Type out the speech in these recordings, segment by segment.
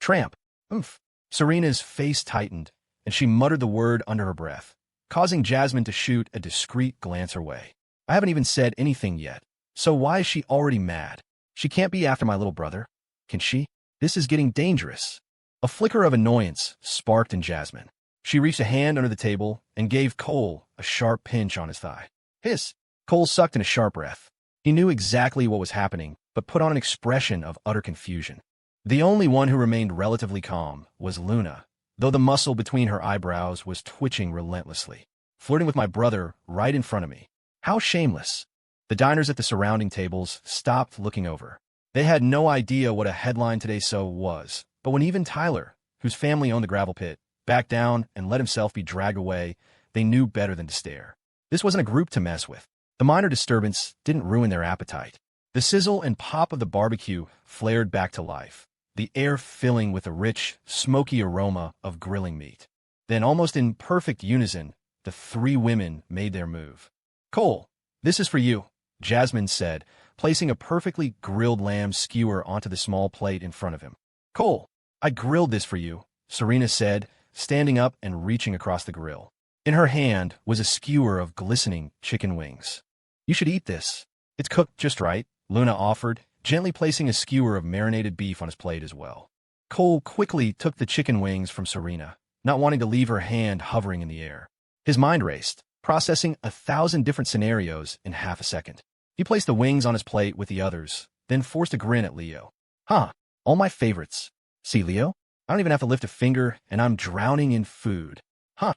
Tramp. Oomph. Serena's face tightened, and she muttered the word under her breath, causing Jasmine to shoot a discreet glance her way. I haven't even said anything yet, so why is she already mad? She can't be after my little brother. Can she? This is getting dangerous. A flicker of annoyance sparked in Jasmine. She reached a hand under the table and gave Cole a sharp pinch on his thigh. Hiss! Cole sucked in a sharp breath. He knew exactly what was happening, but put on an expression of utter confusion. The only one who remained relatively calm was Luna, though the muscle between her eyebrows was twitching relentlessly. Flirting with my brother right in front of me. How shameless. The diners at the surrounding tables stopped looking over. They had no idea what a headline today's show was, but when even Tyler, whose family owned the gravel pit, backed down and let himself be dragged away, they knew better than to stare. This wasn't a group to mess with. The minor disturbance didn't ruin their appetite. The sizzle and pop of the barbecue flared back to life, the air filling with a rich, smoky aroma of grilling meat. Then, almost in perfect unison, the three women made their move. Cole, this is for you, Jasmine said, placing a perfectly grilled lamb skewer onto the small plate in front of him. Cole, I grilled this for you, Serena said, standing up and reaching across the grill. In her hand was a skewer of glistening chicken wings. You should eat this. It's cooked just right, Luna offered, gently placing a skewer of marinated beef on his plate as well. Cole quickly took the chicken wings from Serena, not wanting to leave her hand hovering in the air. His mind raced, processing 1,000 different scenarios in half a second. He placed the wings on his plate with the others, then forced a grin at Leo. Huh, all my favorites. See, Leo? I don't even have to lift a finger, and I'm drowning in food. Huh.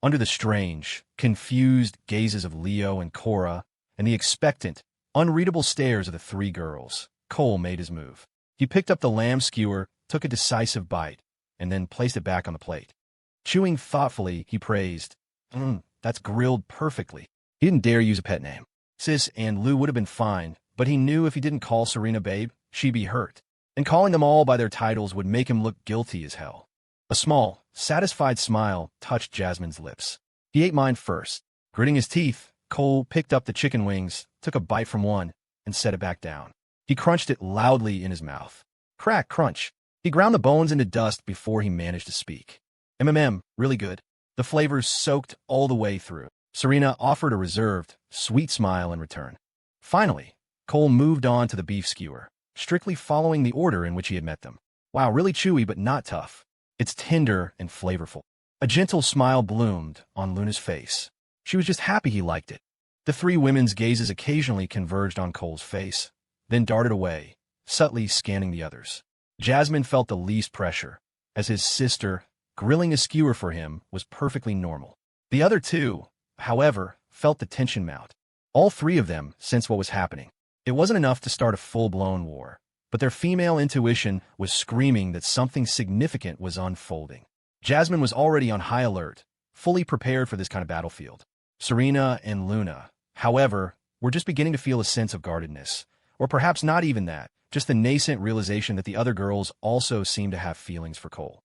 Under the strange, confused gazes of Leo and Cora, and the expectant, unreadable stares of the three girls, Cole made his move. He picked up the lamb skewer, took a decisive bite, and then placed it back on the plate. Chewing thoughtfully, he praised, that's grilled perfectly. He didn't dare use a pet name. Sis and Lou would have been fine, but he knew if he didn't call Serena babe, she'd be hurt. And calling them all by their titles would make him look guilty as hell. A small, satisfied smile touched Jasmine's lips. He ate mine first. Gritting his teeth, Cole picked up the chicken wings, took a bite from one, and set it back down. He crunched it loudly in his mouth. Crack, crunch. He ground the bones into dust before he managed to speak. Really good. The flavors soaked all the way through. Serena offered a reserved, sweet smile in return. Finally, Cole moved on to the beef skewer, strictly following the order in which he had met them. Wow, really chewy but not tough. It's tender and flavorful. A gentle smile bloomed on Luna's face. She was just happy he liked it. The three women's gazes occasionally converged on Cole's face, then darted away, subtly scanning the others. Jasmine felt the least pressure, as his sister, grilling a skewer for him, was perfectly normal. The other two, however, felt the tension mount. All three of them sensed what was happening. It wasn't enough to start a full-blown war, but their female intuition was screaming that something significant was unfolding. Jasmine was already on high alert, fully prepared for this kind of battlefield. Serena and Luna, however, were just beginning to feel a sense of guardedness, or perhaps not even that, just the nascent realization that the other girls also seemed to have feelings for Cole.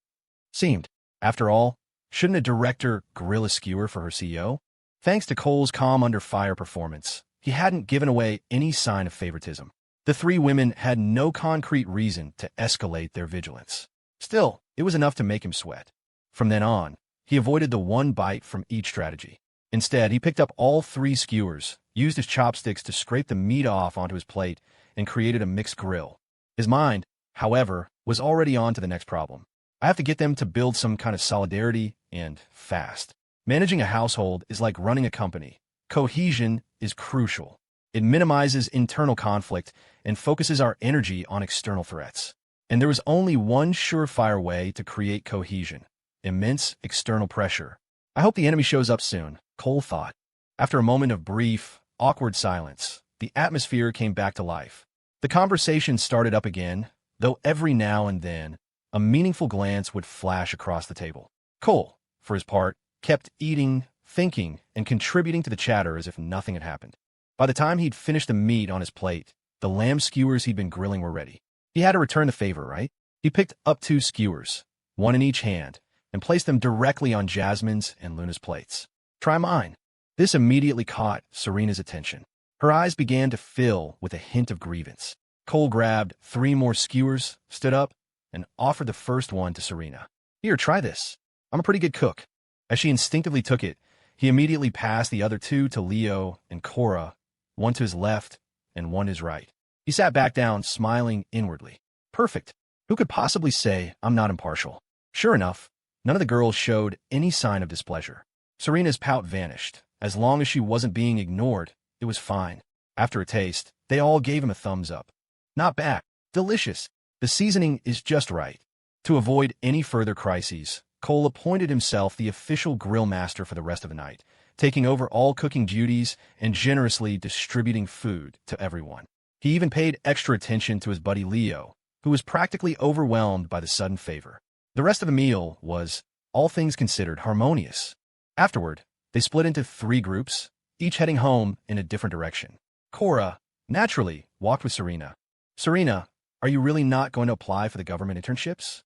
After all, shouldn't a director grill a skewer for her CEO? Thanks to Cole's calm under-fire performance, he hadn't given away any sign of favoritism. The three women had no concrete reason to escalate their vigilance. Still, it was enough to make him sweat. From then on, he avoided the one bite from each strategy. Instead, he picked up all three skewers, used his chopsticks to scrape the meat off onto his plate, and created a mixed grill. His mind, however, was already on to the next problem. I have to get them to build some kind of solidarity, and fast. Managing a household is like running a company. Cohesion is crucial. It minimizes internal conflict and focuses our energy on external threats. And there was only one surefire way to create cohesion: immense external pressure. I hope the enemy shows up soon, Cole thought. After a moment of brief, awkward silence, the atmosphere came back to life. The conversation started up again, though every now and then, a meaningful glance would flash across the table. Cole, for his part, kept eating, thinking, and contributing to the chatter as if nothing had happened. By the time he'd finished the meat on his plate, the lamb skewers he'd been grilling were ready. He had to return the favor, right? He picked up 2 skewers, one in each hand, and placed them directly on Jasmine's and Luna's plates. Try mine. This immediately caught Serena's attention. Her eyes began to fill with a hint of grievance. Cole grabbed 3 more skewers, stood up, and offered the first one to Serena. "Here, try this. I'm a pretty good cook." As she instinctively took it, he immediately passed the other two to Leo and Cora, one to his left and one to his right. He sat back down, smiling inwardly. Perfect. Who could possibly say I'm not impartial? Sure enough, none of the girls showed any sign of displeasure. Serena's pout vanished. As long as she wasn't being ignored, it was fine. After a taste, they all gave him a thumbs up. Not bad. Delicious. The seasoning is just right. To avoid any further crises, Cole appointed himself the official grill master for the rest of the night, taking over all cooking duties and generously distributing food to everyone. He even paid extra attention to his buddy Leo, who was practically overwhelmed by the sudden favor. The rest of the meal was, all things considered, harmonious. Afterward, they split into 3 groups, each heading home in a different direction. Cora, naturally, walked with Serena. "Serena, are you really not going to apply for the government internships?"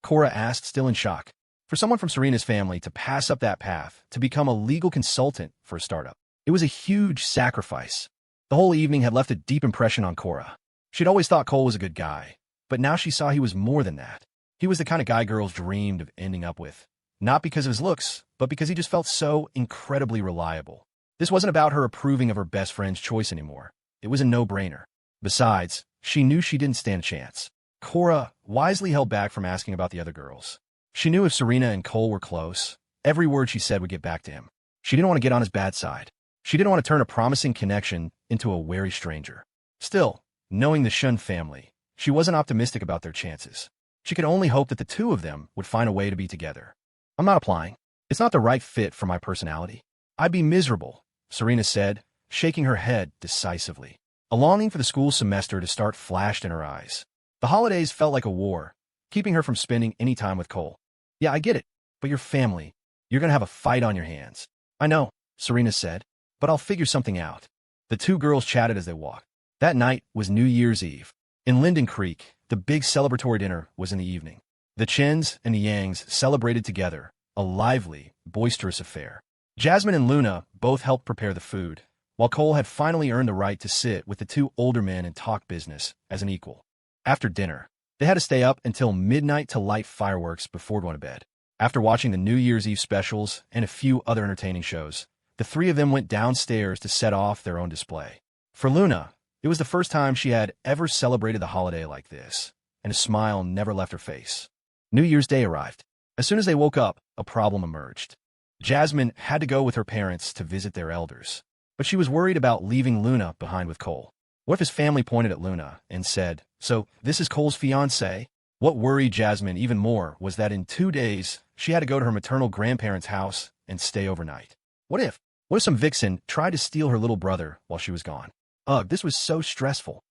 Cora asked, still in shock. For someone from Serena's family to pass up that path to become a legal consultant for a startup, it was a huge sacrifice. The whole evening had left a deep impression on Cora. She'd always thought Cole was a good guy, but now she saw he was more than that. He was the kind of guy girls dreamed of ending up with, not because of his looks, but because he just felt so incredibly reliable. This wasn't about her approving of her best friend's choice anymore. It was a no-brainer. Besides, she knew she didn't stand a chance. Cora wisely held back from asking about the other girls. She knew if Serena and Cole were close, every word she said would get back to him. She didn't want to get on his bad side. She didn't want to turn a promising connection into a wary stranger. Still, knowing the Shun family, she wasn't optimistic about their chances. She could only hope that the two of them would find a way to be together. "I'm not applying. It's not the right fit for my personality. I'd be miserable," Serena said, shaking her head decisively. A longing for the school semester to start flashed in her eyes. The holidays felt like a war, keeping her from spending any time with Cole. "Yeah, I get it, but your family, you're going to have a fight on your hands." "I know," Serena said, "but I'll figure something out." The two girls chatted as they walked. That night was New Year's Eve. In Linden Creek, the big celebratory dinner was in the evening. The Chens and the Yangs celebrated together, a lively, boisterous affair. Jasmine and Luna both helped prepare the food, while Cole had finally earned the right to sit with the two older men and talk business as an equal. After dinner, they had to stay up until midnight to light fireworks before going to bed. After watching the New Year's Eve specials and a few other entertaining shows, the three of them went downstairs to set off their own display. For Luna, it was the first time she had ever celebrated the holiday like this, and a smile never left her face. New Year's Day arrived. As soon as they woke up, a problem emerged. Jasmine had to go with her parents to visit their elders, but she was worried about leaving Luna behind with Cole. What if his family pointed at Luna and said, "So, this is Cole's fiancée?" What worried Jasmine even more was that in 2 days, she had to go to her maternal grandparents' house and stay overnight. What if some vixen tried to steal her little brother while she was gone? Ugh, this was so stressful.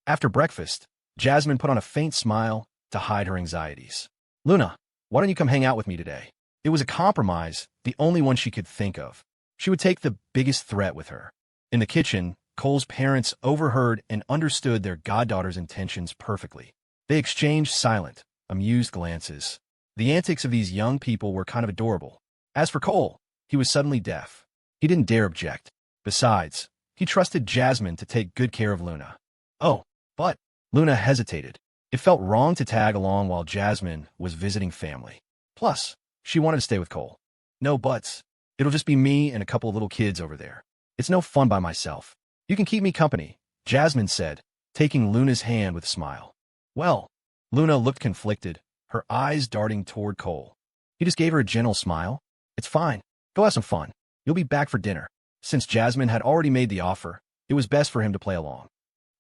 After breakfast, Jasmine put on a faint smile to hide her anxieties. "Luna, why don't you come hang out with me today?" It was a compromise, the only one she could think of. She would take the biggest threat with her. In the kitchen, Cole's parents overheard and understood their goddaughter's intentions perfectly. They exchanged silent, amused glances. The antics of these young people were kind of adorable. As for Cole, he was suddenly deaf. He didn't dare object. Besides, he trusted Jasmine to take good care of Luna. "Oh, but..." Luna hesitated. It felt wrong to tag along while Jasmine was visiting family. Plus, she wanted to stay with Cole. "No buts. It'll just be me and a couple of little kids over there. It's no fun by myself. You can keep me company," Jasmine said, taking Luna's hand with a smile. "Well," Luna looked conflicted, her eyes darting toward Cole. He just gave her a gentle smile. "It's fine. Go have some fun. You'll be back for dinner." Since Jasmine had already made the offer, it was best for him to play along.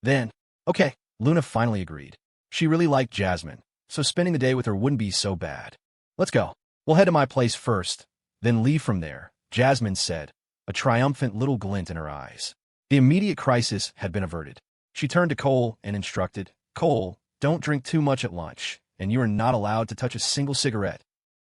Then, okay, Luna finally agreed. She really liked Jasmine, so spending the day with her wouldn't be so bad. "Let's go. We'll head to my place first, then leave from there," Jasmine said, a triumphant little glint in her eyes. The immediate crisis had been averted. She turned to Cole and instructed, "Cole, don't drink too much at lunch, and you are not allowed to touch a single cigarette."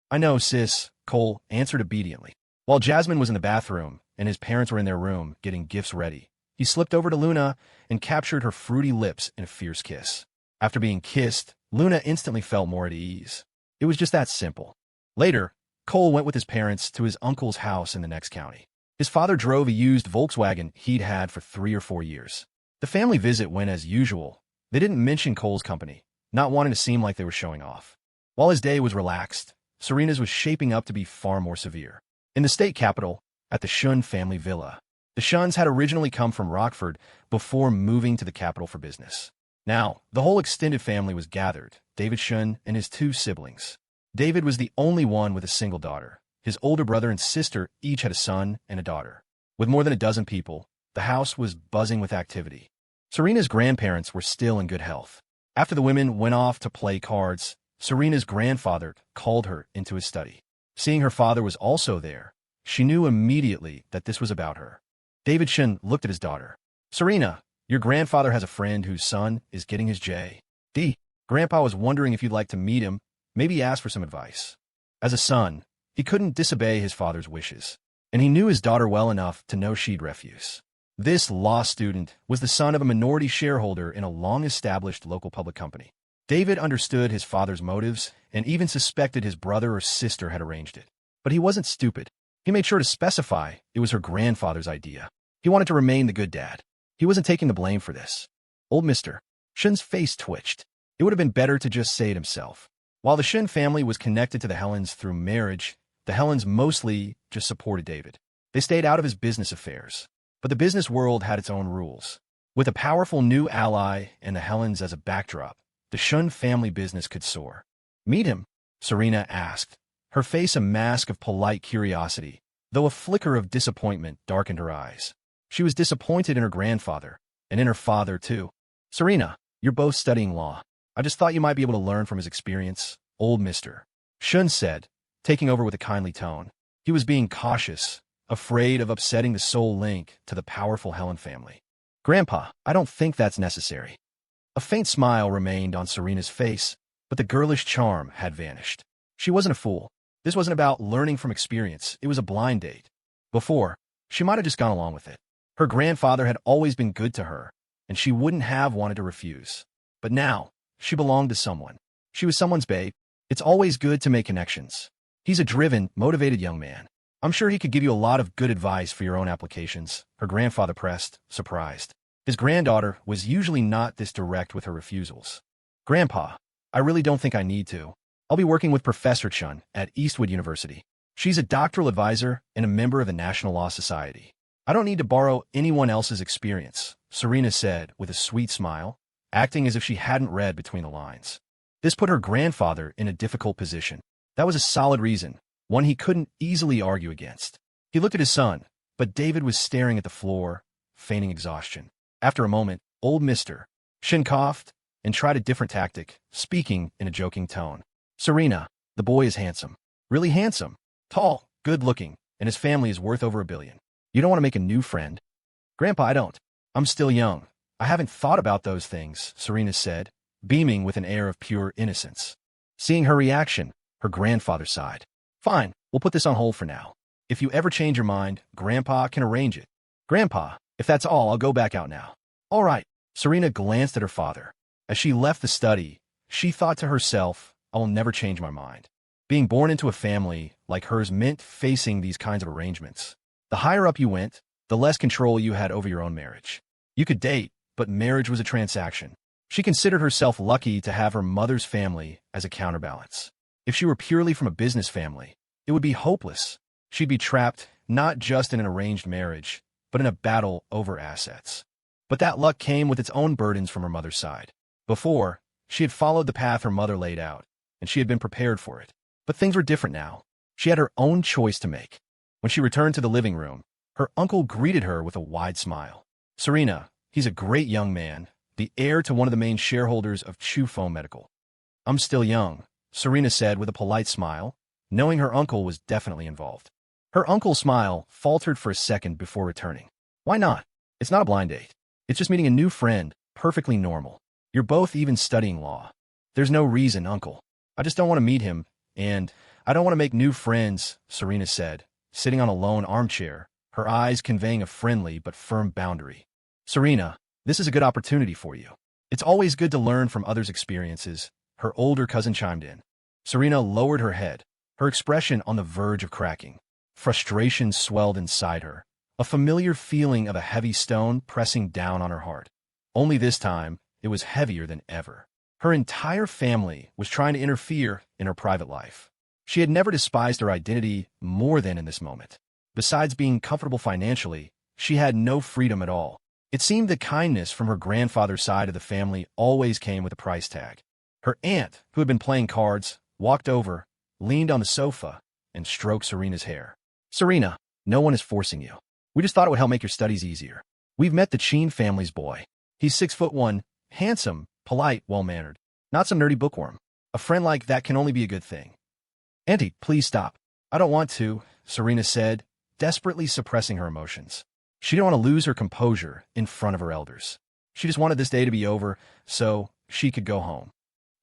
"I know, sis," Cole answered obediently. While Jasmine was in the bathroom and his parents were in their room getting gifts ready, he slipped over to Luna and captured her fruity lips in a fierce kiss. After being kissed, Luna instantly felt more at ease. It was just that simple. Later, Cole went with his parents to his uncle's house in the next county. His father drove a used Volkswagen he'd had for 3 or 4 years. The family visit went as usual. They didn't mention Cole's company, not wanting to seem like they were showing off. While his day was relaxed, Serena's was shaping up to be far more severe. In the state capital, at the Shun family villa, the Shuns had originally come from Rockford before moving to the capital for business. Now, the whole extended family was gathered, David Shun and his two siblings. David was the only one with a single daughter. His older brother and sister each had a son and a daughter. With more than a dozen people, the house was buzzing with activity. Serena's grandparents were still in good health. After the women went off to play cards, Serena's grandfather called her into his study. Seeing her father was also there, she knew immediately that this was about her. David Shun looked at his daughter. Serena, your grandfather has a friend whose son is getting his J.D. Grandpa was wondering if you'd like to meet him, maybe ask for some advice. As a son, he couldn't disobey his father's wishes, and he knew his daughter well enough to know she'd refuse. This law student was the son of a minority shareholder in a long-established local public company. David understood his father's motives and even suspected his brother or sister had arranged it. But he wasn't stupid. He made sure to specify it was her grandfather's idea. He wanted to remain the good dad. He wasn't taking the blame for this. Old Mr. Shun's face twitched. It would have been better to just say it himself. While the Shun family was connected to the Helens through marriage, the Helens mostly just supported David. They stayed out of his business affairs. But the business world had its own rules. With a powerful new ally and the Helens as a backdrop, the Shun family business could soar. Meet him? Serena asked, her face a mask of polite curiosity, though a flicker of disappointment darkened her eyes. She was disappointed in her grandfather, and in her father, too. Serena, you're both studying law. I just thought you might be able to learn from his experience, old Mr. Shun said, taking over with a kindly tone. He was being cautious, afraid of upsetting the soul link to the powerful Helen family. Grandpa, I don't think that's necessary. A faint smile remained on Serena's face, but the girlish charm had vanished. She wasn't a fool. This wasn't about learning from experience. It was a blind date. Before, she might have just gone along with it. Her grandfather had always been good to her, and she wouldn't have wanted to refuse. But now, she belonged to someone. She was someone's babe. It's always good to make connections. He's a driven, motivated young man. I'm sure he could give you a lot of good advice for your own applications, her grandfather pressed, surprised. His granddaughter was usually not this direct with her refusals. Grandpa, I really don't think I need to. I'll be working with Professor Chun at Eastwood University. She's a doctoral advisor and a member of the National Law Society. I don't need to borrow anyone else's experience, Serena said with a sweet smile, acting as if she hadn't read between the lines. This put her grandfather in a difficult position. That was a solid reason, one he couldn't easily argue against. He looked at his son, but David was staring at the floor, feigning exhaustion. After a moment, old Mr. Shin coughed and tried a different tactic, speaking in a joking tone. Serena, the boy is handsome. Really handsome. Tall, good-looking, and his family is worth over $1 billion. You don't want to make a new friend? Grandpa, I don't. I'm still young. I haven't thought about those things, Serena said, beaming with an air of pure innocence. Seeing her reaction, her grandfather sighed. Fine, we'll put this on hold for now. If you ever change your mind, Grandpa can arrange it. Grandpa, if that's all, I'll go back out now. All right. Serena glanced at her father. As she left the study, she thought to herself, I will never change my mind. Being born into a family like hers meant facing these kinds of arrangements. The higher up you went, the less control you had over your own marriage. You could date, but marriage was a transaction. She considered herself lucky to have her mother's family as a counterbalance. If she were purely from a business family, it would be hopeless. She'd be trapped not just in an arranged marriage, but in a battle over assets. But that luck came with its own burdens from her mother's side. Before, she had followed the path her mother laid out, and she had been prepared for it. But things were different now. She had her own choice to make. When she returned to the living room, her uncle greeted her with a wide smile. Serena, he's a great young man, the heir to one of the main shareholders of Chu Foam Medical. I'm still young, Serena said with a polite smile, knowing her uncle was definitely involved. Her uncle's smile faltered for a second before returning. Why not? It's not a blind date. It's just meeting a new friend, perfectly normal. You're both even studying law. There's no reason, Uncle. I just don't want to meet him, and I don't want to make new friends, Serena said, sitting on a lone armchair, her eyes conveying a friendly but firm boundary. Serena, this is a good opportunity for you. It's always good to learn from others' experiences, her older cousin chimed in. Serena lowered her head, her expression on the verge of cracking. Frustration swelled inside her, a familiar feeling of a heavy stone pressing down on her heart. Only this time, it was heavier than ever. Her entire family was trying to interfere in her private life. She had never despised her identity more than in this moment. Besides being comfortable financially, she had no freedom at all. It seemed that kindness from her grandfather's side of the family always came with a price tag. Her aunt, who had been playing cards, walked over, leaned on the sofa, and stroked Serena's hair. "Serena, no one is forcing you. We just thought it would help make your studies easier. We've met the Sheen family's boy. He's 6'1", handsome, polite, well-mannered. Not some nerdy bookworm. A friend like that can only be a good thing." "Auntie, please stop." "I don't want to," Serena said, desperately suppressing her emotions. She didn't want to lose her composure in front of her elders. She just wanted this day to be over so she could go home.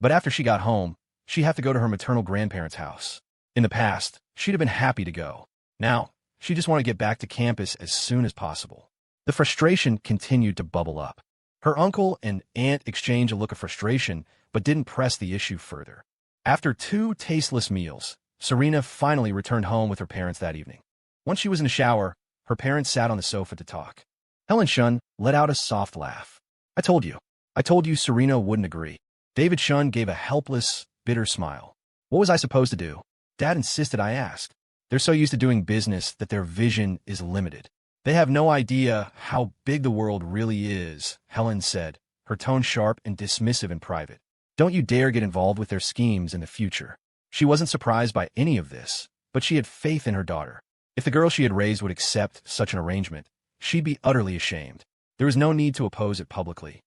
But after she got home, she'd have to go to her maternal grandparents' house. In the past, she'd have been happy to go. Now, she just wanted to get back to campus as soon as possible. The frustration continued to bubble up. Her uncle and aunt exchanged a look of frustration, but didn't press the issue further. After 2 tasteless meals, Serena finally returned home with her parents that evening. Once she was in the shower, her parents sat on the sofa to talk. Helen Shun let out a soft laugh. I told you Serena wouldn't agree." David Shun gave a helpless, bitter smile. "What was I supposed to do?" "Dad insisted I asked. They're so used to doing business that their vision is limited. They have no idea how big the world really is," Helen said, her tone sharp and dismissive in private. "Don't you dare get involved with their schemes in the future." She wasn't surprised by any of this, but she had faith in her daughter. If the girl she had raised would accept such an arrangement, she'd be utterly ashamed. There was no need to oppose it publicly.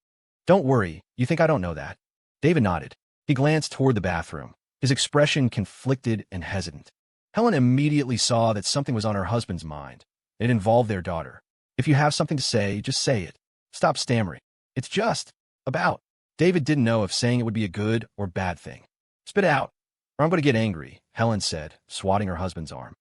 "Don't worry, you think I don't know that?" David nodded. He glanced toward the bathroom, his expression conflicted and hesitant. Helen immediately saw that something was on her husband's mind. It involved their daughter. "If you have something to say, just say it. Stop stammering. It's just about." David didn't know if saying it would be a good or bad thing. "Spit it out, or I'm going to get angry," Helen said, swatting her husband's arm.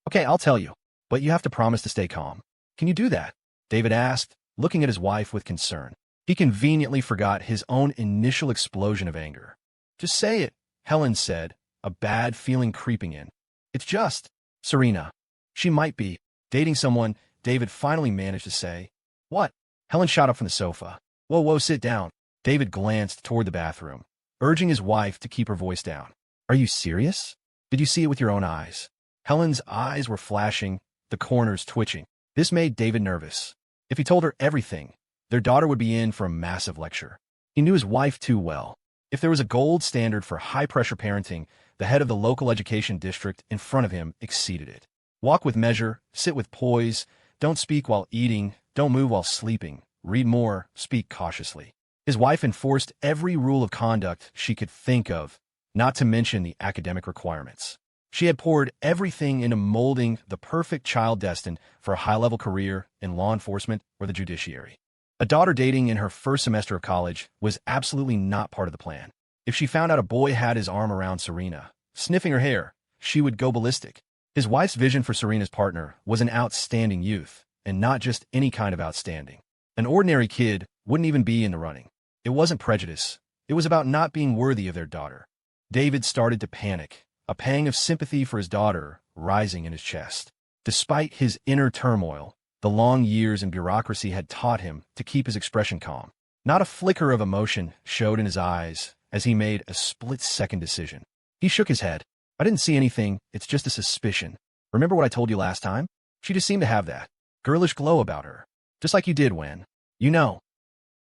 "Okay, I'll tell you, but you have to promise to stay calm." "Can you do that?" David asked, looking at his wife with concern. He conveniently forgot his own initial explosion of anger. "Just say it," Helen said, a bad feeling creeping in. "It's just Serena. She might be dating someone," David finally managed to say. "What?" Helen shot up from the sofa. Whoa, sit down." David glanced toward the bathroom, urging his wife to keep her voice down. "Are you serious? Did you see it with your own eyes?" Helen's eyes were flashing, the corners twitching. This made David nervous. If he told her everything, their daughter would be in for a massive lecture. He knew his wife too well. If there was a gold standard for high-pressure parenting, the head of the local education district in front of him exceeded it. Walk with measure, sit with poise, don't speak while eating, don't move while sleeping, read more, speak cautiously. His wife enforced every rule of conduct she could think of, not to mention the academic requirements. She had poured everything into molding the perfect child destined for a high-level career in law enforcement or the judiciary. A daughter dating in her first semester of college was absolutely not part of the plan. If she found out a boy had his arm around Serena, sniffing her hair, she would go ballistic. His wife's vision for Serena's partner was an outstanding youth, and not just any kind of outstanding. An ordinary kid wouldn't even be in the running. It wasn't prejudice. It was about not being worthy of their daughter. David started to panic, a pang of sympathy for his daughter rising in his chest. Despite his inner turmoil, the long years in bureaucracy had taught him to keep his expression calm. Not a flicker of emotion showed in his eyes as he made a split-second decision. He shook his head. "I didn't see anything, it's just a suspicion. Remember what I told you last time? She just seemed to have that girlish glow about her, just like you did when, you know.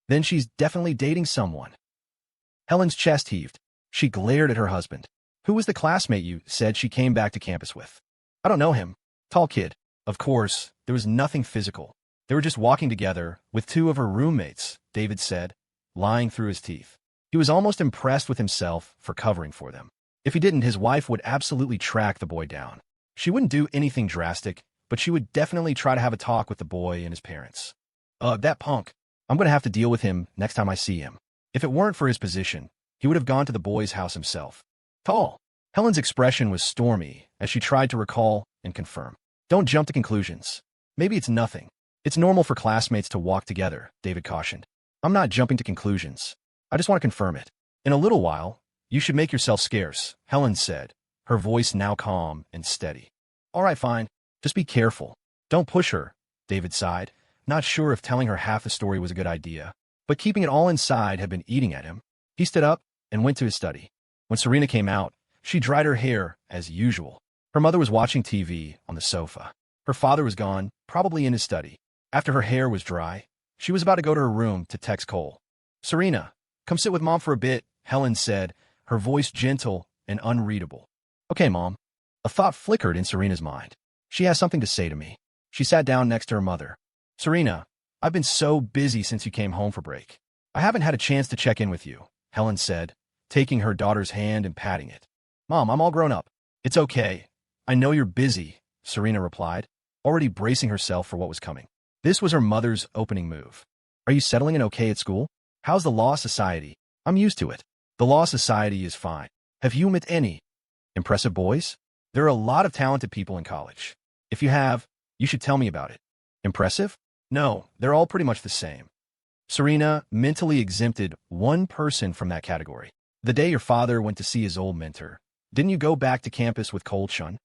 Then she's definitely dating someone." Helen's chest heaved. She glared at her husband. "Who was the classmate you said she came back to campus with?" "I don't know him. Tall kid." Of course, there was nothing physical. They were just walking together with 2 of her roommates, David said, lying through his teeth. He was almost impressed with himself for covering for them. If he didn't, his wife would absolutely track the boy down. She wouldn't do anything drastic, but she would definitely try to have a talk with the boy and his parents. That punk. I'm going to have to deal with him next time I see him." If it weren't for his position, he would have gone to the boy's house himself. "Tall." Helen's expression was stormy as she tried to recall and confirm. "Don't jump to conclusions. Maybe it's nothing. It's normal for classmates to walk together," David cautioned. "I'm not jumping to conclusions. I just want to confirm it. In a little while, you should make yourself scarce," Helen said, her voice now calm and steady. "All right, fine. Just be careful. Don't push her," David sighed, not sure if telling her half the story was a good idea. But keeping it all inside had been eating at him. He stood up, and went to his study. When Serena came out, she dried her hair as usual. Her mother was watching TV on the sofa. Her father was gone, probably in his study. After her hair was dry, she was about to go to her room to text Cole. "Serena, come sit with Mom for a bit," Helen said, her voice gentle and unreadable. "Okay, Mom." A thought flickered in Serena's mind. She has something to say to me. She sat down next to her mother. "Serena, I've been so busy since you came home for break. I haven't had a chance to check in with you," Helen said, taking her daughter's hand and patting it. "Mom, I'm all grown up. It's okay. I know you're busy," Serena replied, already bracing herself for what was coming. This was her mother's opening move. "Are you settling in okay at school? How's the Law Society?" "I'm used to it. The Law Society is fine. Have you met any impressive boys? There are a lot of talented people in college. If you have, you should tell me about it." "Impressive? No, they're all pretty much the same." Serena mentally exempted one person from that category. "The day your father went to see his old mentor, didn't you go back to campus with cold shun?"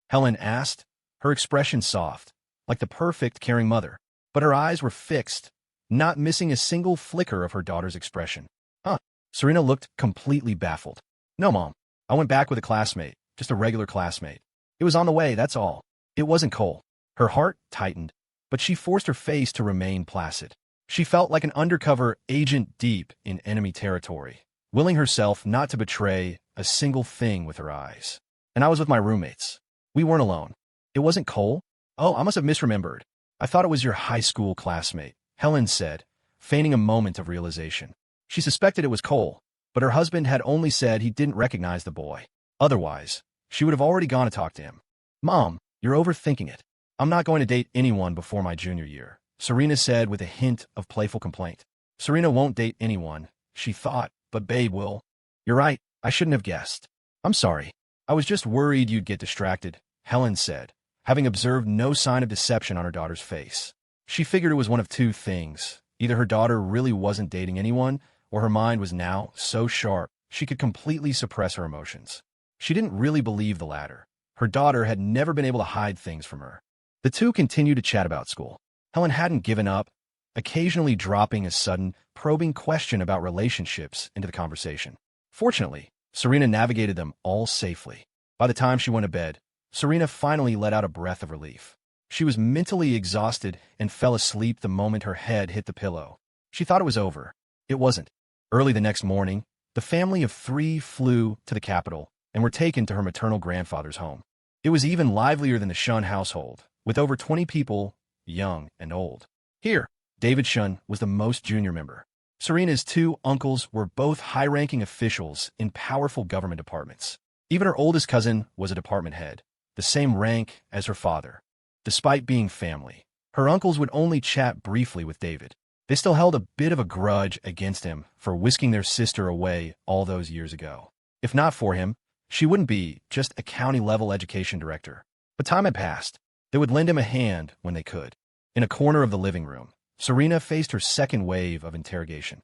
Helen asked, her expression soft, like the perfect caring mother. But her eyes were fixed, not missing a single flicker of her daughter's expression. "Huh?" Serena looked completely baffled. "No, Mom. I went back with a classmate, just a regular classmate. It was on the way, that's all. It wasn't Cole." Her heart tightened, but she forced her face to remain placid. She felt like an undercover agent deep in enemy territory, willing herself not to betray a single thing with her eyes. "And I was with my roommates. We weren't alone. It wasn't Cole? Oh, I must have misremembered. I thought it was your high school classmate," Helen said, feigning a moment of realization. She suspected it was Cole, but her husband had only said he didn't recognize the boy. Otherwise, she would have already gone to talk to him. "Mom, you're overthinking it. I'm not going to date anyone before my junior year," Serena said with a hint of playful complaint. Serena won't date anyone, she thought, but Babe will. "You're right, I shouldn't have guessed. I'm sorry. I was just worried you'd get distracted," Helen said, having observed no sign of deception on her daughter's face. She figured it was one of two things. Either her daughter really wasn't dating anyone, or her mind was now so sharp she could completely suppress her emotions. She didn't really believe the latter. Her daughter had never been able to hide things from her. The two continued to chat about school. Helen hadn't given up, occasionally dropping a sudden, probing question about relationships into the conversation. Fortunately, Serena navigated them all safely. By the time she went to bed, Serena finally let out a breath of relief. She was mentally exhausted and fell asleep the moment her head hit the pillow. She thought it was over. It wasn't. Early the next morning, the family of 3 flew to the capital and were taken to her maternal grandfather's home. It was even livelier than the Shun household, with over 20 people, young and old. Here, David Shun was the most junior member. Serena's 2 uncles were both high-ranking officials in powerful government departments. Even her oldest cousin was a department head, the same rank as her father. Despite being family, her uncles would only chat briefly with David. They still held a bit of a grudge against him for whisking their sister away all those years ago. If not for him, she wouldn't be just a county-level education director. But time had passed. They would lend him a hand when they could. In a corner of the living room, Serena faced her second wave of interrogation.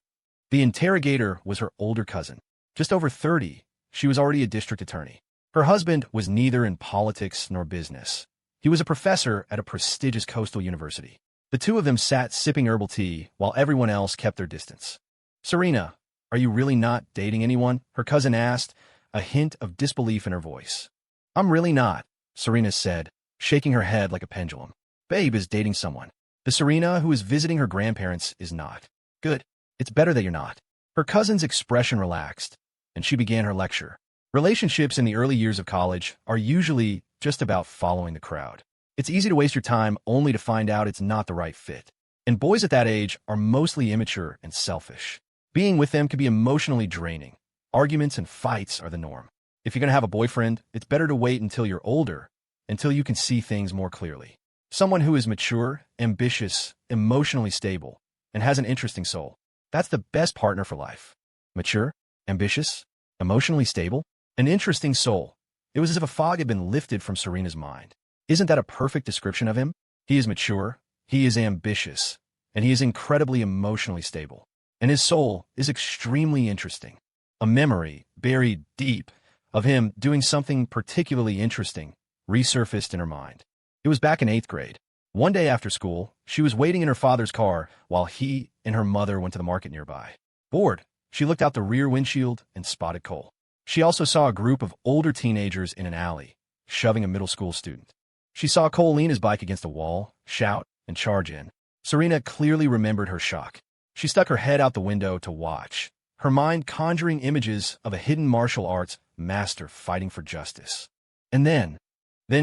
The interrogator was her older cousin. Just over 30, she was already a district attorney. Her husband was neither in politics nor business. He was a professor at a prestigious coastal university. The two of them sat sipping herbal tea while everyone else kept their distance. "Serena, are you really not dating anyone?" her cousin asked, a hint of disbelief in her voice. "I'm really not," Serena said, shaking her head like a pendulum. "Babe is dating someone. The Serena who is visiting her grandparents is not." "Good. It's better that you're not." Her cousin's expression relaxed, and she began her lecture. Relationships in the early years of college are usually just about following the crowd. It's easy to waste your time only to find out it's not the right fit. And boys at that age are mostly immature and selfish. Being with them can be emotionally draining. Arguments and fights are the norm. If you're going to have a boyfriend, it's better to wait until you're older, until you can see things more clearly. Someone who is mature, ambitious, emotionally stable, and has an interesting soul. That's the best partner for life. Mature, ambitious, emotionally stable, an interesting soul. It was as if a fog had been lifted from Serena's mind. Isn't that a perfect description of him? He is mature, he is ambitious, and he is incredibly emotionally stable. And his soul is extremely interesting. A memory, buried deep, of him doing something particularly interesting resurfaced in her mind. It was back in 8th grade. One day after school, she was waiting in her father's car while he and her mother went to the market nearby. Bored, She looked out the rear windshield and spotted Cole. She also saw a group of older teenagers in an alley, shoving a middle school student. She saw Cole lean his bike against a wall, shout, and charge in. Serena clearly remembered her shock. She stuck her head out the window to watch, her mind conjuring images of a hidden martial arts master fighting for justice. And then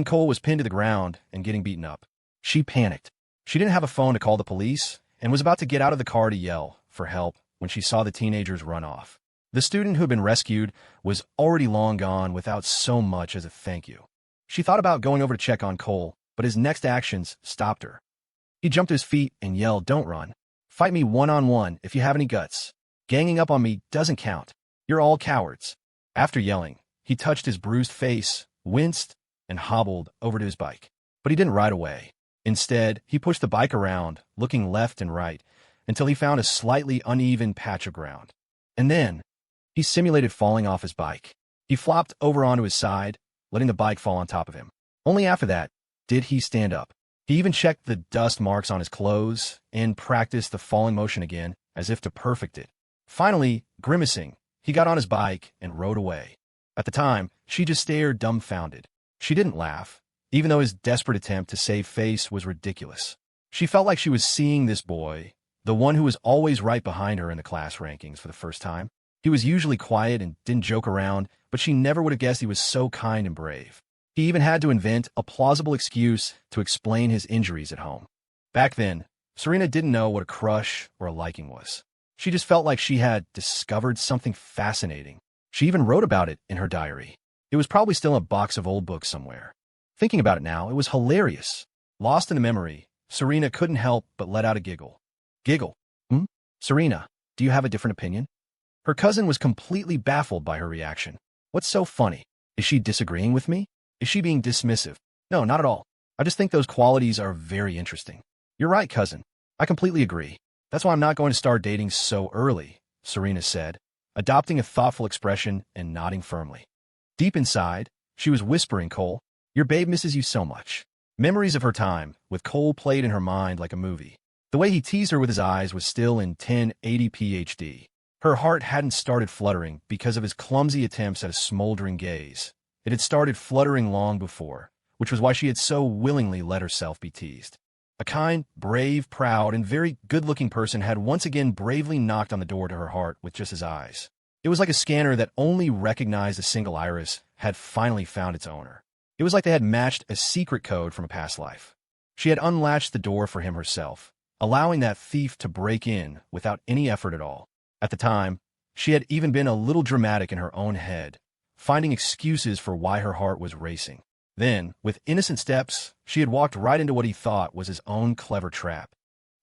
Cole was pinned to the ground and getting beaten up. She panicked. She didn't have a phone to call the police and was about to get out of the car to yell for help when she saw the teenagers run off. The student who had been rescued was already long gone without so much as a thank you. She thought about going over to check on Cole, but his next actions stopped her. He jumped to his feet and yelled, "Don't run. Fight me one-on-one if you have any guts. Ganging up on me doesn't count. You're all cowards." After yelling, he touched his bruised face, winced, and hobbled over to his bike. But he didn't ride away. Instead, he pushed the bike around, looking left and right, until he found a slightly uneven patch of ground. And then, he simulated falling off his bike. He flopped over onto his side, letting the bike fall on top of him. Only after that did he stand up. He even checked the dust marks on his clothes and practiced the falling motion again, as if to perfect it. Finally, grimacing, he got on his bike and rode away. At the time, she just stared dumbfounded. She didn't laugh, even though his desperate attempt to save face was ridiculous. She felt like she was seeing this boy, the one who was always right behind her in the class rankings, for the first time. He was usually quiet and didn't joke around, but she never would have guessed he was so kind and brave. He even had to invent a plausible excuse to explain his injuries at home. Back then, Serena didn't know what a crush or a liking was. She just felt like she had discovered something fascinating. She even wrote about it in her diary. It was probably still in a box of old books somewhere. Thinking about it now, it was hilarious. Lost in the memory, Serena couldn't help but let out a giggle. Giggle? Hmm? Serena, do you have a different opinion? Her cousin was completely baffled by her reaction. What's so funny? Is she disagreeing with me? Is she being dismissive? No, not at all. I just think those qualities are very interesting. You're right, cousin. I completely agree. That's why I'm not going to start dating so early, Serena said, adopting a thoughtful expression and nodding firmly. Deep inside, she was whispering Cole, "Your babe misses you so much." Memories of her time with Cole played in her mind like a movie. The way he teased her with his eyes was still in 1080p HD. Her heart hadn't started fluttering because of his clumsy attempts at a smoldering gaze. It had started fluttering long before, which was why she had so willingly let herself be teased. A kind, brave, proud, and very good-looking person had once again bravely knocked on the door to her heart with just his eyes. It was like a scanner that only recognized a single iris had finally found its owner. It was like they had matched a secret code from a past life. She had unlatched the door for him herself, allowing that thief to break in without any effort at all. At the time, she had even been a little dramatic in her own head, finding excuses for why her heart was racing. Then, with innocent steps, she had walked right into what he thought was his own clever trap.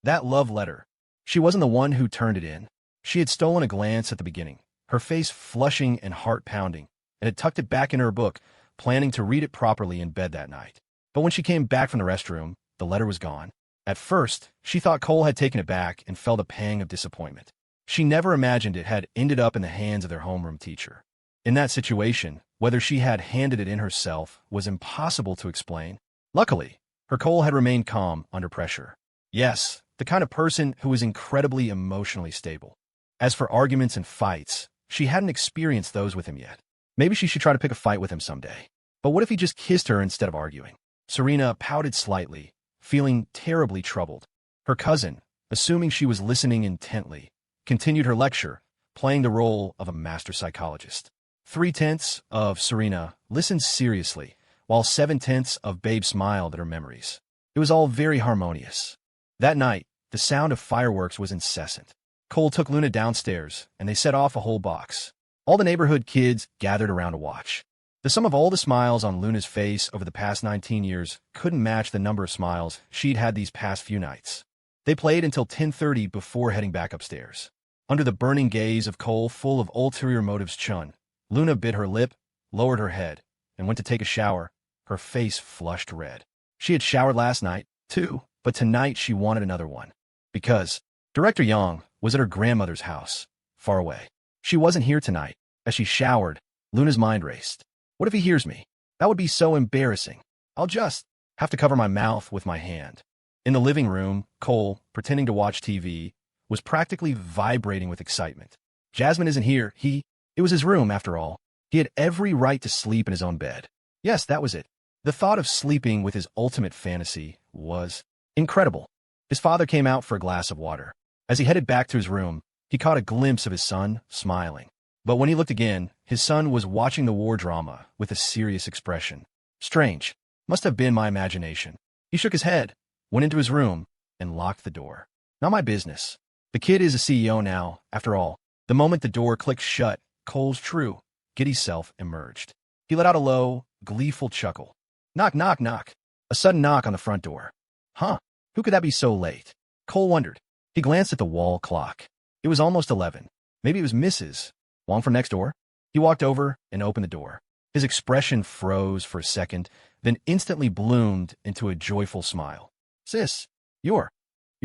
That love letter. She wasn't the one who turned it in. She had stolen a glance at the beginning, her face flushing and heart pounding, and had tucked it back in her book, planning to read it properly in bed that night. But when she came back from the restroom, the letter was gone. At first, she thought Cole had taken it back and felt a pang of disappointment. She never imagined it had ended up in the hands of their homeroom teacher. In that situation, whether she had handed it in herself was impossible to explain. Luckily, her Cole had remained calm under pressure. Yes, the kind of person who was incredibly emotionally stable. As for arguments and fights, she hadn't experienced those with him yet. Maybe she should try to pick a fight with him someday. But what if he just kissed her instead of arguing? Serena pouted slightly, feeling terribly troubled. Her cousin, assuming she was listening intently, continued her lecture, playing the role of a master psychologist. 3/10 of Serena listened seriously, while 7/10 of Babe smiled at her memories. It was all very harmonious. That night, the sound of fireworks was incessant. Cole took Luna downstairs, and they set off a whole box. All the neighborhood kids gathered around to watch. The sum of all the smiles on Luna's face over the past 19 years couldn't match the number of smiles she'd had these past few nights. They played until 10:30 before heading back upstairs. Under the burning gaze of Cole full of ulterior motives chun, Luna bit her lip, lowered her head, and went to take a shower, her face flushed red. She had showered last night, too, but tonight she wanted another one. Because Director Young was at her grandmother's house, far away. She wasn't here tonight. As she showered, Luna's mind raced. What if he hears me? That would be so embarrassing. I'll just have to cover my mouth with my hand. In the living room, Cole, pretending to watch TV, was practically vibrating with excitement. Jasmine isn't here. It was his room, after all. He had every right to sleep in his own bed. Yes, that was it. The thought of sleeping with his ultimate fantasy was incredible. His father came out for a glass of water. As he headed back to his room, he caught a glimpse of his son, smiling. But when he looked again, his son was watching the war drama with a serious expression. Strange. Must have been my imagination. He shook his head, went into his room, and locked the door. Not my business. The kid is a CEO now, after all. The moment the door clicked shut, Cole's true, giddy self emerged. He let out a low, gleeful chuckle. Knock, knock, knock. A sudden knock on the front door. Huh? Who could that be so late? Cole wondered. He glanced at the wall clock. It was almost 11. Maybe it was Mrs. Wong from next door? He walked over and opened the door. His expression froze for a second, then instantly bloomed into a joyful smile. Sis, you're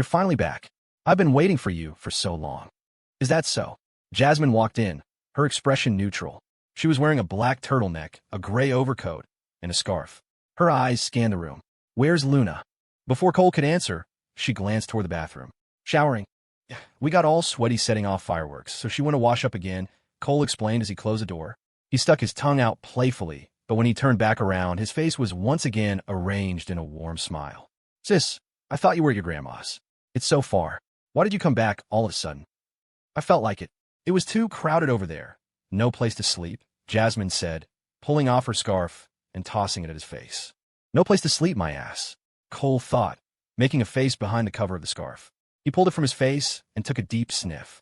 finally back. I've been waiting for you for so long. Is that so? Jasmine walked in, her expression neutral. She was wearing a black turtleneck, a gray overcoat, and a scarf. Her eyes scanned the room. Where's Luna? Before Cole could answer, she glanced toward the bathroom. Showering. We got all sweaty setting off fireworks, so she went to wash up again, Cole explained as he closed the door. He stuck his tongue out playfully, but when he turned back around, his face was once again arranged in a warm smile. Sis, I thought you were at your grandma's. It's so far. Why did you come back all of a sudden? I felt like it. It was too crowded over there. No place to sleep, Jasmine said, pulling off her scarf and tossing it at his face. No place to sleep, my ass, Cole thought, making a face behind the cover of the scarf. He pulled it from his face and took a deep sniff.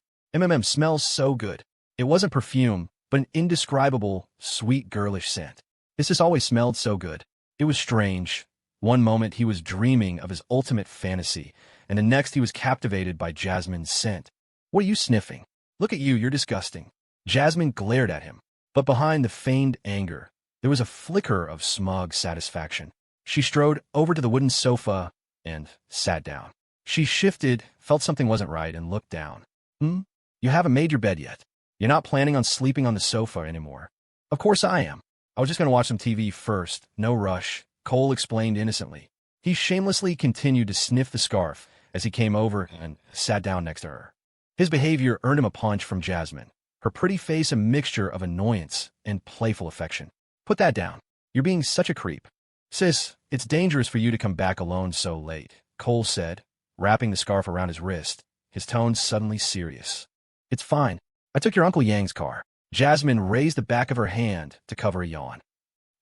Smells so good. It wasn't perfume, but an indescribable, sweet, girlish scent. This has always smelled so good. It was strange. One moment he was dreaming of his ultimate fantasy, and the next he was captivated by Jasmine's scent. What are you sniffing? Look at you, you're disgusting. Jasmine glared at him, but behind the feigned anger, there was a flicker of smug satisfaction. She strode over to the wooden sofa and sat down. She shifted, felt something wasn't right, and looked down. You haven't made your bed yet. You're not planning on sleeping on the sofa anymore. Of course I am. I was just going to watch some TV first. No rush, Cole explained innocently. He shamelessly continued to sniff the scarf as he came over and sat down next to her. His behavior earned him a punch from Jasmine, her pretty face a mixture of annoyance and playful affection. Put that down. You're being such a creep. Sis, it's dangerous for you to come back alone so late, Cole said, wrapping the scarf around his wrist, his tone suddenly serious. It's fine. I took your Uncle Yang's car. Jasmine raised the back of her hand to cover a yawn.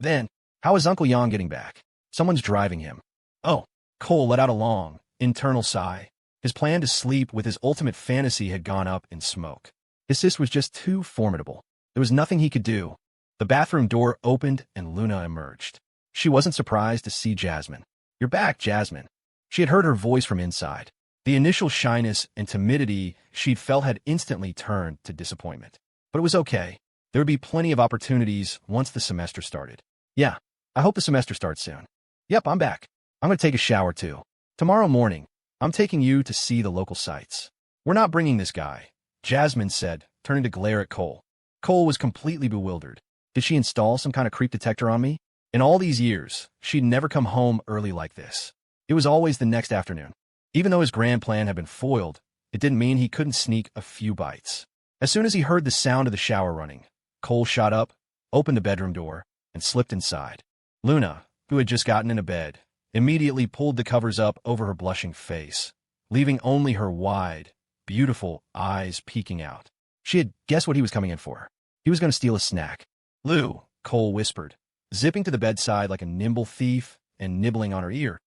Then, how is Uncle Yang getting back? Someone's driving him. Oh, Cole let out a long, internal sigh. His plan to sleep with his ultimate fantasy had gone up in smoke. His sis was just too formidable. There was nothing he could do. The bathroom door opened and Luna emerged. She wasn't surprised to see Jasmine. You're back, Jasmine. She had heard her voice from inside. The initial shyness and timidity she'd felt had instantly turned to disappointment. But it was okay. There would be plenty of opportunities once the semester started. Yeah, I hope the semester starts soon. Yep, I'm back. I'm going to take a shower too. Tomorrow morning, I'm taking you to see the local sites. We're not bringing this guy, Jasmine said, turning to glare at Cole. Cole was completely bewildered. Did she install some kind of creep detector on me? In all these years, she'd never come home early like this. It was always the next afternoon. Even though his grand plan had been foiled, it didn't mean he couldn't sneak a few bites. As soon as he heard the sound of the shower running, Cole shot up, opened the bedroom door, and slipped inside. Luna, who had just gotten into bed, immediately pulled the covers up over her blushing face, leaving only her wide, beautiful eyes peeking out. She had guessed what he was coming in for. He was going to steal a snack. Lou, Cole whispered, zipping to the bedside like a nimble thief and nibbling on her ear.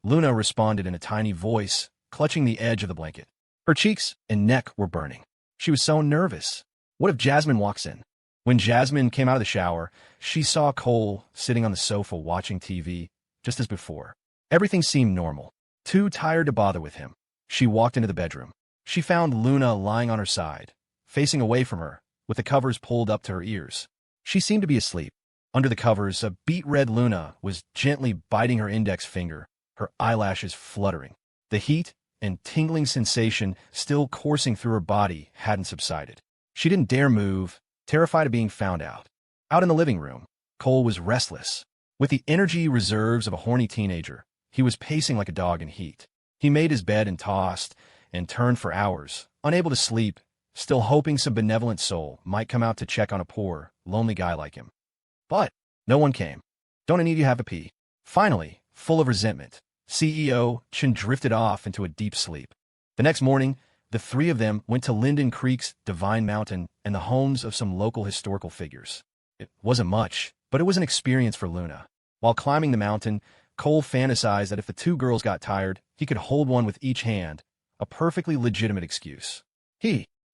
Luna responded in a tiny voice, clutching the edge of the blanket. Her cheeks and neck were burning. She was so nervous. What if Jasmine walks in? When Jasmine came out of the shower, she saw Cole sitting on the sofa watching TV, just as before. Everything seemed normal. Too tired to bother with him, she walked into the bedroom. She found Luna lying on her side, facing away from her, with the covers pulled up to her ears. She seemed to be asleep. Under the covers, a beet-red Luna was gently biting her index finger, her eyelashes fluttering. The heat and tingling sensation still coursing through her body hadn't subsided. She didn't dare move, terrified of being found out. Out in the living room, Cole was restless. With the energy reserves of a horny teenager, he was pacing like a dog in heat. He made his bed and tossed and turned for hours, unable to sleep still hoping some benevolent soul might come out to check on a poor, lonely guy like him. But no one came. Don't any of you have a pee? Finally, full of resentment, CEO Chen drifted off into a deep sleep. The next morning, the three of them went to Linden Creek's Divine Mountain and the homes of some local historical figures. It wasn't much, but it was an experience for Luna. While climbing the mountain, Cole fantasized that if the two girls got tired, he could hold one with each hand, a perfectly legitimate excuse.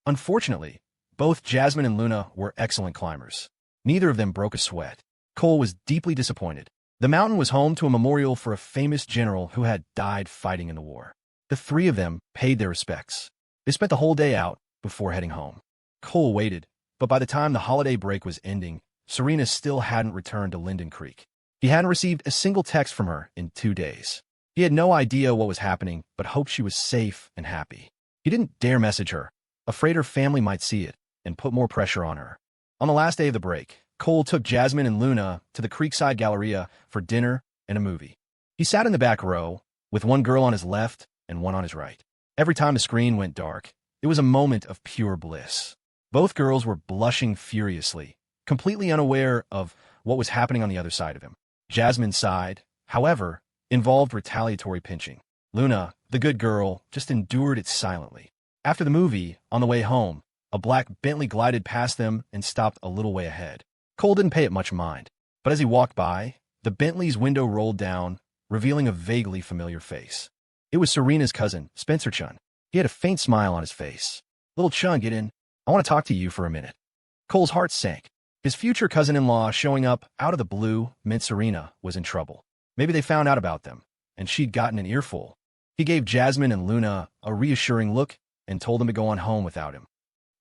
Unfortunately, both Jasmine and Luna were excellent climbers. Neither of them broke a sweat. Cole was deeply disappointed. The mountain was home to a memorial for a famous general who had died fighting in the war. The three of them paid their respects. They spent the whole day out before heading home. Cole waited, but by the time the holiday break was ending, Serena still hadn't returned to Linden Creek. He hadn't received a single text from her in 2 days. He had no idea what was happening, but hoped she was safe and happy. He didn't dare message her, afraid her family might see it and put more pressure on her. On the last day of the break, Cole took Jasmine and Luna to the Creekside Galleria for dinner and a movie. He sat in the back row, with one girl on his left and one on his right. Every time the screen went dark, it was a moment of pure bliss. Both girls were blushing furiously, completely unaware of what was happening on the other side of him. Jasmine's side, however, involved retaliatory pinching. Luna, the good girl, just endured it silently. After the movie, on the way home, a black Bentley glided past them and stopped a little way ahead. Cole didn't pay it much mind, but as he walked by, the Bentley's window rolled down, revealing a vaguely familiar face. It was Serena's cousin, Spencer Chun. He had a faint smile on his face. "Little Chun, get in. I want to talk to you for a minute." Cole's heart sank. His future cousin-in-law showing up out of the blue meant Serena was in trouble. Maybe they found out about them, and she'd gotten an earful. He gave Jasmine and Luna a reassuring look and told them to go on home without him.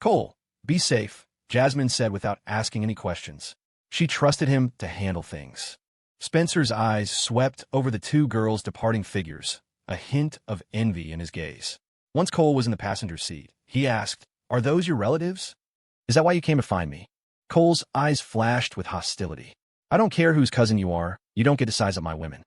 "Cole, be safe," Jasmine said without asking any questions. She trusted him to handle things. Spencer's eyes swept over the two girls' departing figures, a hint of envy in his gaze. Once Cole was in the passenger seat, he asked, "Are those your relatives? Is that why you came to find me?" Cole's eyes flashed with hostility. "I don't care whose cousin you are. You don't get to size up my women."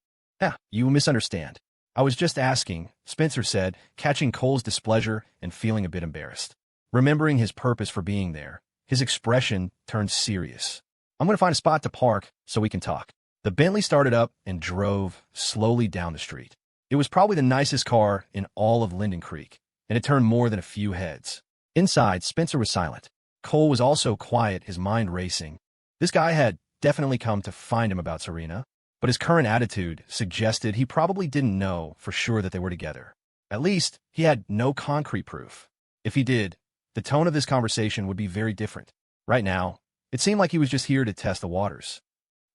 You misunderstand. I was just asking," Spencer said, catching Cole's displeasure and feeling a bit embarrassed. Remembering his purpose for being there, his expression turned serious. "I'm going to find a spot to park so we can talk." The Bentley started up and drove slowly down the street. It was probably the nicest car in all of Linden Creek, and it turned more than a few heads. Inside, Spencer was silent. Cole was also quiet, his mind racing. This guy had definitely come to find him about Serena, but his current attitude suggested he probably didn't know for sure that they were together. At least, he had no concrete proof. If he did, the tone of this conversation would be very different. Right now, it seemed like he was just here to test the waters.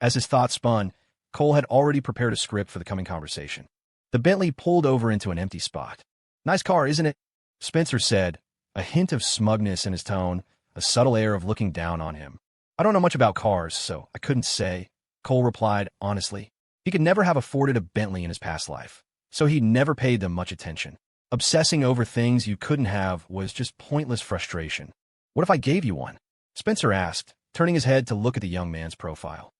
As his thoughts spun, Cole had already prepared a script for the coming conversation. The Bentley pulled over into an empty spot. "Nice car, isn't it?" Spencer said, a hint of smugness in his tone, a subtle air of looking down on him. "I don't know much about cars, so I couldn't say," Cole replied honestly. He could never have afforded a Bentley in his past life, so he never paid them much attention. Obsessing over things you couldn't have was just pointless frustration. "What if I gave you one?" Spencer asked, turning his head to look at the young man's profile.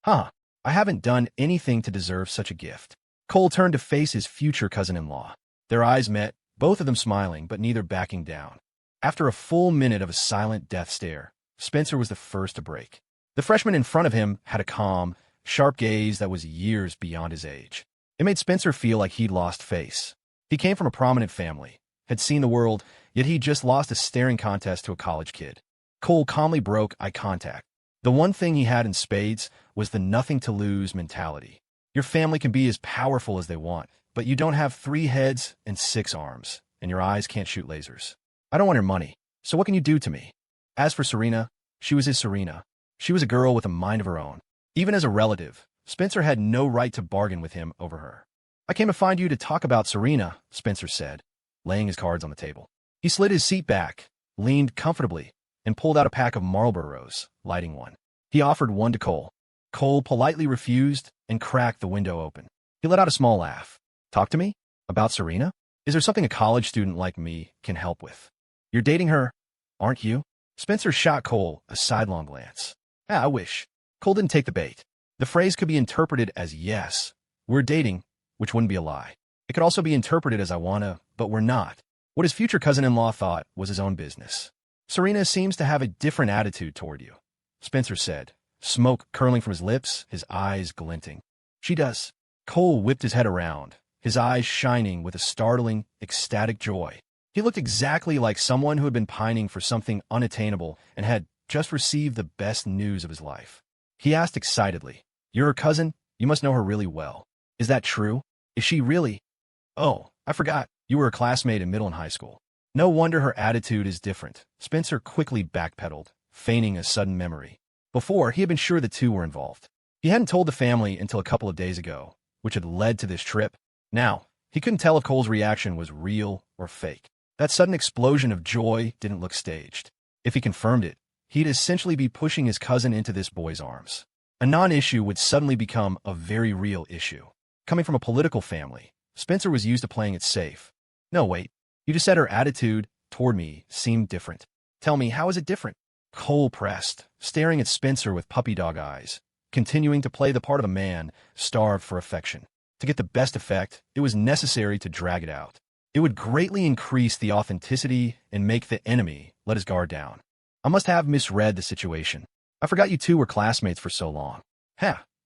I haven't done anything to deserve such a gift." Cole turned to face his future cousin-in-law. Their eyes met, both of them smiling, but neither backing down. After a full minute of a silent death stare, Spencer was the first to break. The freshman in front of him had a calm, sharp gaze that was years beyond his age. It made Spencer feel like he'd lost face. He came from a prominent family, had seen the world, yet he'd just lost a staring contest to a college kid. Cole calmly broke eye contact. The one thing he had in spades was the nothing-to-lose mentality. Your family can be as powerful as they want, but you don't have 3 heads and 6 arms, and your eyes can't shoot lasers. "I don't want your money, so what can you do to me?" As for Serena, she was his Serena. She was a girl with a mind of her own. Even as a relative, Spencer had no right to bargain with him over her. "I came to find you to talk about Serena," Spencer said, laying his cards on the table. He slid his seat back, leaned comfortably, and pulled out a pack of Marlboros, lighting one. He offered one to Cole. Cole politely refused and cracked the window open. He let out a small laugh. "Talk to me? About Serena? Is there something a college student like me can help with?" "You're dating her, aren't you?" Spencer shot Cole a sidelong glance. I wish." Cole didn't take the bait. The phrase could be interpreted as yes, we're dating, which wouldn't be a lie. It could also be interpreted as I wanna, but we're not. What his future cousin-in-law thought was his own business. Serena seems to have a different attitude toward you, Spencer said, smoke curling from his lips, his eyes glinting. She does. Cole whipped his head around, his eyes shining with a startling, ecstatic joy. He looked exactly like someone who had been pining for something unattainable and had just received the best news of his life. He asked excitedly, "You're her cousin? You must know her really well. Is that true? Is she really? Oh, I forgot. You were a classmate in middle and high school. No wonder her attitude is different." Spencer quickly backpedaled, feigning a sudden memory. Before, he had been sure the two were involved. He hadn't told the family until a couple of days ago, which had led to this trip. Now, he couldn't tell if Cole's reaction was real or fake. That sudden explosion of joy didn't look staged. If he confirmed it, he'd essentially be pushing his cousin into this boy's arms. A non-issue would suddenly become a very real issue. Coming from a political family, Spencer was used to playing it safe. No, wait. You just said her attitude toward me seemed different. Tell me, how is it different? Cole pressed, staring at Spencer with puppy dog eyes, continuing to play the part of a man starved for affection. To get the best effect, it was necessary to drag it out. It would greatly increase the authenticity and make the enemy let his guard down. I must have misread the situation. I forgot you two were classmates for so long.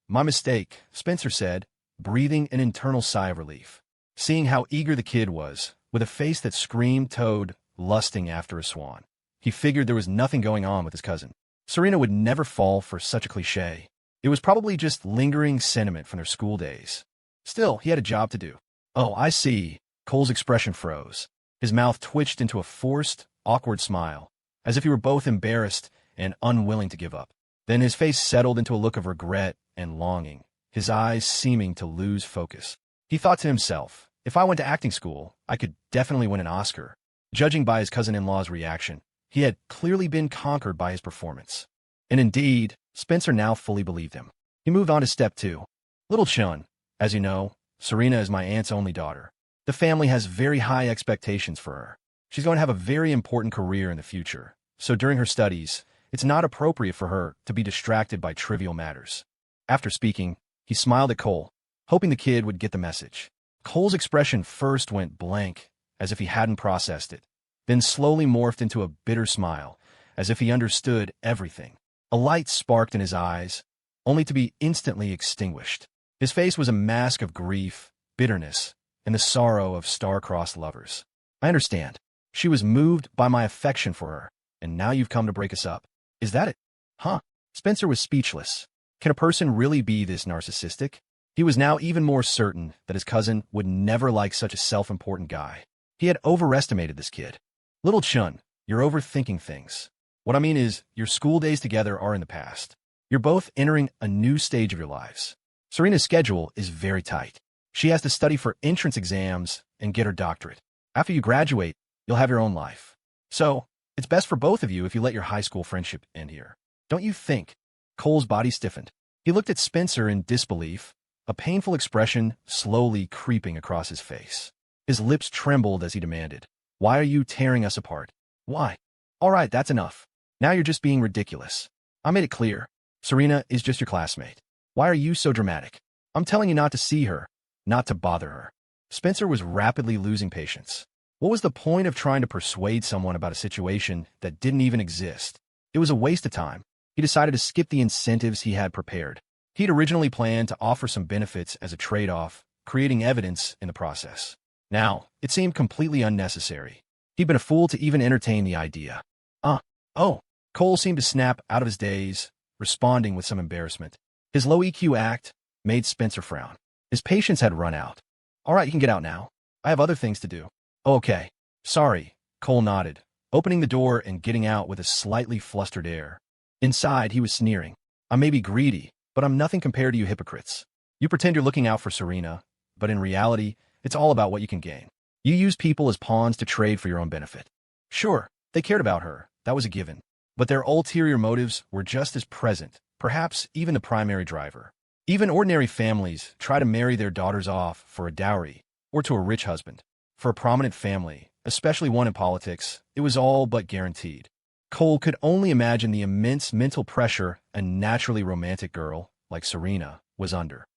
My mistake, Spencer said, breathing an internal sigh of relief. Seeing how eager the kid was, with a face that screamed toad, lusting after a swan. He figured there was nothing going on with his cousin. Serena would never fall for such a cliché. It was probably just lingering sentiment from their school days. Still, he had a job to do. Oh, I see. Cole's expression froze. His mouth twitched into a forced, awkward smile, as if he were both embarrassed and unwilling to give up. Then his face settled into a look of regret and longing, his eyes seeming to lose focus. He thought to himself, if I went to acting school, I could definitely win an Oscar. Judging by his cousin-in-law's reaction, he had clearly been conquered by his performance. And indeed, Spencer now fully believed him. He moved on to step 2. Little Chun, as you know, Serena is my aunt's only daughter. The family has very high expectations for her. She's going to have a very important career in the future, so during her studies, it's not appropriate for her to be distracted by trivial matters. After speaking, he smiled at Cole, hoping the kid would get the message. Cole's expression first went blank, as if he hadn't processed it, then slowly morphed into a bitter smile, as if he understood everything. A light sparked in his eyes, only to be instantly extinguished. His face was a mask of grief, bitterness, and the sorrow of star-crossed lovers. I understand. She was moved by my affection for her, and now you've come to break us up. Is that it? Huh? Spencer was speechless. Can a person really be this narcissistic? He was now even more certain that his cousin would never like such a self-important guy. He had overestimated this kid. Little Chun, you're overthinking things. What I mean is, your school days together are in the past. You're both entering a new stage of your lives. Serena's schedule is very tight. She has to study for entrance exams and get her doctorate. After you graduate, you'll have your own life. So, it's best for both of you if you let your high school friendship end here. Don't you think? Cole's body stiffened. He looked at Spencer in disbelief, a painful expression slowly creeping across his face. His lips trembled as he demanded, "Why are you tearing us apart? Why?" "All right, that's enough. Now you're just being ridiculous. I made it clear. Serena is just your classmate. Why are you so dramatic? I'm telling you not to see her, not to bother her." Spencer was rapidly losing patience. What was the point of trying to persuade someone about a situation that didn't even exist? It was a waste of time. He decided to skip the incentives he had prepared. He'd originally planned to offer some benefits as a trade-off, creating evidence in the process. Now, it seemed completely unnecessary. He'd been a fool to even entertain the idea. Oh. Cole seemed to snap out of his daze, responding with some embarrassment. His low EQ act made Spencer frown. His patience had run out. "All right, you can get out now. I have other things to do." "Okay. Sorry," Cole nodded, opening the door and getting out with a slightly flustered air. Inside, he was sneering. "I may be greedy, but I'm nothing compared to you hypocrites. You pretend you're looking out for Serena, but in reality, it's all about what you can gain. You use people as pawns to trade for your own benefit. Sure, they cared about her, that was a given, but their ulterior motives were just as present, perhaps even the primary driver. Even ordinary families try to marry their daughters off for a dowry or to a rich husband. For a prominent family, especially one in politics, it was all but guaranteed. Cole could only imagine the immense mental pressure a naturally romantic girl like Serena was under.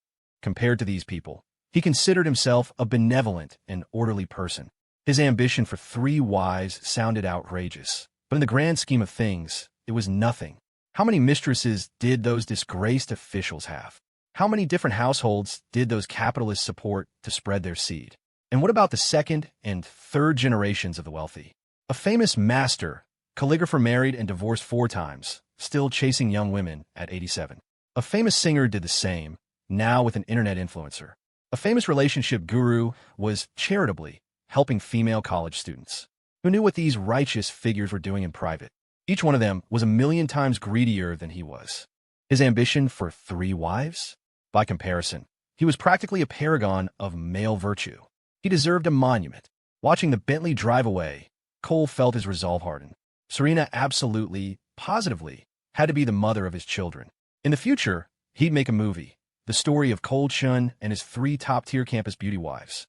Compared to these people, he considered himself a benevolent and orderly person. His ambition for 3 wives sounded outrageous, But in the grand scheme of things, it was nothing. How many mistresses did those disgraced officials have? How many different households did those capitalists support to spread their seed? And what about the second and third generations of the wealthy? A famous master, calligrapher married and divorced 4 times, still chasing young women at 87. A famous singer did the same, now with an internet influencer. A famous relationship guru was charitably helping female college students. Who knew what these righteous figures were doing in private? Each one of them was a million times greedier than he was. His ambition for 3 wives? By comparison, he was practically a paragon of male virtue. He deserved a monument. Watching the Bentley drive away, Cole felt his resolve harden. Serena absolutely, positively, had to be the mother of his children. In the future, he'd make a movie, the story of Cole Chun and his 3 top-tier campus beauty wives.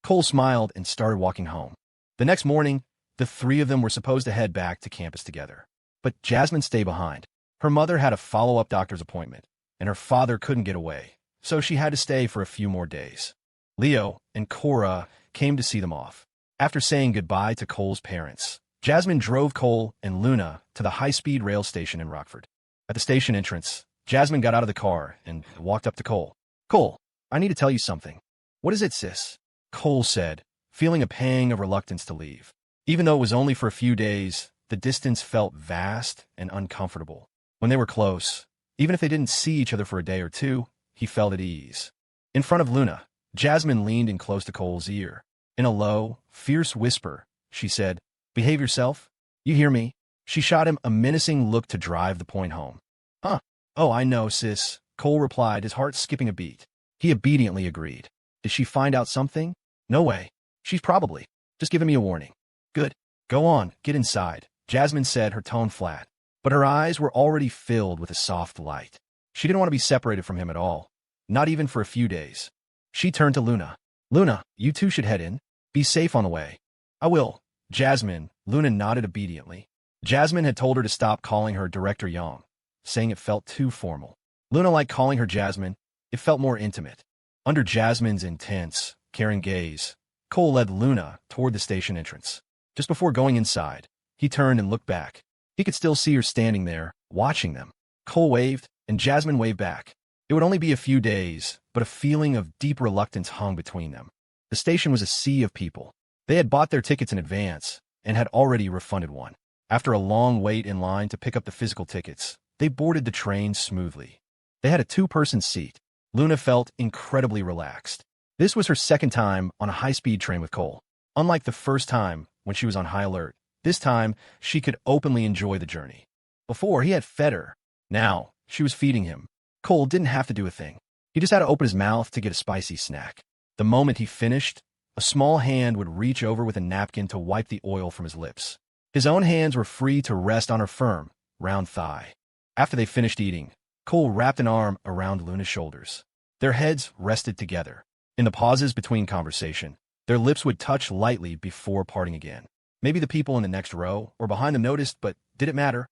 Cole smiled and started walking home. The next morning, the 3 of them were supposed to head back to campus together. But Jasmine stayed behind. Her mother had a follow-up doctor's appointment, and her father couldn't get away, so she had to stay for a few more days. Leo and Cora came to see them off. After saying goodbye to Cole's parents, Jasmine drove Cole and Luna to the high-speed rail station in Rockford. At the station entrance, Jasmine got out of the car and walked up to Cole. "Cole, I need to tell you something." "What is it, sis?" Cole said, feeling a pang of reluctance to leave. Even though it was only for a few days, the distance felt vast and uncomfortable. When they were close, even if they didn't see each other for a day or 2, he felt at ease. In front of Luna, Jasmine leaned in close to Cole's ear. In a low, fierce whisper, she said, "Behave yourself. You hear me?" She shot him a menacing look to drive the point home. "Huh. Oh, I know, sis," Cole replied, his heart skipping a beat. He obediently agreed. Did she find out something? No way. She's probably just giving me a warning. Good. Go on, get inside, Jasmine said, her tone flat. But her eyes were already filled with a soft light. She didn't want to be separated from him at all, not even for a few days. She turned to Luna. "Luna, you 2 should head in. Be safe on the way." "I will." Jasmine, Luna nodded obediently. Jasmine had told her to stop calling her Director Young, saying it felt too formal. Luna liked calling her Jasmine. It felt more intimate. Under Jasmine's intense, caring gaze, Cole led Luna toward the station entrance. Just before going inside, he turned and looked back. He could still see her standing there, watching them. Cole waved, and Jasmine waved back. It would only be a few days, but a feeling of deep reluctance hung between them. The station was a sea of people. They had bought their tickets in advance and had already refunded one. After a long wait in line to pick up the physical tickets, they boarded the train smoothly. They had a 2-person seat. Luna felt incredibly relaxed. This was her second time on a high-speed train with Cole. Unlike the first time when she was on high alert, this time she could openly enjoy the journey. Before, he had fed her. Now, she was feeding him. Cole didn't have to do a thing. He just had to open his mouth to get a spicy snack. The moment he finished, a small hand would reach over with a napkin to wipe the oil from his lips. His own hands were free to rest on her firm, round thigh. After they finished eating, Cole wrapped an arm around Luna's shoulders. Their heads rested together. In the pauses between conversation, their lips would touch lightly before parting again. Maybe the people in the next row or behind them noticed, but did it matter?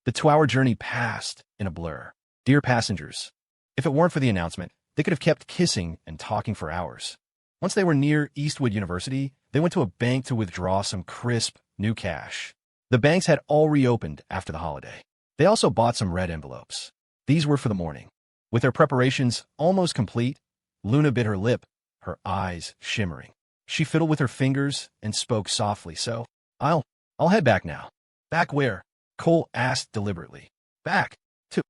The 2-hour journey passed in a blur. Dear passengers, if it weren't for the announcement, they could have kept kissing and talking for hours. Once they were near Eastwood University, they went to a bank to withdraw some crisp, new cash. The banks had all reopened after the holiday. They also bought some red envelopes. These were for the morning. With their preparations almost complete, Luna bit her lip, her eyes shimmering. She fiddled with her fingers and spoke softly, "So, I'll head back now." "Back where?" Cole asked deliberately. Back to.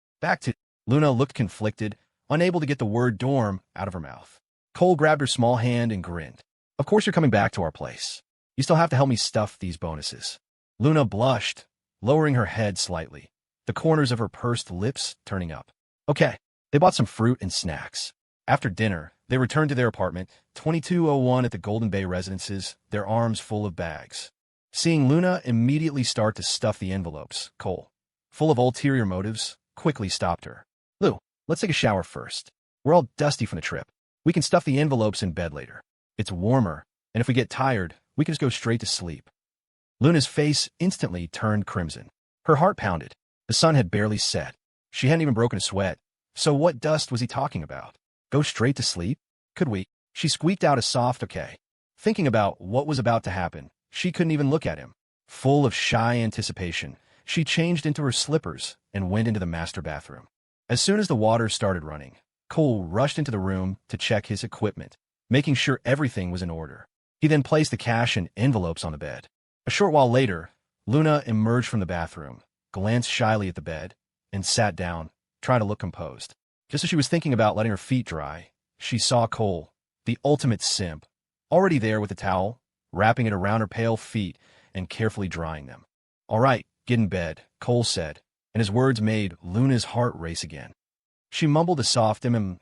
Luna looked conflicted, unable to get the word dorm out of her mouth. Cole grabbed her small hand and grinned. "Of course you're coming back to our place. You still have to help me stuff these bonuses." Luna blushed, lowering her head slightly, the corners of her pursed lips turning up. "Okay." They bought some fruit and snacks. After dinner, they returned to their apartment, 2201 at the Golden Bay Residences, their arms full of bags. Seeing Luna immediately start to stuff the envelopes, Cole, full of ulterior motives, quickly stopped her. "Lou, let's take a shower first. We're all dusty from the trip. We can stuff the envelopes in bed later. It's warmer, and if we get tired, we can just go straight to sleep." Luna's face instantly turned crimson. Her heart pounded. The sun had barely set. She hadn't even broken a sweat. So what dust was he talking about? Go straight to sleep? Could we? She squeaked out a soft okay. Thinking about what was about to happen, she couldn't even look at him. Full of shy anticipation, she changed into her slippers and went into the master bathroom. As soon as the water started running, Cole rushed into the room to check his equipment, making sure everything was in order. He then placed the cash and envelopes on the bed. A short while later, Luna emerged from the bathroom, glanced shyly at the bed, and sat down, trying to look composed. Just as she was thinking about letting her feet dry, she saw Cole, the ultimate simp, already there with a towel, wrapping it around her pale feet and carefully drying them. "All right, get in bed," Cole said, and his words made Luna's heart race again. She mumbled a soft and,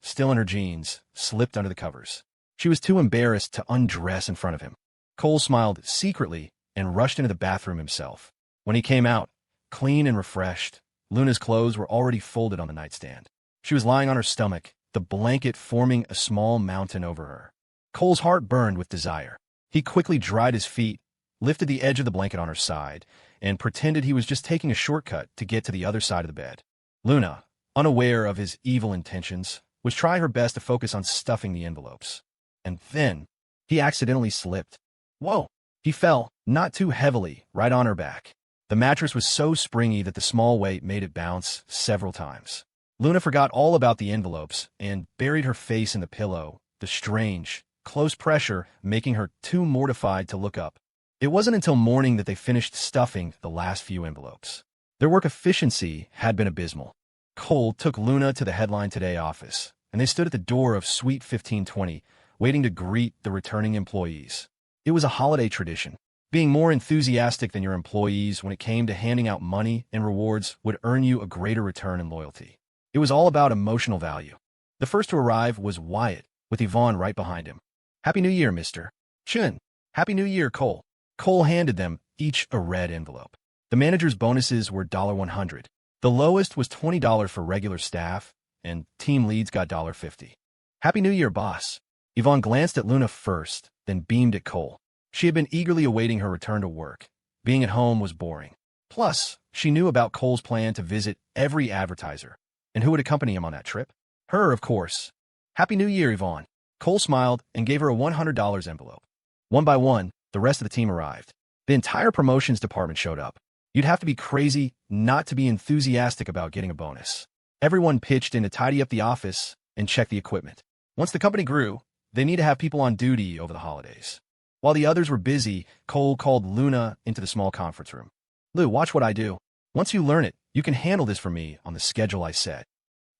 still in her jeans, slipped under the covers. She was too embarrassed to undress in front of him. Cole smiled secretly and rushed into the bathroom himself. When he came out, clean and refreshed, Luna's clothes were already folded on the nightstand. She was lying on her stomach, the blanket forming a small mountain over her. Cole's heart burned with desire. He quickly dried his feet, lifted the edge of the blanket on her side, and pretended he was just taking a shortcut to get to the other side of the bed. Luna, unaware of his evil intentions, was trying her best to focus on stuffing the envelopes. And then, he accidentally slipped. Whoa! He fell, not too heavily, right on her back. The mattress was so springy that the small weight made it bounce several times. Luna forgot all about the envelopes and buried her face in the pillow, the strange, close pressure making her too mortified to look up. It wasn't until morning that they finished stuffing the last few envelopes. Their work efficiency had been abysmal. Cole took Luna to the Headline Today office, and they stood at the door of Suite 1520, waiting to greet the returning employees. It was a holiday tradition. Being more enthusiastic than your employees when it came to handing out money and rewards would earn you a greater return in loyalty. It was all about emotional value. The first to arrive was Wyatt, with Ivon right behind him. "Happy New Year, Mr. Chun." "Happy New Year, Cole." Cole handed them each a red envelope. The manager's bonuses were $100. The lowest was $20 for regular staff, and team leads got $50. "Happy New Year, boss." Ivon glanced at Luna first, then beamed at Cole. She had been eagerly awaiting her return to work. Being at home was boring. Plus, she knew about Cole's plan to visit every advertiser. And who would accompany him on that trip? Her, of course. "Happy New Year, Ivon." Cole smiled and gave her a $100 envelope. One by one, the rest of the team arrived. The entire promotions department showed up. You'd have to be crazy not to be enthusiastic about getting a bonus. Everyone pitched in to tidy up the office and check the equipment. Once the company grew, they need to have people on duty over the holidays. While the others were busy, Cole called Luna into the small conference room. "Lou, watch what I do. Once you learn it, you can handle this for me on the schedule I set."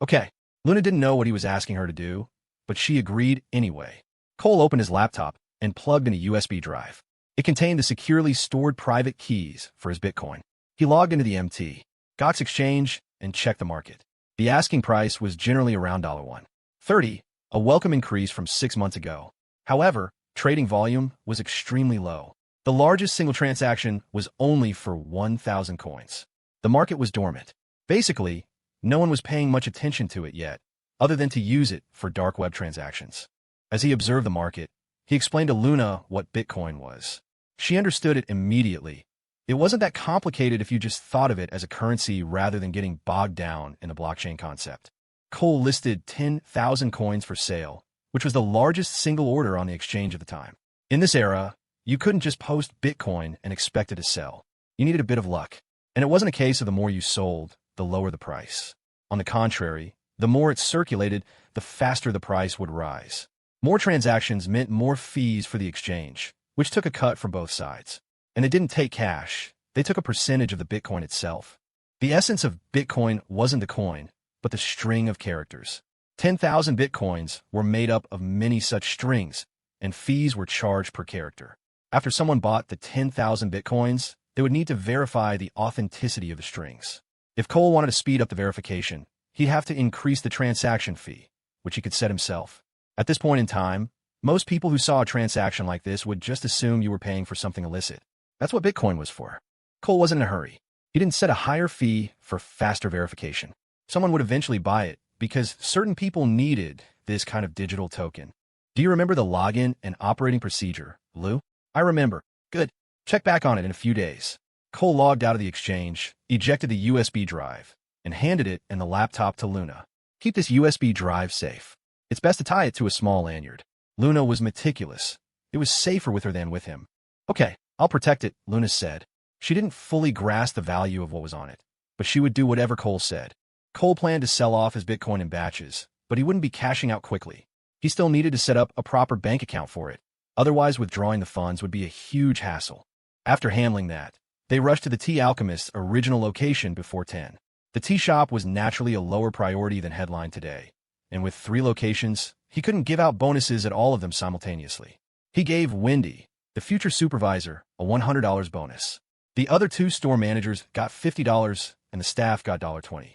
"Okay." Luna didn't know what he was asking her to do, but she agreed anyway. Cole opened his laptop and plugged in a USB drive. It contained the securely stored private keys for his Bitcoin. He logged into the MT, Gox exchange, and checked the market. The asking price was generally around $1.30, a welcome increase from 6 months ago. However, trading volume was extremely low. The largest single transaction was only for 1,000 coins. The market was dormant. Basically, no one was paying much attention to it yet, other than to use it for dark web transactions. As he observed the market, he explained to Luna what Bitcoin was. She understood it immediately. It wasn't that complicated if you just thought of it as a currency rather than getting bogged down in the blockchain concept. Cole listed 10,000 coins for sale, which was the largest single order on the exchange at the time. In this era, you couldn't just post Bitcoin and expect it to sell. You needed a bit of luck. And it wasn't a case of the more you sold, the lower the price. On the contrary, the more it circulated, the faster the price would rise. More transactions meant more fees for the exchange, which took a cut from both sides. And they didn't take cash, they took a percentage of the Bitcoin itself. The essence of Bitcoin wasn't the coin, but the string of characters. 10,000 Bitcoins were made up of many such strings, and fees were charged per character. After someone bought the 10,000 Bitcoins, they would need to verify the authenticity of the strings. If Cole wanted to speed up the verification, he'd have to increase the transaction fee, which he could set himself. At this point in time, most people who saw a transaction like this would just assume you were paying for something illicit. That's what Bitcoin was for. Cole wasn't in a hurry. He didn't set a higher fee for faster verification. Someone would eventually buy it because certain people needed this kind of digital token. "Do you remember the login and operating procedure, Lou?" "I remember." "Good. Check back on it in a few days." Cole logged out of the exchange, ejected the USB drive, and handed it and the laptop to Luna. "Keep this USB drive safe. It's best to tie it to a small lanyard." Luna was meticulous. It was safer with her than with him. "Okay." I'll protect it, Luna said. She didn't fully grasp the value of what was on it, but she would do whatever Cole said. Cole planned to sell off his Bitcoin in batches, but he wouldn't be cashing out quickly. He still needed to set up a proper bank account for it. Otherwise, withdrawing the funds would be a huge hassle. After handling that, they rushed to the Tea Alchemist's original location before 10. The tea shop was naturally a lower priority than Headline today, and with 3 locations, he couldn't give out bonuses at all of them simultaneously. He gave Wendy, the future supervisor, a $100 bonus. The other 2 store managers got $50 and the staff got $20.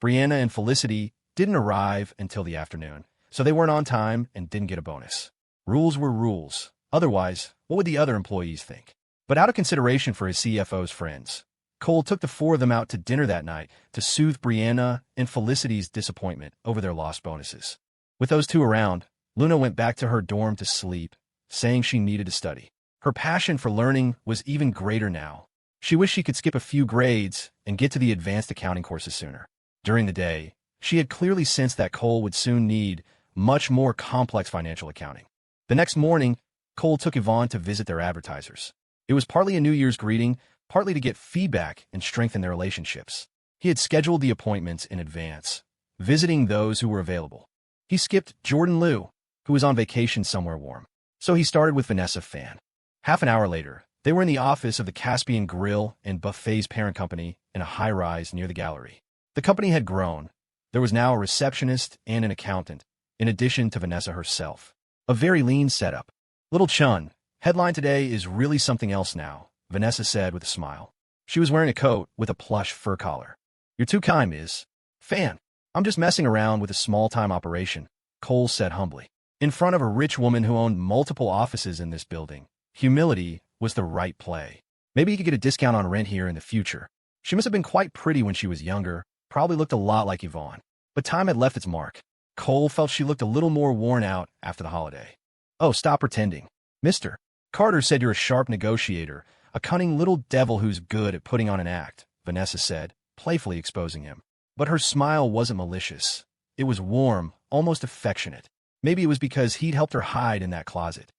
Brianna and Felicity didn't arrive until the afternoon, so they weren't on time and didn't get a bonus. Rules were rules. Otherwise, what would the other employees think? But out of consideration for his CFO's friends, Cole took the 4 of them out to dinner that night to soothe Brianna and Felicity's disappointment over their lost bonuses. With those 2 around, Luna went back to her dorm to sleep, saying she needed to study. Her passion for learning was even greater now. She wished she could skip a few grades and get to the advanced accounting courses sooner. During the day, she had clearly sensed that Cole would soon need much more complex financial accounting. The next morning, Cole took Ivon to visit their advertisers. It was partly a New Year's greeting, partly to get feedback and strengthen their relationships. He had scheduled the appointments in advance, visiting those who were available. He skipped Jordan Liu, who was on vacation somewhere warm. So he started with Vanessa Fan. Half an hour later, they were in the office of the Caspian Grill and Buffet's parent company in a high-rise near the gallery. The company had grown. There was now a receptionist and an accountant, in addition to Vanessa herself. A very lean setup. Little Chun, Headline today is really something else now, Vanessa said with a smile. She was wearing a coat with a plush fur collar. You're too kind, Ms. Fan. I'm just messing around with a small-time operation, Cole said humbly. In front of a rich woman who owned multiple offices in this building, humility was the right play. Maybe he could get a discount on rent here in the future. She must have been quite pretty when she was younger, probably looked a lot like Ivon. But time had left its mark. Cole felt she looked a little more worn out after the holiday. Oh, stop pretending. Mister. Carter said you're a sharp negotiator, a cunning little devil who's good at putting on an act, Vanessa said, playfully exposing him. But her smile wasn't malicious. It was warm, almost affectionate. Maybe it was because he'd helped her hide in that closet.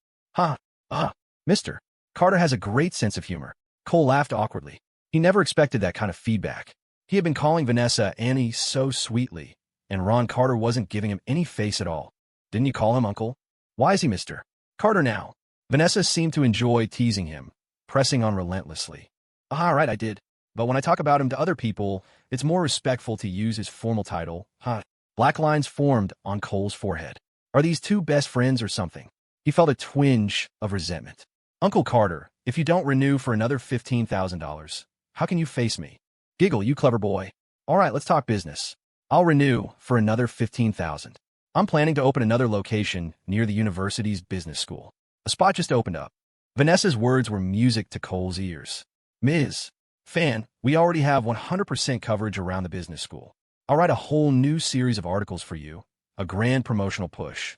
Mister. Carter has a great sense of humor. Cole laughed awkwardly. He never expected that kind of feedback. He had been calling Vanessa Annie so sweetly, and Ron Carter wasn't giving him any face at all. Didn't you call him Uncle? Why is he Mr. Carter now? Vanessa seemed to enjoy teasing him, pressing on relentlessly. All right, I did. But when I talk about him to other people, it's more respectful to use his formal title. Black lines formed on Cole's forehead. Are these 2 best friends or something? He felt a twinge of resentment. Uncle Carter, if you don't renew for another $15,000, how can you face me? Giggle, you clever boy. All right, let's talk business. I'll renew for another $15,000. I'm planning to open another location near the university's business school. A spot just opened up. Vanessa's words were music to Cole's ears. Ms. Fan, we already have 100% coverage around the business school. I'll write a whole new series of articles for you, a grand promotional push.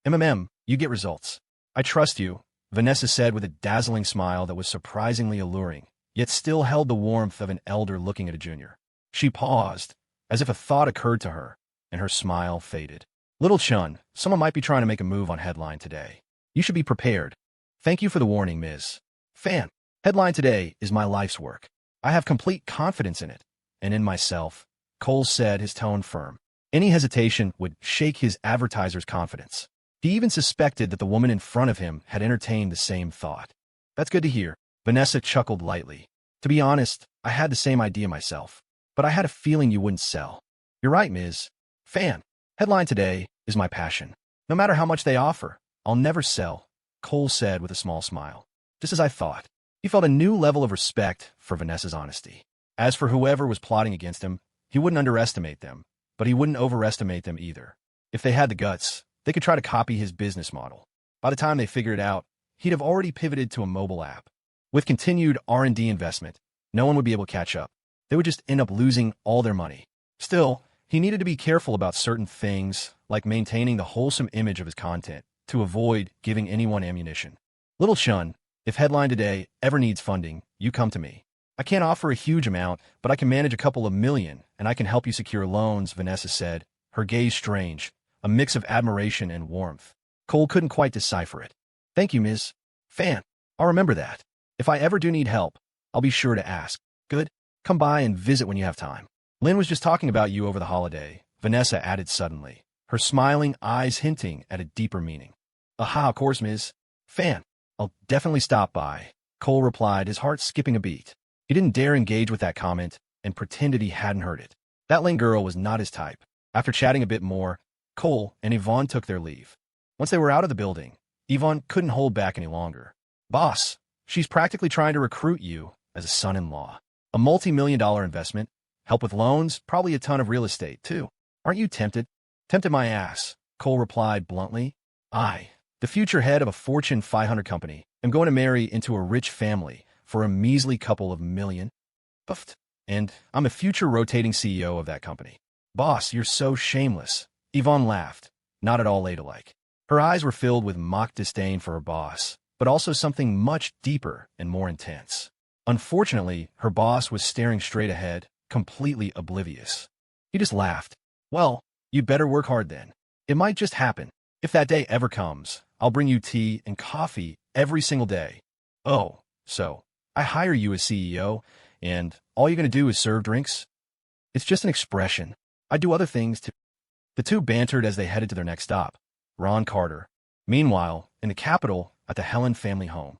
You get results. I trust you, Vanessa said with a dazzling smile that was surprisingly alluring, yet still held the warmth of an elder looking at a junior. She paused, as if a thought occurred to her, and her smile faded. Little Chun, someone might be trying to make a move on Headline today. You should be prepared. Thank you for the warning, Ms. Fan. Headline today is my life's work. I have complete confidence in it, and in myself, Cole said, his tone firm. Any hesitation would shake his advertiser's confidence. He even suspected that the woman in front of him had entertained the same thought. That's good to hear. Vanessa chuckled lightly. To be honest, I had the same idea myself, but I had a feeling you wouldn't sell. You're right, Ms. Fan. Headline today is my passion. No matter how much they offer, I'll never sell, Cole said with a small smile. Just as I thought. He felt a new level of respect for Vanessa's honesty. As for whoever was plotting against him, he wouldn't underestimate them, but he wouldn't overestimate them either. If they had the guts, they could try to copy his business model. By the time they figured it out, he'd have already pivoted to a mobile app. With continued R&D investment, no one would be able to catch up. They would just end up losing all their money. Still, he needed to be careful about certain things, like maintaining the wholesome image of his content, to avoid giving anyone ammunition. Little Chun, if Headline today ever needs funding, you come to me. I can't offer a huge amount, but I can manage a couple of million, and I can help you secure loans, Vanessa said, her gaze strange, a mix of admiration and warmth. Cole couldn't quite decipher it. Thank you, Ms. Fan. I'll remember that. If I ever do need help, I'll be sure to ask. Good. Come by and visit when you have time. Lynn was just talking about you over the holiday, Vanessa added suddenly, her smiling eyes hinting at a deeper meaning. Aha, of course, Ms. Fan. I'll definitely stop by, Cole replied, his heart skipping a beat. He didn't dare engage with that comment and pretended he hadn't heard it. That Lynn girl was not his type. After chatting a bit more, Cole and Ivon took their leave. Once they were out of the building, Ivon couldn't hold back any longer. Boss, she's practically trying to recruit you as a son-in-law. A multi-million-dollar investment, help with loans, probably a ton of real estate, too. Aren't you tempted? Tempted my ass, Cole replied bluntly. I, the future head of a Fortune 500 company, am going to marry into a rich family for a measly couple of million. Puffed. And I'm a future rotating CEO of that company. Boss, you're so shameless. Ivon laughed, not at all ladylike. Her eyes were filled with mock disdain for her boss, but also something much deeper and more intense. Unfortunately, her boss was staring straight ahead, completely oblivious. He just laughed. Well, you better work hard then. It might just happen. If that day ever comes, I'll bring you tea and coffee every single day. Oh, so I hire you as CEO, and all you're going to do is serve drinks? It's just an expression. I do other things too. The two bantered as they headed to their next stop, Ron Carter. Meanwhile, in the capital, at the Helen family home.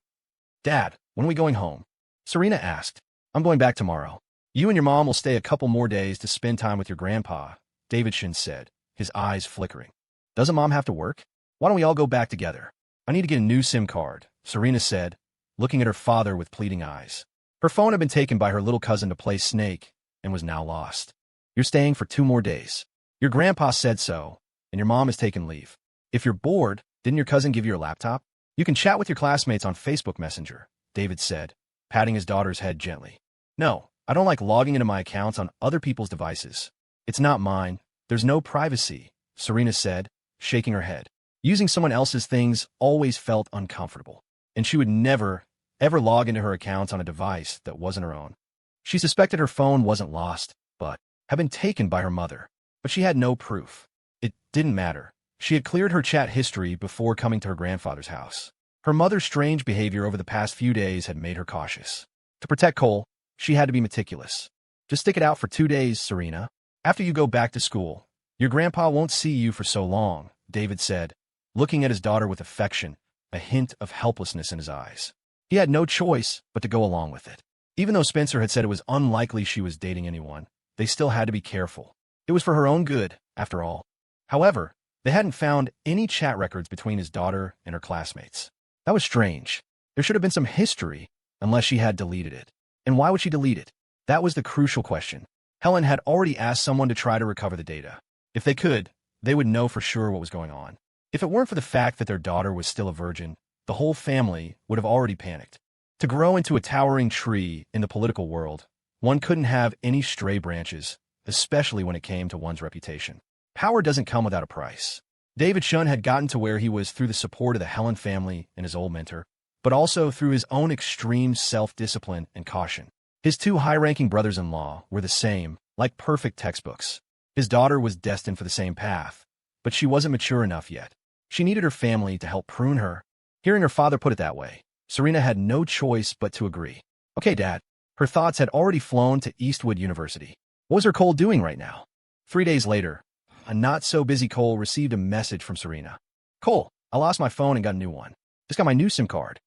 Dad, when are we going home? Serena asked. I'm going back tomorrow. You and your mom will stay a couple more days to spend time with your grandpa, Davidson said, his eyes flickering. Doesn't Mom have to work? Why don't we all go back together? I need to get a new SIM card, Serena said, looking at her father with pleading eyes. Her phone had been taken by her little cousin to play Snake and was now lost. You're staying for 2 more days. Your grandpa said so, and your mom has taken leave. If you're bored, didn't your cousin give you your laptop? You can chat with your classmates on Facebook Messenger, David said, patting his daughter's head gently. No, I don't like logging into my accounts on other people's devices. It's not mine. There's no privacy, Serena said, shaking her head. Using someone else's things always felt uncomfortable, and she would never, ever log into her accounts on a device that wasn't her own. She suspected her phone wasn't lost, but had been taken by her mother. But she had no proof. It didn't matter. She had cleared her chat history before coming to her grandfather's house. Her mother's strange behavior over the past few days had made her cautious. To protect Cole, she had to be meticulous. Just stick it out for 2 days, Serena. After you go back to school, your grandpa won't see you for so long, David said, looking at his daughter with affection, a hint of helplessness in his eyes. He had no choice but to go along with it. Even though Spencer had said it was unlikely she was dating anyone, they still had to be careful. It was for her own good, after all. However, they hadn't found any chat records between his daughter and her classmates. That was strange. There should have been some history, unless she had deleted it. And why would she delete it? That was the crucial question. Helen had already asked someone to try to recover the data. If they could, they would know for sure what was going on. If it weren't for the fact that their daughter was still a virgin, the whole family would have already panicked. To grow into a towering tree in the political world, one couldn't have any stray branches, especially when it came to one's reputation. Power doesn't come without a price. David Shun had gotten to where he was through the support of the Helen family and his old mentor, but also through his own extreme self-discipline and caution. His 2 high-ranking brothers-in-law were the same, like perfect textbooks. His daughter was destined for the same path, but she wasn't mature enough yet. She needed her family to help prune her. Hearing her father put it that way, Serena had no choice but to agree. Okay, Dad. Her thoughts had already flown to Eastwood University. What was her Cole doing right now? 3 days later, a not-so-busy Cole received a message from Serena. Cole, I lost my phone and got a new one. Just got my new SIM card.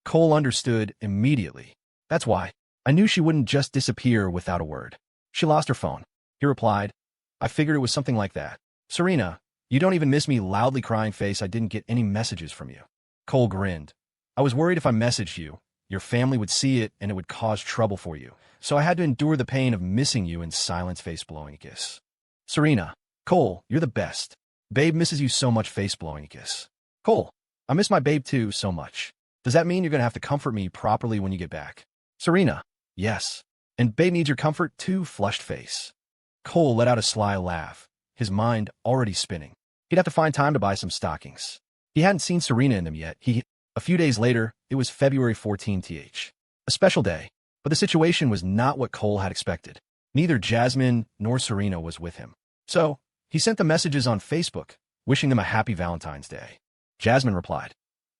Cole understood immediately. That's why. I knew she wouldn't just disappear without a word. She lost her phone. He replied, I figured it was something like that. Serena, you don't even miss me loudly crying face I didn't get any messages from you. Cole grinned. I was worried if I messaged you, your family would see it and it would cause trouble for you. So I had to endure the pain of missing you in silence face-blowing a kiss. Serena, Cole, you're the best. Babe misses you so much face-blowing a kiss. Cole, I miss my babe too so much. Does that mean you're going to have to comfort me properly when you get back? Serena, yes. And babe needs your comfort too, flushed face. Cole let out a sly laugh, his mind already spinning. He'd have to find time to buy some stockings. He hadn't seen Serena in them yet. A few days later, it was February 14th. A special day, but the situation was not what Cole had expected. Neither Jasmine nor Serena was with him. So, he sent them messages on Facebook, wishing them a happy Valentine's Day. Jasmine replied,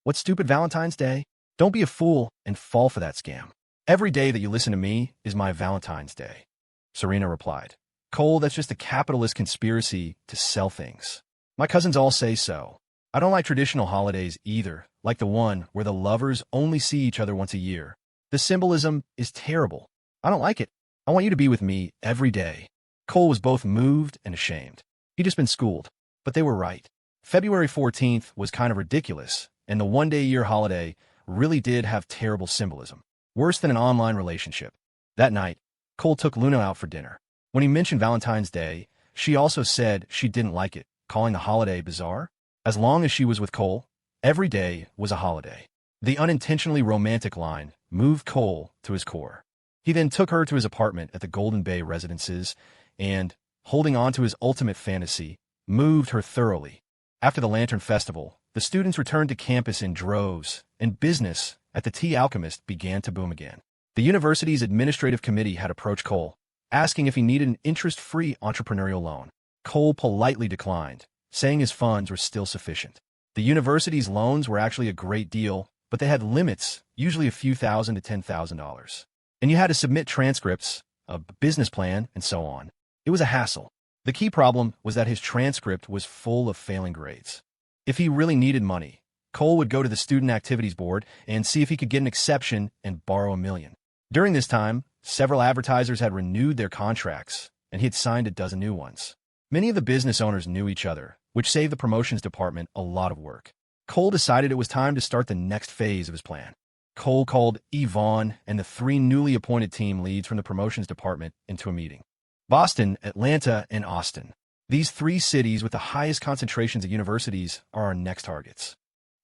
What stupid Valentine's Day? Don't be a fool and fall for that scam. Every day that you listen to me is my Valentine's Day. Serena replied. Cole, that's just a capitalist conspiracy to sell things. My cousins all say so. I don't like traditional holidays either, like the one where the lovers only see each other once a year. The symbolism is terrible. I don't like it. I want you to be with me every day. Cole was both moved and ashamed. He'd just been schooled. But they were right. February 14th was kind of ridiculous, and the one-day-a-year holiday really did have terrible symbolism. Worse than an online relationship. That night, Cole took Luna out for dinner. When he mentioned Valentine's Day, she also said she didn't like it, calling the holiday bizarre. As long as she was with Cole, every day was a holiday. The unintentionally romantic line moved Cole to his core. He then took her to his apartment at the Golden Bay Residences and, holding on to his ultimate fantasy, moved her thoroughly. After the Lantern Festival, the students returned to campus in droves, and business at the Tea Alchemist began to boom again. The university's administrative committee had approached Cole, asking if he needed an interest-free entrepreneurial loan. Cole politely declined, saying his funds were still sufficient. The university's loans were actually a great deal, but they had limits, usually a few thousand to $10,000. And you had to submit transcripts, a business plan, and so on. It was a hassle. The key problem was that his transcript was full of failing grades. If he really needed money, Cole would go to the Student Activities Board and see if he could get an exception and borrow $1 million. During this time, several advertisers had renewed their contracts, and he had signed a dozen new ones. Many of the business owners knew each other, which saved the promotions department a lot of work. Cole decided it was time to start the next phase of his plan. Cole called Ivon and the 3 newly appointed team leads from the promotions department into a meeting. Boston, Atlanta, and Austin. These 3 cities with the highest concentrations of universities are our next targets.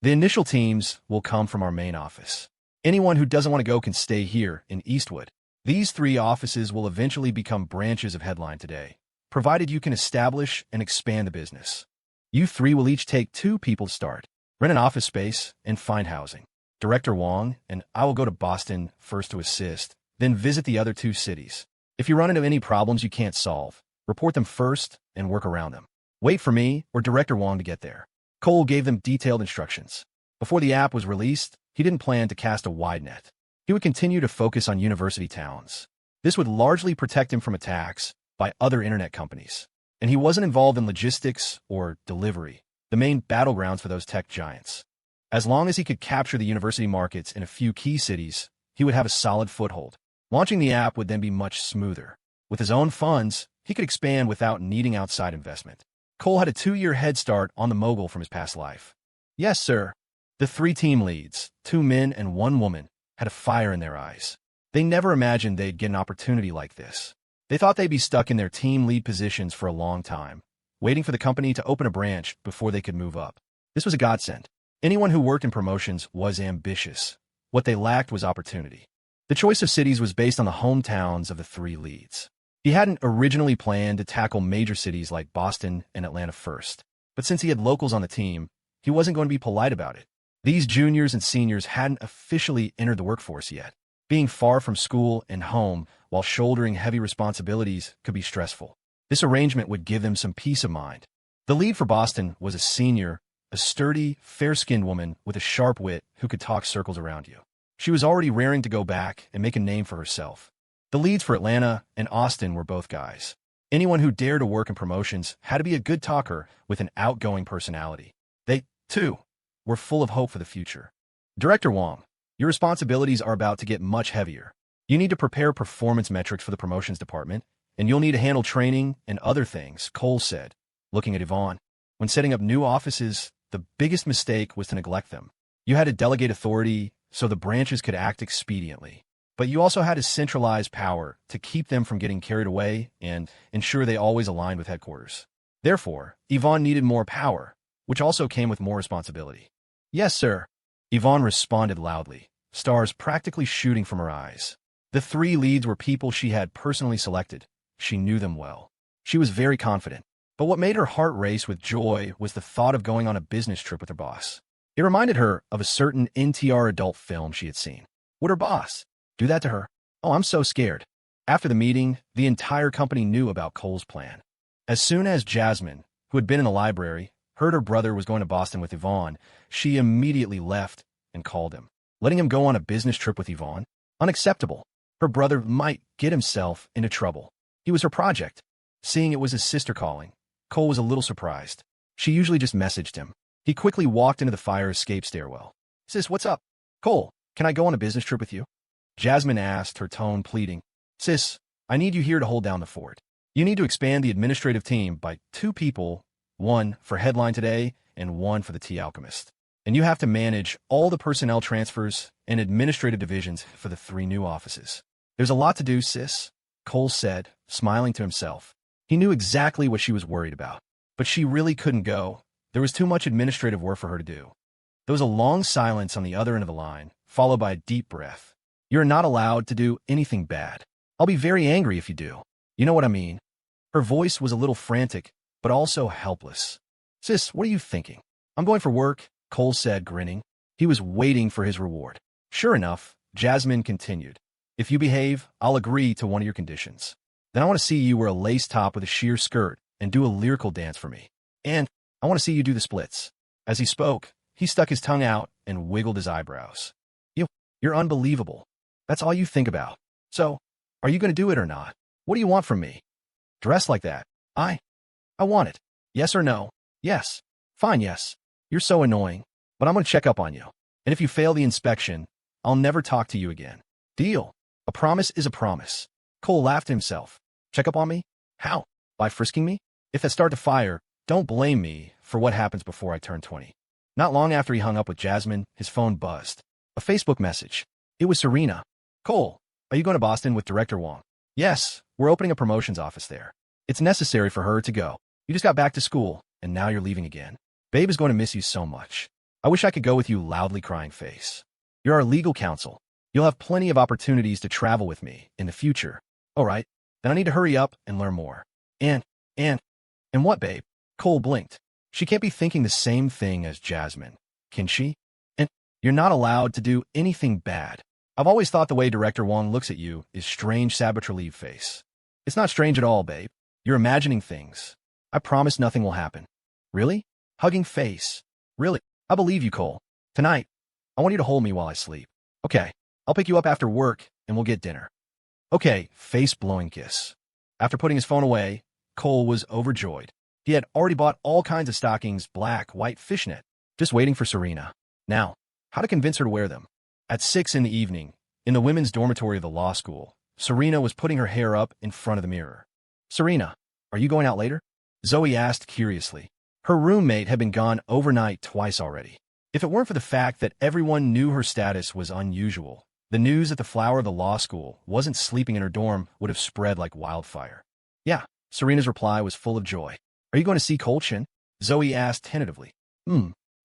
The initial teams will come from our main office. Anyone who doesn't want to go can stay here in Eastwood. These 3 offices will eventually become branches of Headline Today, provided you can establish and expand the business. You 3 will each take 2 people to start, rent an office space, and find housing. Director Wong and I will go to Boston first to assist, then visit the other 2 cities. If you run into any problems you can't solve, report them first and work around them. Wait for me or Director Wong to get there. Cole gave them detailed instructions. Before the app was released, he didn't plan to cast a wide net. He would continue to focus on university towns. This would largely protect him from attacks by other internet companies. And he wasn't involved in logistics or delivery, the main battlegrounds for those tech giants. As long as he could capture the university markets in a few key cities, he would have a solid foothold. Launching the app would then be much smoother. With his own funds, he could expand without needing outside investment. Cole had a 2-year head start on the mogul from his past life. Yes, sir. The 3 team leads, 2 men and 1 woman, had a fire in their eyes. They never imagined they'd get an opportunity like this. They thought they'd be stuck in their team lead positions for a long time, waiting for the company to open a branch before they could move up. This was a godsend. Anyone who worked in promotions was ambitious. What they lacked was opportunity. The choice of cities was based on the hometowns of the 3 leads. He hadn't originally planned to tackle major cities like Boston and Atlanta first, but since he had locals on the team, he wasn't going to be polite about it. These juniors and seniors hadn't officially entered the workforce yet. Being far from school and home while shouldering heavy responsibilities could be stressful. This arrangement would give them some peace of mind. The lead for Boston was a senior, a sturdy, fair-skinned woman with a sharp wit who could talk circles around you. She was already raring to go back and make a name for herself. The leads for Atlanta and Austin were both guys. Anyone who dared to work in promotions had to be a good talker with an outgoing personality. They, too, were full of hope for the future. Director Wong, your responsibilities are about to get much heavier. You need to prepare performance metrics for the promotions department, and you'll need to handle training and other things, Cole said, looking at Ivon. When setting up new offices, the biggest mistake was to neglect them. You had to delegate authority so the branches could act expediently. But you also had to centralize power to keep them from getting carried away and ensure they always aligned with headquarters. Therefore, Ivon needed more power, which also came with more responsibility. Yes, sir. Ivon responded loudly, stars practically shooting from her eyes. The 3 leads were people she had personally selected. She knew them well. She was very confident. But what made her heart race with joy was the thought of going on a business trip with her boss. It reminded her of a certain NTR adult film she had seen. Would her boss do that to her? Oh, I'm so scared. After the meeting, the entire company knew about Cole's plan. As soon as Jasmine, who had been in the library, heard her brother was going to Boston with Ivon, she immediately left and called him. Letting him go on a business trip with Ivon? Unacceptable. Her brother might get himself into trouble. He was her project. Seeing it was his sister calling, Cole was a little surprised. She usually just messaged him. He quickly walked into the fire escape stairwell. Sis, what's up? Cole, can I go on a business trip with you? Jasmine asked, her tone pleading. Sis, I need you here to hold down the fort. You need to expand the administrative team by 2 people, 1 for headline today and 1 for the Tea Alchemist. And you have to manage all the personnel transfers and administrative divisions for the 3 new offices. There's a lot to do, sis, Cole said, smiling to himself. He knew exactly what she was worried about, but she really couldn't go. There was too much administrative work for her to do. There was a long silence on the other end of the line, followed by a deep breath. You're not allowed to do anything bad. I'll be very angry if you do. You know what I mean? Her voice was a little frantic, but also helpless. Sis, what are you thinking? I'm going for work, Cole said, grinning. He was waiting for his reward. Sure enough, Jasmine continued. If you behave, I'll agree to one of your conditions. Then I want to see you wear a lace top with a sheer skirt and do a lyrical dance for me. And I want to see you do the splits. As he spoke, he stuck his tongue out and wiggled his eyebrows. You're unbelievable. That's all you think about. So, are you going to do it or not? What do you want from me? Dress like that. I want it. Yes or no? Yes. Fine, yes. You're so annoying, but I'm going to check up on you. And if you fail the inspection, I'll never talk to you again. Deal. A promise is a promise. Cole laughed to himself. Check up on me? How? By frisking me? If I start to fire, don't blame me for what happens before I turn 20. Not long after he hung up with Jasmine, his phone buzzed. A Facebook message. It was Serena. Cole, are you going to Boston with Director Wong? Yes, we're opening a promotions office there. It's necessary for her to go. You just got back to school, and now you're leaving again. Babe is going to miss you so much. I wish I could go with you, loudly crying face. You're our legal counsel. You'll have plenty of opportunities to travel with me in the future. All right, then I need to hurry up and learn more. And what, babe? Cole blinked. She can't be thinking the same thing as Jasmine, can she? And you're not allowed to do anything bad. I've always thought the way Director Wong looks at you is strange, saboteur-leave face. It's not strange at all, babe. You're imagining things. I promise nothing will happen. Really? Hugging face. Really? I believe you, Cole. Tonight, I want you to hold me while I sleep. Okay, I'll pick you up after work, and we'll get dinner. Okay, face-blowing kiss. After putting his phone away, Cole was overjoyed. He had already bought all kinds of stockings, black, white, fishnet, just waiting for Serena. Now, how to convince her to wear them? At 6 in the evening, in the women's dormitory of the law school, Serena was putting her hair up in front of the mirror. Serena, are you going out later? Zoe asked curiously. Her roommate had been gone overnight twice already. If it weren't for the fact that everyone knew her status was unusual, the news that the flower of the law school wasn't sleeping in her dorm would have spread like wildfire. Yeah, Serena's reply was full of joy. Are you going to see Colchin? Zoe asked tentatively.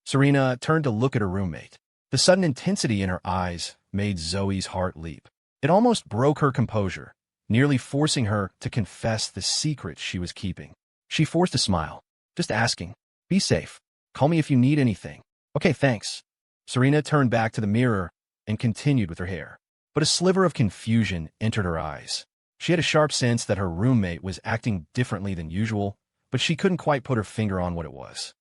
Serena turned to look at her roommate. The sudden intensity in her eyes made Zoe's heart leap. It almost broke her composure, nearly forcing her to confess the secret she was keeping. She forced a smile. Just asking. Be safe. Call me if you need anything. Okay, thanks. Serena turned back to the mirror and continued with her hair. But a sliver of confusion entered her eyes. She had a sharp sense that her roommate was acting differently than usual, but she couldn't quite put her finger on what it was.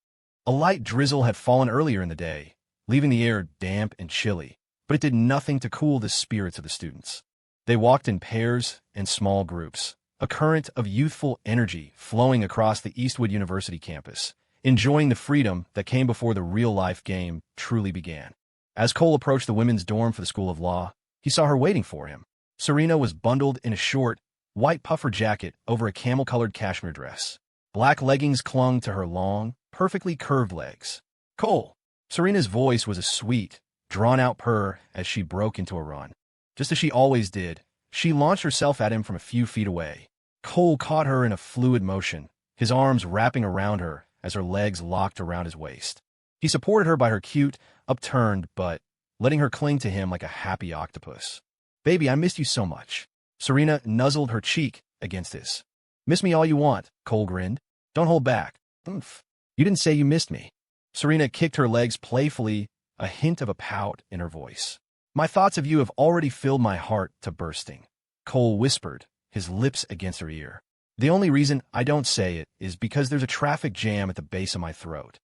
A light drizzle had fallen earlier in the day, leaving the air damp and chilly, but it did nothing to cool the spirits of the students. They walked in pairs and small groups, a current of youthful energy flowing across the Eastwood University campus, enjoying the freedom that came before the real-life game truly began. As Cole approached the women's dorm for the School of Law, he saw her waiting for him. Serena was bundled in a short, white puffer jacket over a camel-colored cashmere dress. Black leggings clung to her long, perfectly curved legs. Cole! Serena's voice was a sweet, drawn-out purr as she broke into a run. Just as she always did, she launched herself at him from a few feet away. Cole caught her in a fluid motion, his arms wrapping around her as her legs locked around his waist. He supported her by her cute, upturned butt, letting her cling to him like a happy octopus. Baby, I missed you so much. Serena nuzzled her cheek against his. Miss me all you want, Cole grinned. Don't hold back. Oomph. You didn't say you missed me. Serena kicked her legs playfully, a hint of a pout in her voice. My thoughts of you have already filled my heart to bursting, Cole whispered, his lips against her ear. The only reason I don't say it is because there's a traffic jam at the base of my throat.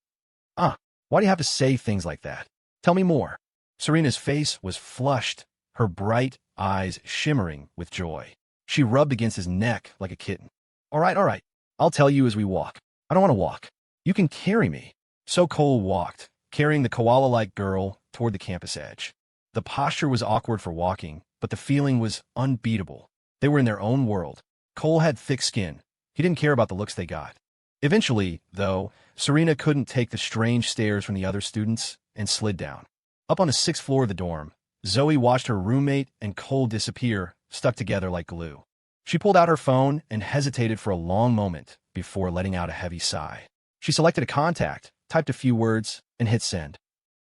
Why do you have to say things like that? Tell me more. Serena's face was flushed, her bright eyes shimmering with joy. She rubbed against his neck like a kitten. All right. I'll tell you as we walk. I don't want to walk. You can carry me. So Cole walked, carrying the koala-like girl toward the campus edge. The posture was awkward for walking, but the feeling was unbeatable. They were in their own world. Cole had thick skin. He didn't care about the looks they got. Eventually, though, Serena couldn't take the strange stares from the other students and slid down. Up on the 6th floor of the dorm, Zoe watched her roommate and Cole disappear, stuck together like glue. She pulled out her phone and hesitated for a long moment before letting out a heavy sigh. She selected a contact, typed a few words, and hit send.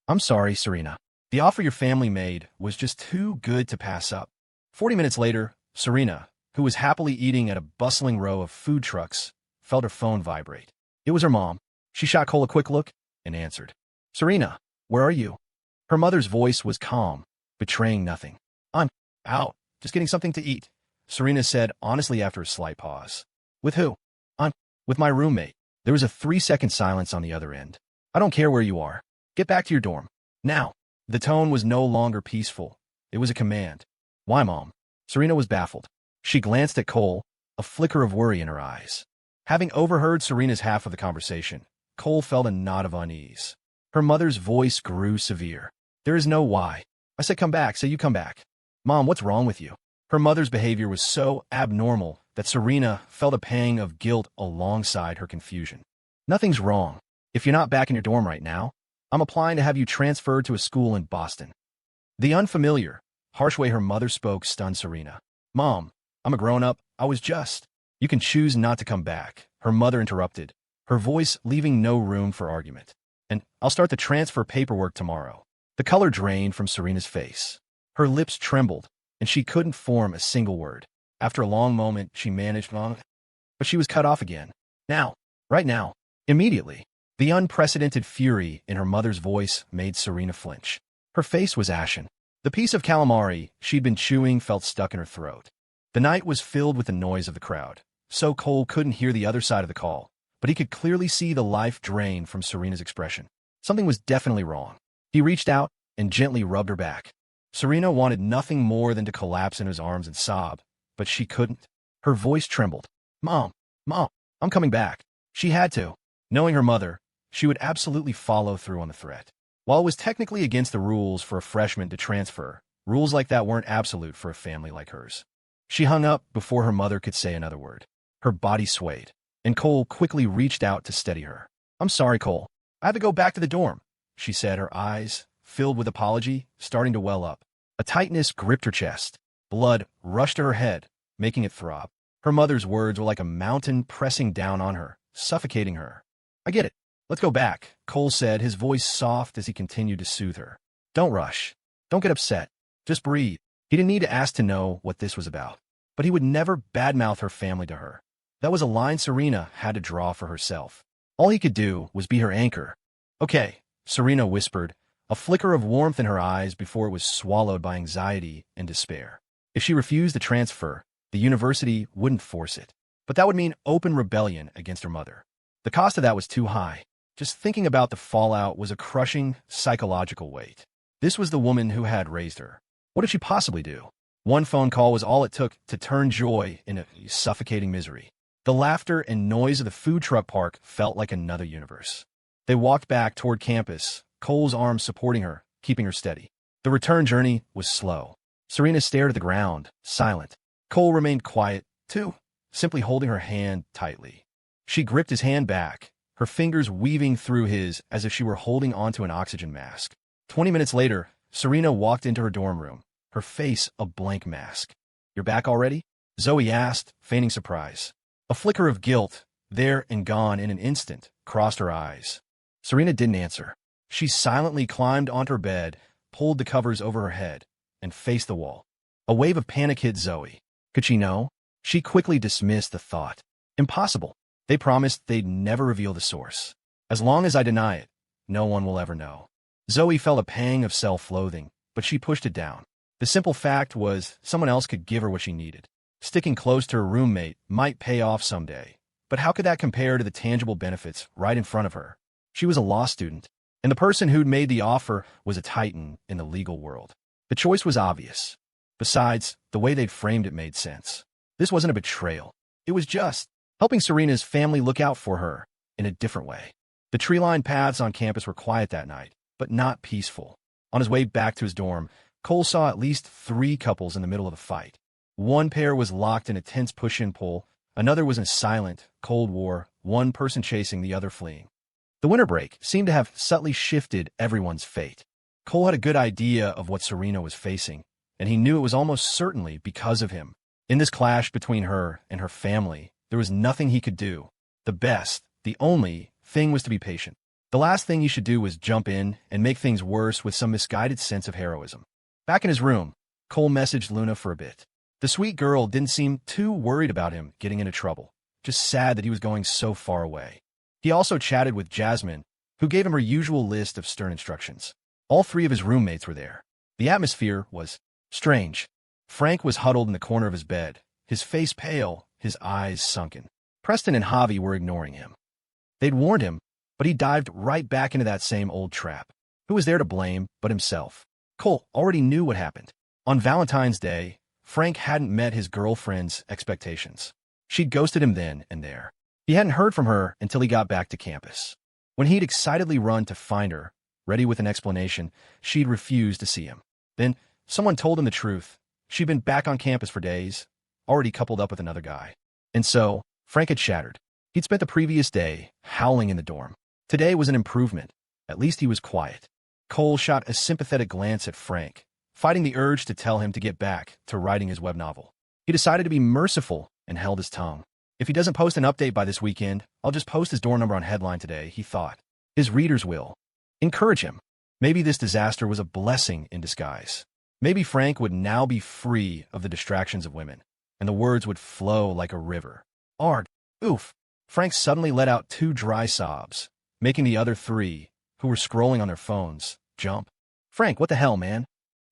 I'm sorry, Serena. The offer your family made was just too good to pass up. 40 minutes later, Serena, who was happily eating at a bustling row of food trucks, felt her phone vibrate. It was her mom. She shot Cole a quick look and answered. Serena, where are you? Her mother's voice was calm, betraying nothing. I'm out, just getting something to eat, Serena said honestly after a slight pause. With who? I'm with my roommate. There was a 3-second silence on the other end. I don't care where you are. Get back to your dorm. Now. The tone was no longer peaceful. It was a command. Why, Mom? Serena was baffled. She glanced at Cole, a flicker of worry in her eyes. Having overheard Serena's half of the conversation, Cole felt a knot of unease. Her mother's voice grew severe. There is no why. I said come back, so you come back. Mom, what's wrong with you? Her mother's behavior was so abnormal that Serena felt a pang of guilt alongside her confusion. Nothing's wrong. If you're not back in your dorm right now, I'm applying to have you transferred to a school in Boston. The unfamiliar, harsh way her mother spoke stunned Serena. Mom, I'm a grown-up. I was just. You can choose not to come back, her mother interrupted, her voice leaving no room for argument. And I'll start the transfer paperwork tomorrow. The color drained from Serena's face. Her lips trembled, and she couldn't form a single word. After a long moment, she managed, Mom, but she was cut off again. Now, right now, immediately. The unprecedented fury in her mother's voice made Serena flinch. Her face was ashen. The piece of calamari she'd been chewing felt stuck in her throat. The night was filled with the noise of the crowd, so Cole couldn't hear the other side of the call, but he could clearly see the life drain from Serena's expression. Something was definitely wrong. He reached out and gently rubbed her back. Serena wanted nothing more than to collapse in his arms and sob, but she couldn't. Her voice trembled. Mom, I'm coming back. She had to. Knowing her mother, she would absolutely follow through on the threat. While it was technically against the rules for a freshman to transfer, rules like that weren't absolute for a family like hers. She hung up before her mother could say another word. Her body swayed, and Cole quickly reached out to steady her. I'm sorry, Cole. I have to go back to the dorm, she said, her eyes, filled with apology, starting to well up. A tightness gripped her chest. Blood rushed to her head, making it throb. Her mother's words were like a mountain pressing down on her, suffocating her. I get it. Let's go back, Cole said, his voice soft as he continued to soothe her. Don't rush. Don't get upset. Just breathe. He didn't need to ask to know what this was about, but he would never badmouth her family to her. That was a line Serena had to draw for herself. All he could do was be her anchor. Okay, Serena whispered, a flicker of warmth in her eyes before it was swallowed by anxiety and despair. If she refused the transfer, the university wouldn't force it, but that would mean open rebellion against her mother. The cost of that was too high. Just thinking about the fallout was a crushing psychological weight. This was the woman who had raised her. What did she possibly do? One phone call was all it took to turn joy into suffocating misery. The laughter and noise of the food truck park felt like another universe. They walked back toward campus, Cole's arms supporting her, keeping her steady. The return journey was slow. Serena stared at the ground, silent. Cole remained quiet, too, simply holding her hand tightly. She gripped his hand back, her fingers weaving through his as if she were holding onto an oxygen mask. 20 minutes later, Serena walked into her dorm room, her face a blank mask. You're back already? Zoe asked, feigning surprise. A flicker of guilt, there and gone in an instant, crossed her eyes. Serena didn't answer. She silently climbed onto her bed, pulled the covers over her head, and faced the wall. A wave of panic hit Zoe. Could she know? She quickly dismissed the thought. Impossible. They promised they'd never reveal the source. As long as I deny it, no one will ever know. Zoe felt a pang of self-loathing, but she pushed it down. The simple fact was someone else could give her what she needed. Sticking close to her roommate might pay off someday, but how could that compare to the tangible benefits right in front of her? She was a law student, And the person who'd made the offer was a titan in the legal world. The choice was obvious. Besides, the way they'd framed it made sense. This wasn't a betrayal. It was just helping Serena's family look out for her in a different way. The tree-lined paths on campus were quiet that night, but not peaceful. On his way back to his dorm, Cole saw at least 3 couples in the middle of the fight. One pair was locked in a tense push-and-pull, another was in a silent, cold war, one person chasing, the other fleeing. The winter break seemed to have subtly shifted everyone's fate. Cole had a good idea of what Serena was facing, and he knew it was almost certainly because of him. In this clash between her and her family, there was nothing he could do. The only thing was to be patient. The last thing he should do was jump in and make things worse with some misguided sense of heroism. Back in his room, Cole messaged Luna for a bit. The sweet girl didn't seem too worried about him getting into trouble, just sad that he was going so far away. He also chatted with Jasmine, who gave him her usual list of stern instructions. All 3 of his roommates were there. The atmosphere was strange. Frank was huddled in the corner of his bed, his face pale, his eyes sunken. Preston and Javi were ignoring him. They'd warned him, but he dived right back into that same old trap. Who was there to blame but himself? Cole already knew what happened. On Valentine's Day, Frank hadn't met his girlfriend's expectations. She'd ghosted him then and there. He hadn't heard from her until he got back to campus. When he'd excitedly run to find her, ready with an explanation, she'd refused to see him. Then someone told him the truth. She'd been back on campus for days, already coupled up with another guy. And so, Frank had shattered. He'd spent the previous day howling in the dorm. Today was an improvement. At least he was quiet. Cole shot a sympathetic glance at Frank, fighting the urge to tell him to get back to writing his web novel. He decided to be merciful and held his tongue. If he doesn't post an update by this weekend, I'll just post his door number on headline today, he thought. His readers will encourage him. Maybe this disaster was a blessing in disguise. Maybe Frank would now be free of the distractions of women, and the words would flow like a river. Ard, oof. Frank suddenly let out 2 dry sobs, making the other 3, who were scrolling on their phones, jump. Frank, what the hell, man?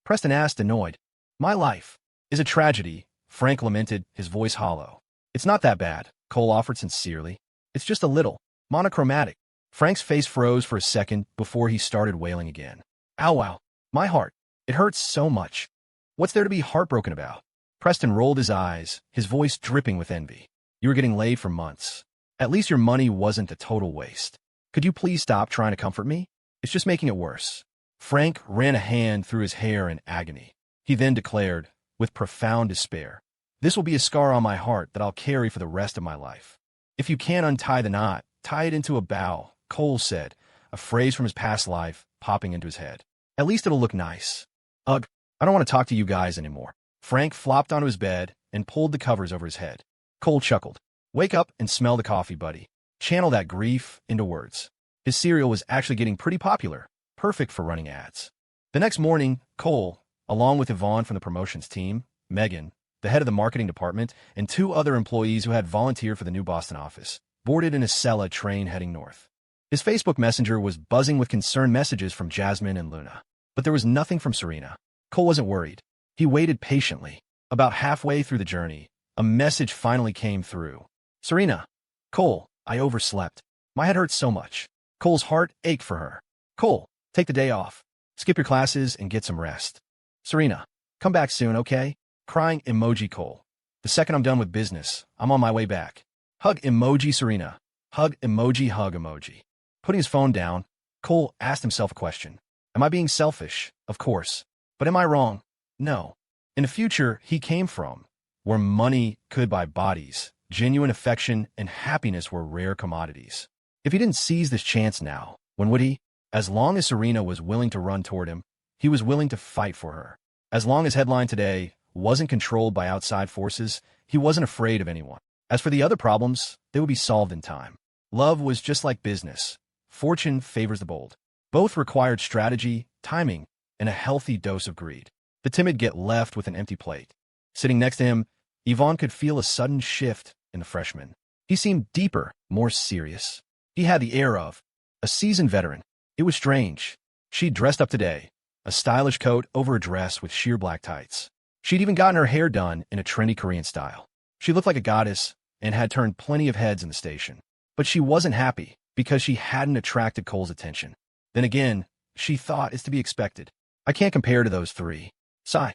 Preston asked, annoyed. My life is a tragedy, Frank lamented, his voice hollow. It's not that bad, Cole offered sincerely. It's just a little monochromatic. Frank's face froze for a second before he started wailing again. Ow, wow. My heart. It hurts so much. What's there to be heartbroken about? Preston rolled his eyes, his voice dripping with envy. You were getting laid for months. At least your money wasn't a total waste. Could you please stop trying to comfort me? It's just making it worse. Frank ran a hand through his hair in agony. He then declared, with profound despair, this will be a scar on my heart that I'll carry for the rest of my life. If you can't untie the knot, tie it into a bow, Cole said, a phrase from his past life popping into his head. At least it'll look nice. Ugh, I don't want to talk to you guys anymore. Frank flopped onto his bed and pulled the covers over his head. Cole chuckled. Wake up and smell the coffee, buddy. Channel that grief into words. His cereal was actually getting pretty popular, perfect for running ads. The next morning, Cole, along with Ivon from the promotions team, Megan, the head of the marketing department, and 2 other employees who had volunteered for the new Boston office, boarded an Acela train heading north. His Facebook Messenger was buzzing with concerned messages from Jasmine and Luna. But there was nothing from Serena. Cole wasn't worried. He waited patiently. About halfway through the journey, a message finally came through. Serena. Cole, I overslept. My head hurts so much. Cole's heart ached for her. Cole, take the day off. Skip your classes and get some rest. Serena, come back soon, okay? Crying emoji Cole. The second I'm done with business, I'm on my way back. Hug emoji Serena. Hug emoji. Putting his phone down, Cole asked himself a question. Am I being selfish? Of course. But am I wrong? No. In the future he came from, where money could buy bodies, genuine affection and happiness were rare commodities. If he didn't seize this chance now, when would he? As long as Serena was willing to run toward him, he was willing to fight for her. As long as headline today wasn't controlled by outside forces, he wasn't afraid of anyone. As for the other problems, they would be solved in time. Love was just like business. Fortune favors the bold. Both required strategy, timing, and a healthy dose of greed. The timid get left with an empty plate. Sitting next to him, Ivon could feel a sudden shift in the freshman. He seemed deeper, more serious. He had the air of a seasoned veteran. It was strange. She'd dressed up today, a stylish coat over a dress with sheer black tights. She'd even gotten her hair done in a trendy Korean style. She looked like a goddess and had turned plenty of heads in the station. But she wasn't happy because she hadn't attracted Cole's attention. Then again, she thought it's to be expected. I can't compare to those three. Sigh.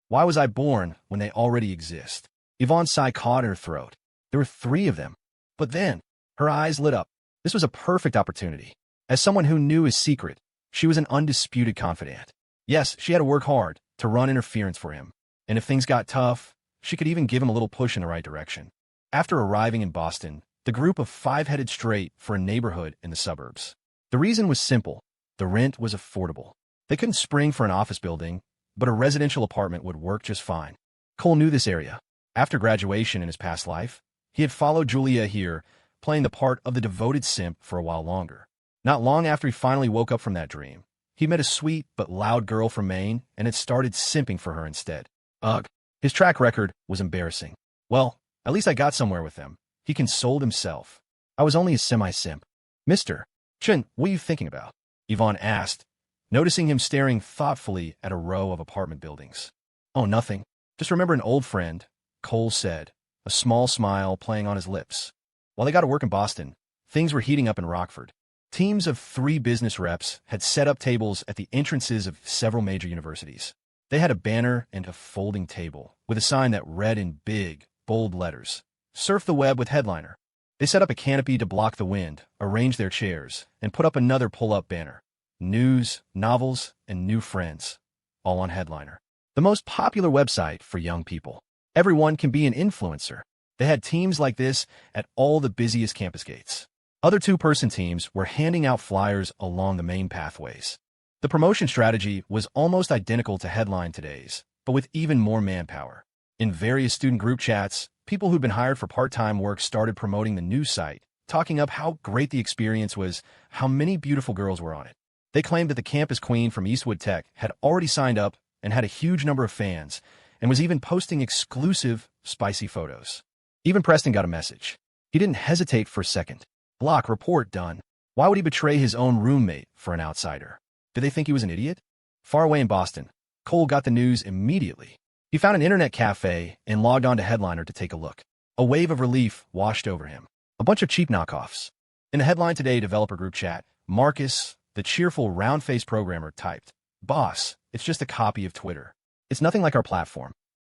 Why was I born when they already exist? Yvonne's sigh caught in her throat. There were three of them. But then, her eyes lit up. This was a perfect opportunity. As someone who knew his secret, she was an undisputed confidant. Yes, she had to work hard to run interference for him. And if things got tough, she could even give him a little push in the right direction. After arriving in Boston, the group of five headed straight for a neighborhood in the suburbs. The reason was simple. The rent was affordable. They couldn't spring for an office building, but a residential apartment would work just fine. Cole knew this area. After graduation in his past life, he had followed Julia here, playing the part of the devoted simp for a while longer. Not long after he finally woke up from that dream, he met a sweet but loud girl from Maine and had started simping for her instead. Ugh. His track record was embarrassing. Well, at least I got somewhere with them. He consoled himself. I was only a semi-simp. Mr. Chen, what are you thinking about? Ivon asked, noticing him staring thoughtfully at a row of apartment buildings. Oh, nothing. Just remember an old friend, Cole said, a small smile playing on his lips. While they got to work in Boston, things were heating up in Rockford. Teams of 3 business reps had set up tables at the entrances of several major universities. They had a banner and a folding table with a sign that read in big, bold letters, "Surf the web with headliner." They set up a canopy to block the wind, arranged their chairs, and put up another pull-up banner. News, novels, and new friends, all on headliner. The most popular website for young people. Everyone can be an influencer. They had teams like this at all the busiest campus gates. Other 2-person teams were handing out flyers along the main pathways. The promotion strategy was almost identical to Headline today's, but with even more manpower. In various student group chats, people who'd been hired for part-time work started promoting the news site, talking up how great the experience was, how many beautiful girls were on it. They claimed that the campus queen from Eastwood Tech had already signed up and had a huge number of fans, and was even posting exclusive, spicy photos. Even Preston got a message. He didn't hesitate for a second. Block report done. Why would he betray his own roommate for an outsider? Did they think he was an idiot? Far away in Boston, Cole got the news immediately. He found an internet cafe and logged on to Headliner to take a look. A wave of relief washed over him. A bunch of cheap knockoffs. In the Headline Today developer group chat, Marcus, the cheerful round-faced programmer, typed, "Boss, it's just a copy of Twitter. It's nothing like our platform.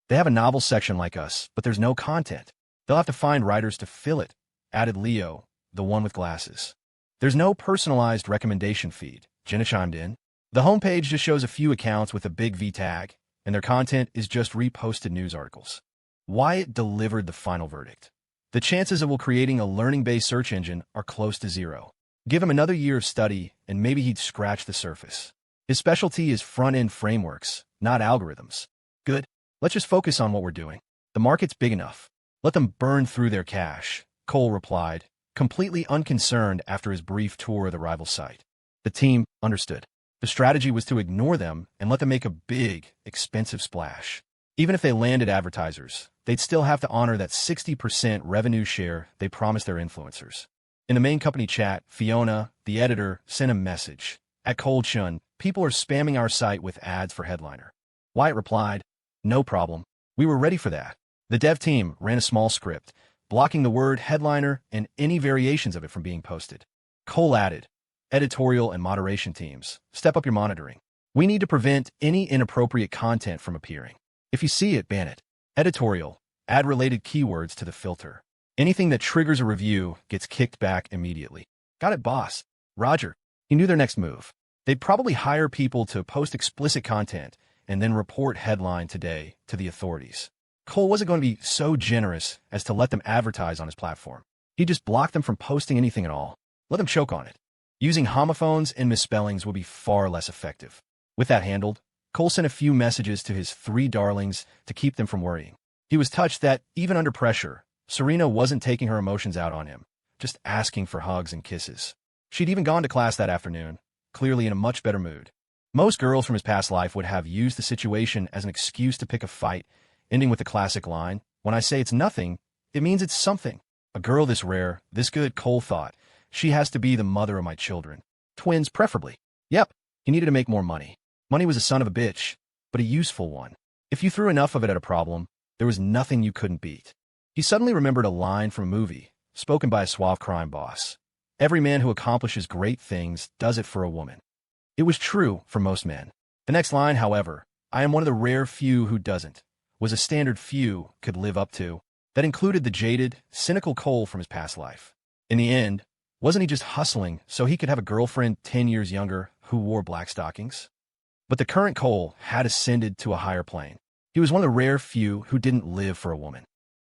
They have a novel section like us, but there's no content. They'll have to find writers to fill it," added Leo, the one with glasses. "There's no personalized recommendation feed," Jenna chimed in. "The homepage just shows a few accounts with a big V tag, and their content is just reposted news articles." Wyatt delivered the final verdict. The chances of creating a learning-based search engine are close to zero. Give him another year of study, and maybe he'd scratch the surface. His specialty is front-end frameworks, not algorithms. Good. Let's just focus on what we're doing. The market's big enough. Let them burn through their cash, Cole replied, completely unconcerned after his brief tour of the rival site. The team understood. The strategy was to ignore them and let them make a big, expensive splash. Even if they landed advertisers, they'd still have to honor that 60% revenue share they promised their influencers. In the main company chat, Fiona, the editor, sent a message. "At Cold Shun, people are spamming our site with ads for Headliner." Wyatt replied, "No problem. We were ready for that." The dev team ran a small script, blocking the word Headliner and any variations of it from being posted. Cole added, "Editorial and moderation teams, step up your monitoring. We need to prevent any inappropriate content from appearing. If you see it, ban it. Editorial, add related keywords to the filter. Anything that triggers a review gets kicked back immediately." Got it, boss. Roger. He knew their next move. They'd probably hire people to post explicit content and then report Headline Today to the authorities. Cole wasn't going to be so generous as to let them advertise on his platform. He just blocked them from posting anything at all. Let them choke on it. Using homophones and misspellings would be far less effective. With that handled, Cole sent a few messages to his 3 darlings to keep them from worrying. He was touched that, even under pressure, Serena wasn't taking her emotions out on him, just asking for hugs and kisses. She'd even gone to class that afternoon, clearly in a much better mood. Most girls from his past life would have used the situation as an excuse to pick a fight, ending with the classic line, "When I say it's nothing, it means it's something." A girl this rare, this good, Cole thought, she has to be the mother of my children. Twins, preferably. Yep, he needed to make more money. Money was a son of a bitch, but a useful one. If you threw enough of it at a problem, there was nothing you couldn't beat. He suddenly remembered a line from a movie, spoken by a suave crime boss. "Every man who accomplishes great things does it for a woman." It was true for most men. The next line, however, "I am one of the rare few who doesn't," was a standard few could live up to. That included the jaded, cynical Cole from his past life. In the end, wasn't he just hustling so he could have a girlfriend 10 years younger who wore black stockings? But the current Cole had ascended to a higher plane. He was one of the rare few who didn't live for a woman.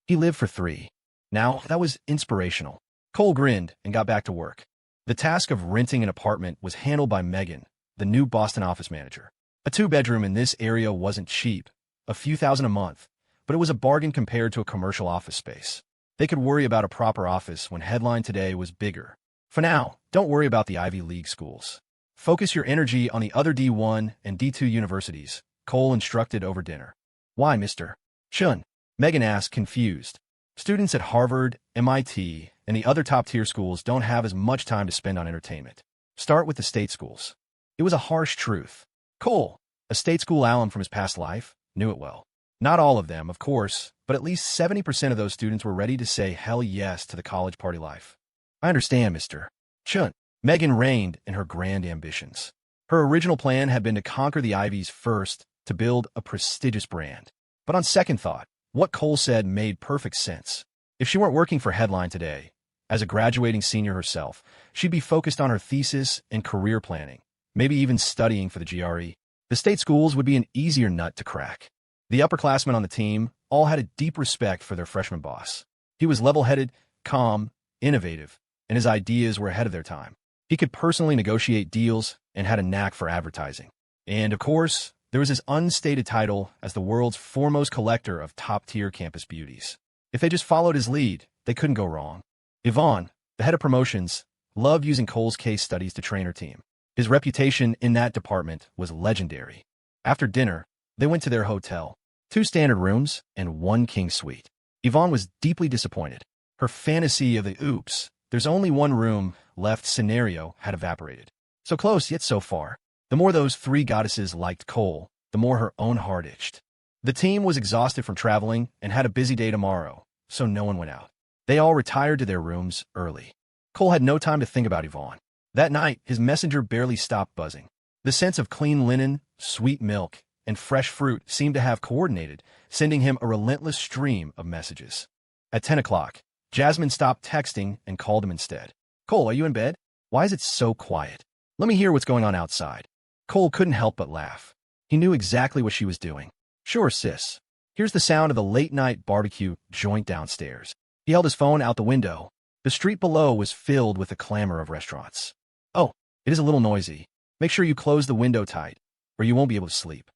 He lived for three. Now, that was inspirational. Cole grinned and got back to work. The task of renting an apartment was handled by Megan, the new Boston office manager. A two-bedroom in this area wasn't cheap, a few thousand a month, but it was a bargain compared to a commercial office space. They could worry about a proper office when Headline today was bigger. For now, don't worry about the Ivy League schools. Focus your energy on the other D1 and D2 universities, Cole instructed over dinner. Why, Mr. Chun? Megan asked, confused. Students at Harvard, MIT, and the other top-tier schools don't have as much time to spend on entertainment. Start with the state schools. It was a harsh truth. Cole, a state school alum from his past life, knew it well. Not all of them, of course, but at least 70% of those students were ready to say hell yes to the college party life. I understand, Mr. Chun. Megan reigned in her grand ambitions. Her original plan had been to conquer the Ivies first, to build a prestigious brand. But on second thought, what Cole said made perfect sense. If she weren't working for Headline today, as a graduating senior herself, she'd be focused on her thesis and career planning, maybe even studying for the GRE. The state schools would be an easier nut to crack. The upperclassmen on the team all had a deep respect for their freshman boss. He was level-headed, calm, innovative, and his ideas were ahead of their time. He could personally negotiate deals and had a knack for advertising. And, of course, there was his unstated title as the world's foremost collector of top-tier campus beauties. If they just followed his lead, they couldn't go wrong. Ivon, the head of promotions, loved using Cole's case studies to train her team. His reputation in that department was legendary. After dinner, they went to their hotel. 2 standard rooms and 1 king suite. Ivon was deeply disappointed. Her fantasy of the oops, there's only one room left scenario had evaporated. So close, yet so far. The more those 3 goddesses liked Cole, the more her own heart itched. The team was exhausted from traveling and had a busy day tomorrow, so no one went out. They all retired to their rooms early. Cole had no time to think about Ivon. That night, his messenger barely stopped buzzing. The sense of clean linen, sweet milk, and fresh fruit seemed to have coordinated, sending him a relentless stream of messages. At 10 o'clock, Jasmine stopped texting and called him instead. Cole, are you in bed? Why is it so quiet? Let me hear what's going on outside. Cole couldn't help but laugh. He knew exactly what she was doing. Sure, sis. Here's the sound of the late-night barbecue joint downstairs. He held his phone out the window. The street below was filled with the clamor of restaurants. Oh, it is a little noisy. Make sure you close the window tight, or you won't be able to sleep.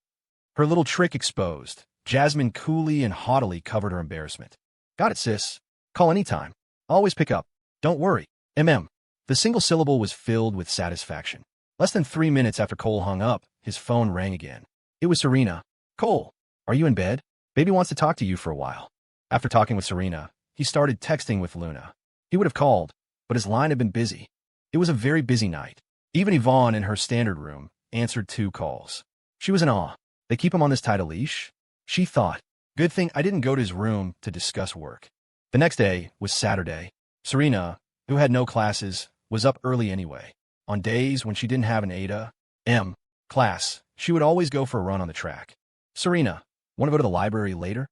Her little trick exposed, Jasmine coolly and haughtily covered her embarrassment. Got it, sis. Call anytime. Always pick up. Don't worry. The single syllable was filled with satisfaction. Less than 3 minutes after Cole hung up, his phone rang again. It was Serena. Cole, are you in bed? Baby wants to talk to you for a while. After talking with Serena, he started texting with Luna. He would have called, but his line had been busy. It was a very busy night. Even Ivon in her standard room answered 2 calls. She was in awe. They keep him on this tight a leash? She thought. Good thing I didn't go to his room to discuss work. The next day was Saturday. Serena, who had no classes, was up early anyway. On days when she didn't have an A.M. class, she would always go for a run on the track. Serena, want to go to the library later?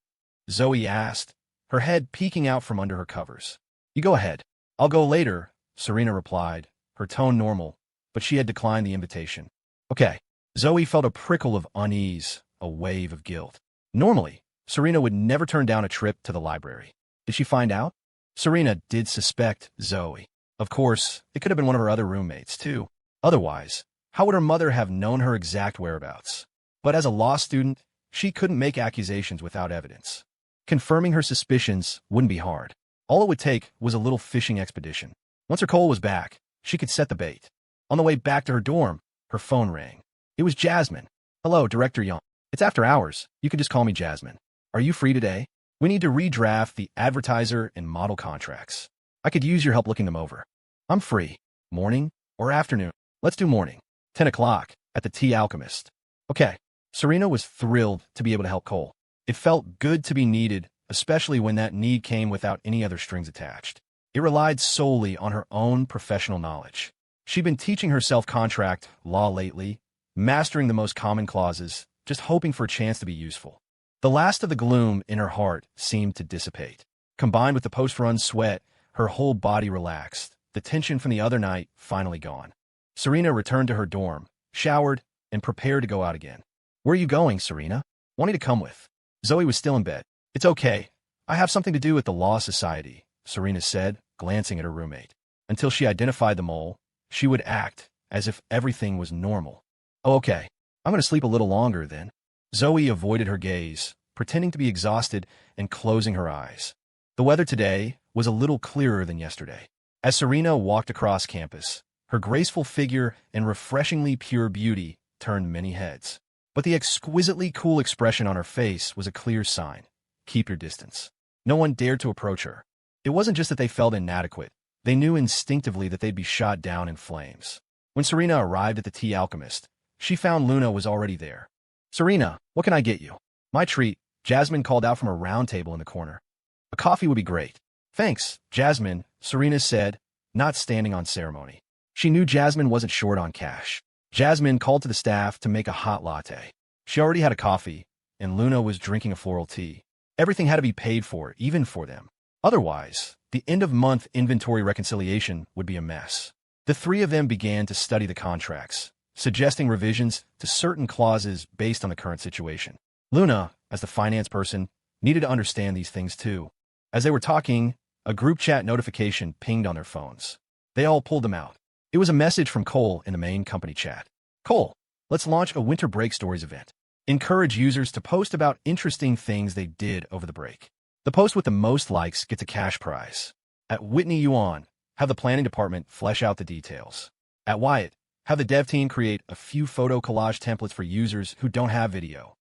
Zoe asked, her head peeking out from under her covers. You go ahead. I'll go later, Serena replied, her tone normal, but she had declined the invitation. Okay. Zoe felt a prickle of unease, a wave of guilt. Normally, Serena would never turn down a trip to the library. Did she find out? Serena did suspect Zoe. Of course, it could have been one of her other roommates, too. Otherwise, how would her mother have known her exact whereabouts? But as a law student, she couldn't make accusations without evidence. Confirming her suspicions wouldn't be hard. All it would take was a little fishing expedition. Once her Cole was back, she could set the bait. On the way back to her dorm, her phone rang. It was Jasmine. Hello, Director Young. It's after hours. You can just call me Jasmine. Are you free today? We need to redraft the advertiser and model contracts. I could use your help looking them over. I'm free. Morning or afternoon? Let's do morning. 10 o'clock at the Tea Alchemist. Okay. Serena was thrilled to be able to help Cole. It felt good to be needed, especially when that need came without any other strings attached. It relied solely on her own professional knowledge. She'd been teaching herself contract law lately, mastering the most common clauses, just hoping for a chance to be useful. The last of the gloom in her heart seemed to dissipate. Combined with the post-run sweat, her whole body relaxed, the tension from the other night finally gone. Serena returned to her dorm, showered, and prepared to go out again. "Where are you going, Serena?" "Wanting to come with." Zoe was still in bed. "It's okay. I have something to do at the Law Society," Serena said, glancing at her roommate. Until she identified the mole, she would act as if everything was normal. "Oh, okay. I'm going to sleep a little longer then." Zoe avoided her gaze, pretending to be exhausted and closing her eyes. The weather today was a little clearer than yesterday. As Serena walked across campus, her graceful figure and refreshingly pure beauty turned many heads. But the exquisitely cool expression on her face was a clear sign. Keep your distance. No one dared to approach her. It wasn't just that they felt inadequate. They knew instinctively that they'd be shot down in flames. When Serena arrived at the Tea Alchemist, she found Luna was already there. "Serena, what can I get you?" "My treat," Jasmine called out from a round table in the corner. "A coffee would be great." "Thanks, Jasmine," Serena said, not standing on ceremony. She knew Jasmine wasn't short on cash. Jasmine called to the staff to make a hot latte. She already had a coffee, and Luna was drinking a floral tea. Everything had to be paid for, even for them. Otherwise, the end-of-month inventory reconciliation would be a mess. The three of them began to study the contracts, suggesting revisions to certain clauses based on the current situation. Luna, as the finance person, needed to understand these things too. As they were talking, a group chat notification pinged on their phones. They all pulled them out. It was a message from Cole in the main company chat. "Cole, let's launch a winter break stories event. Encourage users to post about interesting things they did over the break. The post with the most likes gets a cash prize. At Whitney Yuan, have the planning department flesh out the details. At Wyatt, have the dev team create a few photo collage templates for users who don't have video."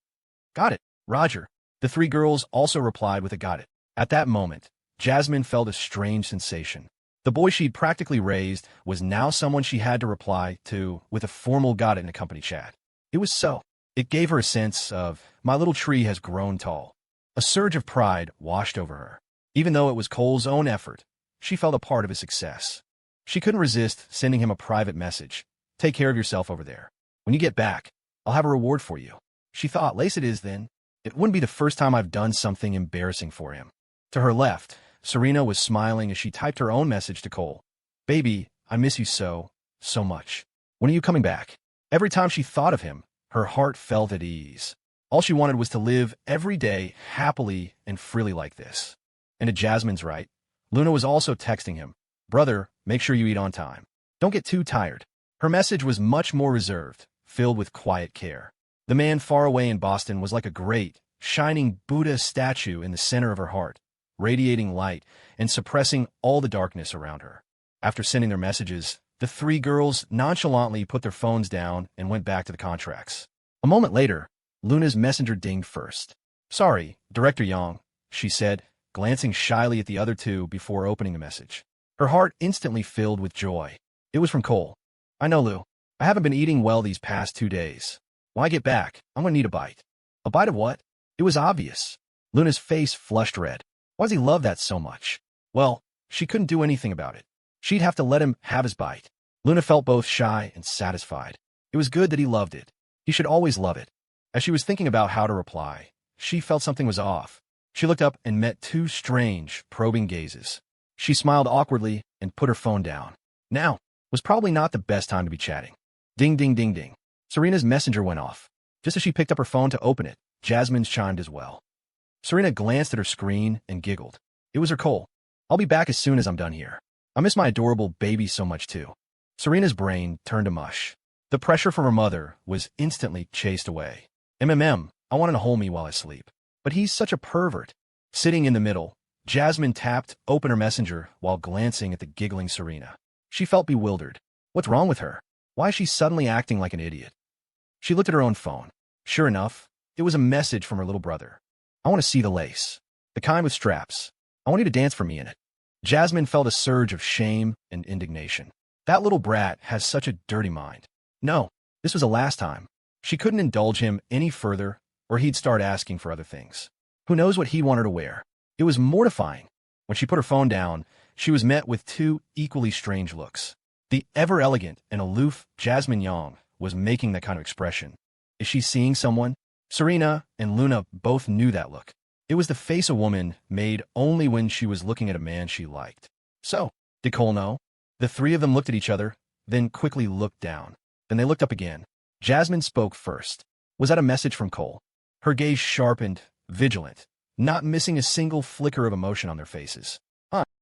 "Got it, Roger." The three girls also replied with a "got it." At that moment, Jasmine felt a strange sensation. The boy she'd practically raised was now someone she had to reply to with a formal "got it" in a company chat. It was so. It gave her a sense of, my little tree has grown tall. A surge of pride washed over her. Even though it was Cole's own effort, she felt a part of his success. She couldn't resist sending him a private message. "Take care of yourself over there. When you get back, I'll have a reward for you." She thought, "Lace it is then. It wouldn't be the first time I've done something embarrassing for him." To her left, Serena was smiling as she typed her own message to Cole. "Baby, I miss you so much. When are you coming back?" Every time she thought of him, her heart felt at ease. All she wanted was to live every day happily and freely like this. And to Jasmine's right, Luna was also texting him, "Brother, make sure you eat on time. Don't get too tired." Her message was much more reserved, filled with quiet care. The man far away in Boston was like a great, shining Buddha statue in the center of her heart, radiating light and suppressing all the darkness around her. After sending their messages, the three girls nonchalantly put their phones down and went back to the contracts. A moment later, Luna's messenger dinged first. "Sorry, Director Yang," she said, glancing shyly at the other two before opening the message. Her heart instantly filled with joy. It was from Cole. "I know, Lou. I haven't been eating well these past 2 days. When I get back, I'm going to need a bite." "A bite of what?" It was obvious. Luna's face flushed red. Why does he love that so much? Well, she couldn't do anything about it. She'd have to let him have his bite. Luna felt both shy and satisfied. It was good that he loved it. He should always love it. As she was thinking about how to reply, she felt something was off. She looked up and met two strange, probing gazes. She smiled awkwardly and put her phone down. Now was probably not the best time to be chatting. Ding, ding, ding, ding. Serena's messenger went off. Just as she picked up her phone to open it, Jasmine's chimed as well. Serena glanced at her screen and giggled. It was her Cole. "I'll be back as soon as I'm done here. I miss my adorable baby so much too." Serena's brain turned to mush. The pressure from her mother was instantly chased away. I want him to hold me while I sleep. But he's such a pervert. Sitting in the middle, Jasmine tapped open her messenger while glancing at the giggling Serena. She felt bewildered. What's wrong with her? Why is she suddenly acting like an idiot? She looked at her own phone. Sure enough, it was a message from her little brother. "I want to see the lace. The kind with straps. I want you to dance for me in it." Jasmine felt a surge of shame and indignation. That little brat has such a dirty mind. No, this was the last time. She couldn't indulge him any further, or he'd start asking for other things. Who knows what he wanted to wear? It was mortifying. When she put her phone down, she was met with two equally strange looks. The ever-elegant and aloof Jasmine Yang was making that kind of expression. Is she seeing someone? Serena and Luna both knew that look. It was the face a woman made only when she was looking at a man she liked. So, did Cole know? The three of them looked at each other, then quickly looked down. Then they looked up again. Jasmine spoke first. Was that a message from Cole? Her gaze sharpened, vigilant, not missing a single flicker of emotion on their faces.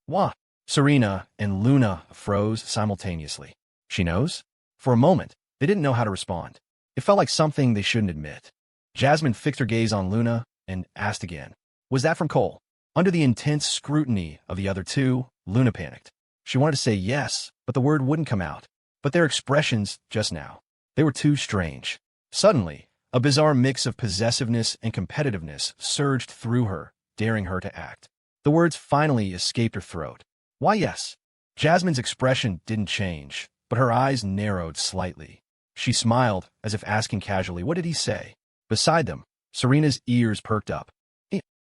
Wah. Serena and Luna froze simultaneously. She knows? For a moment, they didn't know how to respond. It felt like something they shouldn't admit. Jasmine fixed her gaze on Luna and asked again. Was that from Cole? Under the intense scrutiny of the other two, Luna panicked. She wanted to say yes, but the word wouldn't come out. But their expressions just now, they were too strange. Suddenly, a bizarre mix of possessiveness and competitiveness surged through her, daring her to act. The words finally escaped her throat. Why, yes. Jasmine's expression didn't change, but her eyes narrowed slightly. She smiled, as if asking casually, what did he say? Beside them, Serena's ears perked up.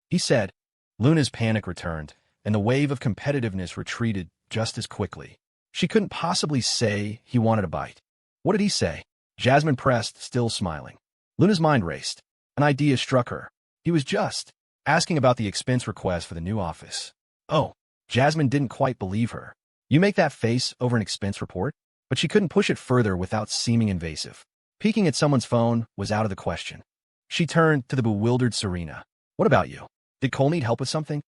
He said. Luna's panic returned, and the wave of competitiveness retreated just as quickly. She couldn't possibly say he wanted a bite. What did he say? Jasmine pressed, still smiling. Luna's mind raced. An idea struck her. He was just asking about the expense request for the new office. Oh, Jasmine didn't quite believe her. You make that face over an expense report? But she couldn't push it further without seeming invasive. Peeking at someone's phone was out of the question. She turned to the bewildered Serena. What about you? Did Cole need help with something?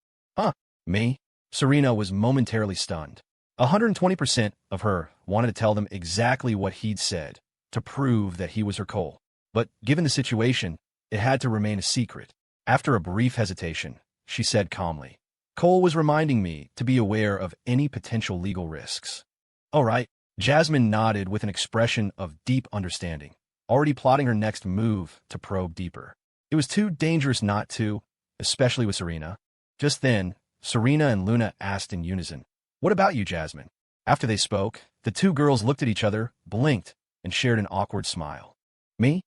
Me? Serena was momentarily stunned. 120% of her wanted to tell them exactly what he'd said, to prove that he was her Cole. But given the situation, it had to remain a secret. After a brief hesitation, she said calmly, Cole was reminding me to be aware of any potential legal risks. All right. Jasmine nodded with an expression of deep understanding, already plotting her next move to probe deeper. It was too dangerous not to, especially with Serena. Just then, Serena and Luna asked in unison, What about you, Jasmine? After they spoke, the two girls looked at each other, blinked, and shared an awkward smile. Me?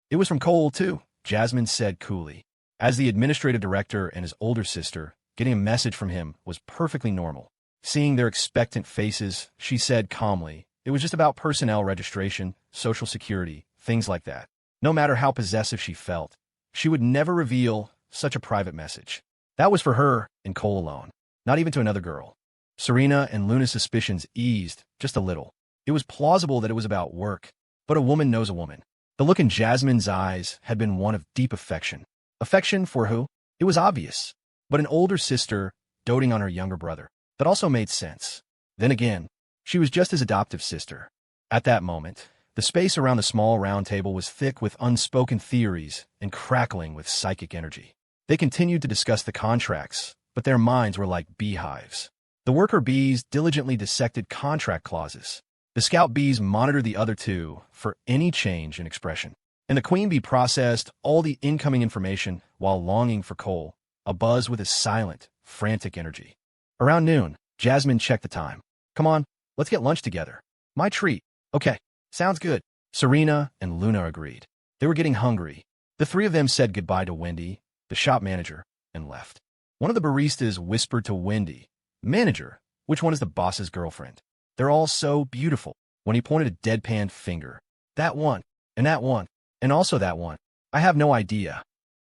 It was from Cole, too, Jasmine said coolly. As the administrative director and his older sister, getting a message from him was perfectly normal. Seeing their expectant faces, she said calmly, it was just about personnel registration, social security, things like that. No matter how possessive she felt, she would never reveal such a private message. That was for her and Cole alone, not even to another girl. Serena and Luna's suspicions eased just a little. It was plausible that it was about work, but a woman knows a woman. The look in Jasmine's eyes had been one of deep affection. Affection for who? It was obvious, but an older sister doting on her younger brother. That also made sense. Then again, she was just his adoptive sister. At that moment, the space around the small round table was thick with unspoken theories and crackling with psychic energy. They continued to discuss the contracts, but their minds were like beehives. The worker bees diligently dissected contract clauses. The scout bees monitored the other two for any change in expression. And the queen bee processed all the incoming information while longing for Cole, abuzz with his silent, frantic energy. Around noon, Jasmine checked the time. Come on, let's get lunch together. My treat. Okay, sounds good. Serena and Luna agreed. They were getting hungry. The three of them said goodbye to Wendy, the shop manager, and left. One of the baristas whispered to Wendy, Manager, which one is the boss's girlfriend? They're all so beautiful, when he pointed a deadpan finger. That one, and also that one. I have no idea.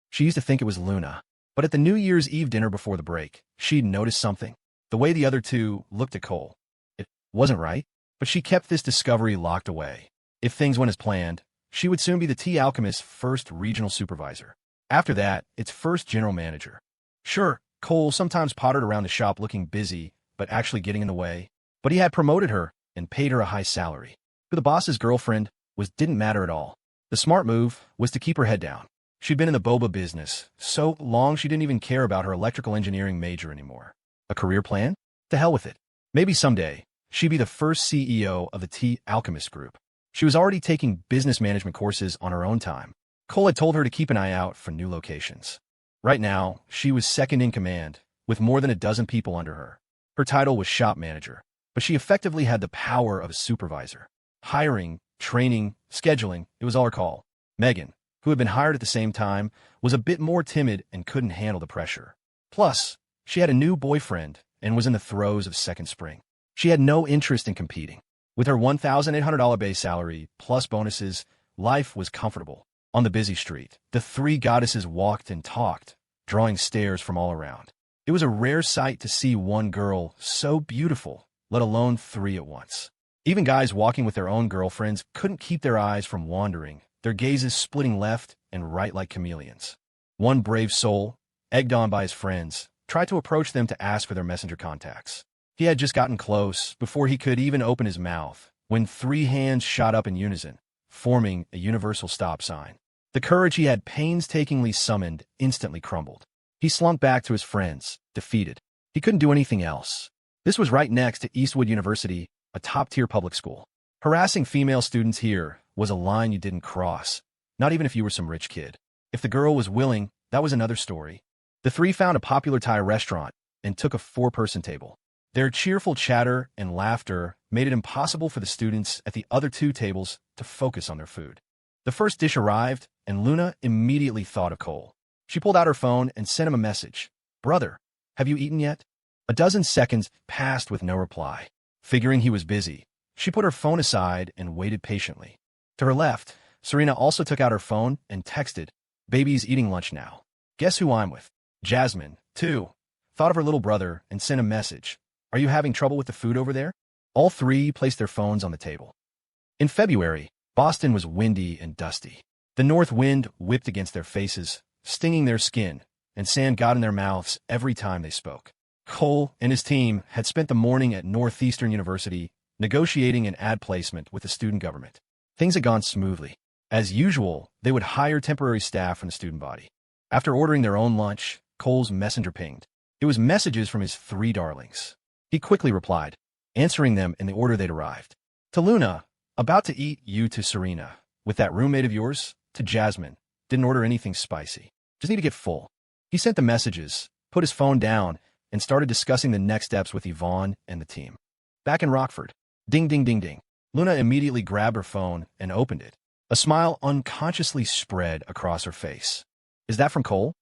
She used to think it was Luna. But at the New Year's Eve dinner before the break, she'd noticed something. The way the other two looked at Cole. It wasn't right, but she kept this discovery locked away. If things went as planned, she would soon be the Tea Alchemist's first regional supervisor. After that, its first general manager. Sure, Cole sometimes pottered around the shop looking busy, but actually getting in the way. But he had promoted her and paid her a high salary. Who the boss's girlfriend was didn't matter at all. The smart move was to keep her head down. She'd been in the boba business so long she didn't even care about her electrical engineering major anymore. A career plan? To hell with it. Maybe someday, she'd be the first CEO of the Tea Alchemist Group. She was already taking business management courses on her own time. Cole had told her to keep an eye out for new locations. Right now, she was second in command, with more than a dozen people under her. Her title was shop manager, but she effectively had the power of a supervisor. Hiring, training, scheduling, it was all her call. Megan, who had been hired at the same time, was a bit more timid and couldn't handle the pressure. Plus, she had a new boyfriend and was in the throes of second spring. She had no interest in competing. With her $1,800 base salary plus bonuses, life was comfortable. On the busy street, the three goddesses walked and talked, drawing stares from all around. It was a rare sight to see one girl so beautiful, let alone three at once. Even guys walking with their own girlfriends couldn't keep their eyes from wandering, their gazes splitting left and right like chameleons. One brave soul, egged on by his friends, tried to approach them to ask for their messenger contacts. He had just gotten close before he could even open his mouth, when three hands shot up in unison, forming a universal stop sign. The courage he had painstakingly summoned instantly crumbled. He slunk back to his friends, defeated. He couldn't do anything else. This was right next to Eastwood University, a top-tier public school. Harassing female students here was a line you didn't cross, not even if you were some rich kid. If the girl was willing, that was another story. The three found a popular Thai restaurant and took a four-person table. Their cheerful chatter and laughter made it impossible for the students at the other two tables to focus on their food. The first dish arrived, and Luna immediately thought of Cole. She pulled out her phone and sent him a message. "Brother, have you eaten yet?" A dozen seconds passed with no reply. Figuring he was busy, she put her phone aside and waited patiently. To her left, Serena also took out her phone and texted, "Baby's eating lunch now. Guess who I'm with?" Jasmine, too, thought of her little brother and sent a message. "Are you having trouble with the food over there?" All three placed their phones on the table. In February, Boston was windy and dusty. The north wind whipped against their faces, stinging their skin, and sand got in their mouths every time they spoke. Cole and his team had spent the morning at Northeastern University negotiating an ad placement with the student government. Things had gone smoothly. As usual, they would hire temporary staff from the student body. After ordering their own lunch, Cole's messenger pinged. It was messages from his three darlings. He quickly replied, answering them in the order they'd arrived. To Luna, "About to eat," you to Serena. "With that roommate of yours?" To Jasmine, "Didn't order anything spicy. Just need to get full." He sent the messages, put his phone down, and started discussing the next steps with Ivon and the team. Back in Rockford, ding, ding, ding, ding. Luna immediately grabbed her phone and opened it. A smile unconsciously spread across her face. "Is that from Cole?"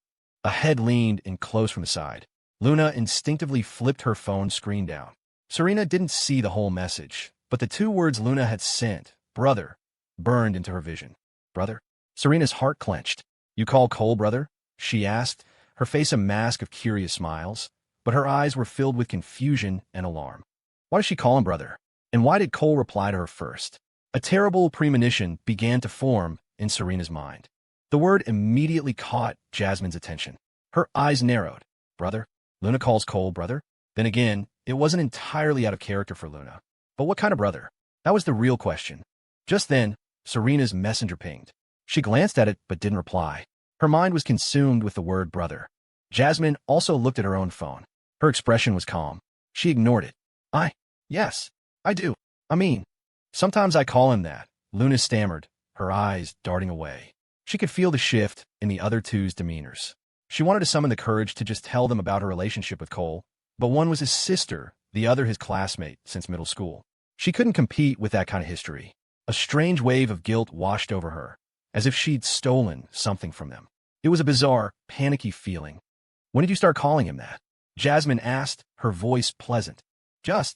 A head leaned in close from the side. Luna instinctively flipped her phone screen down. Serena didn't see the whole message, but the two words Luna had sent, "brother," burned into her vision. "Brother?" Serena's heart clenched. "You call Cole brother?" she asked, her face a mask of curious smiles, but her eyes were filled with confusion and alarm. Why does she call him brother? And why did Cole reply to her first? A terrible premonition began to form in Serena's mind. The word immediately caught Jasmine's attention. Her eyes narrowed. "Brother?" Luna calls Cole brother? Then again, it wasn't entirely out of character for Luna. But what kind of brother? That was the real question. Just then, Serena's messenger pinged. She glanced at it but didn't reply. Her mind was consumed with the word brother. Jasmine also looked at her own phone. Her expression was calm. She ignored it. Yes, I do. I mean, sometimes I call him that," Luna stammered, her eyes darting away. She could feel the shift in the other two's demeanors. She wanted to summon the courage to just tell them about her relationship with Cole, but one was his sister, the other his classmate since middle school. She couldn't compete with that kind of history. A strange wave of guilt washed over her, as if she'd stolen something from them. It was a bizarre, panicky feeling. "When did you start calling him that?" Jasmine asked, her voice pleasant. Just,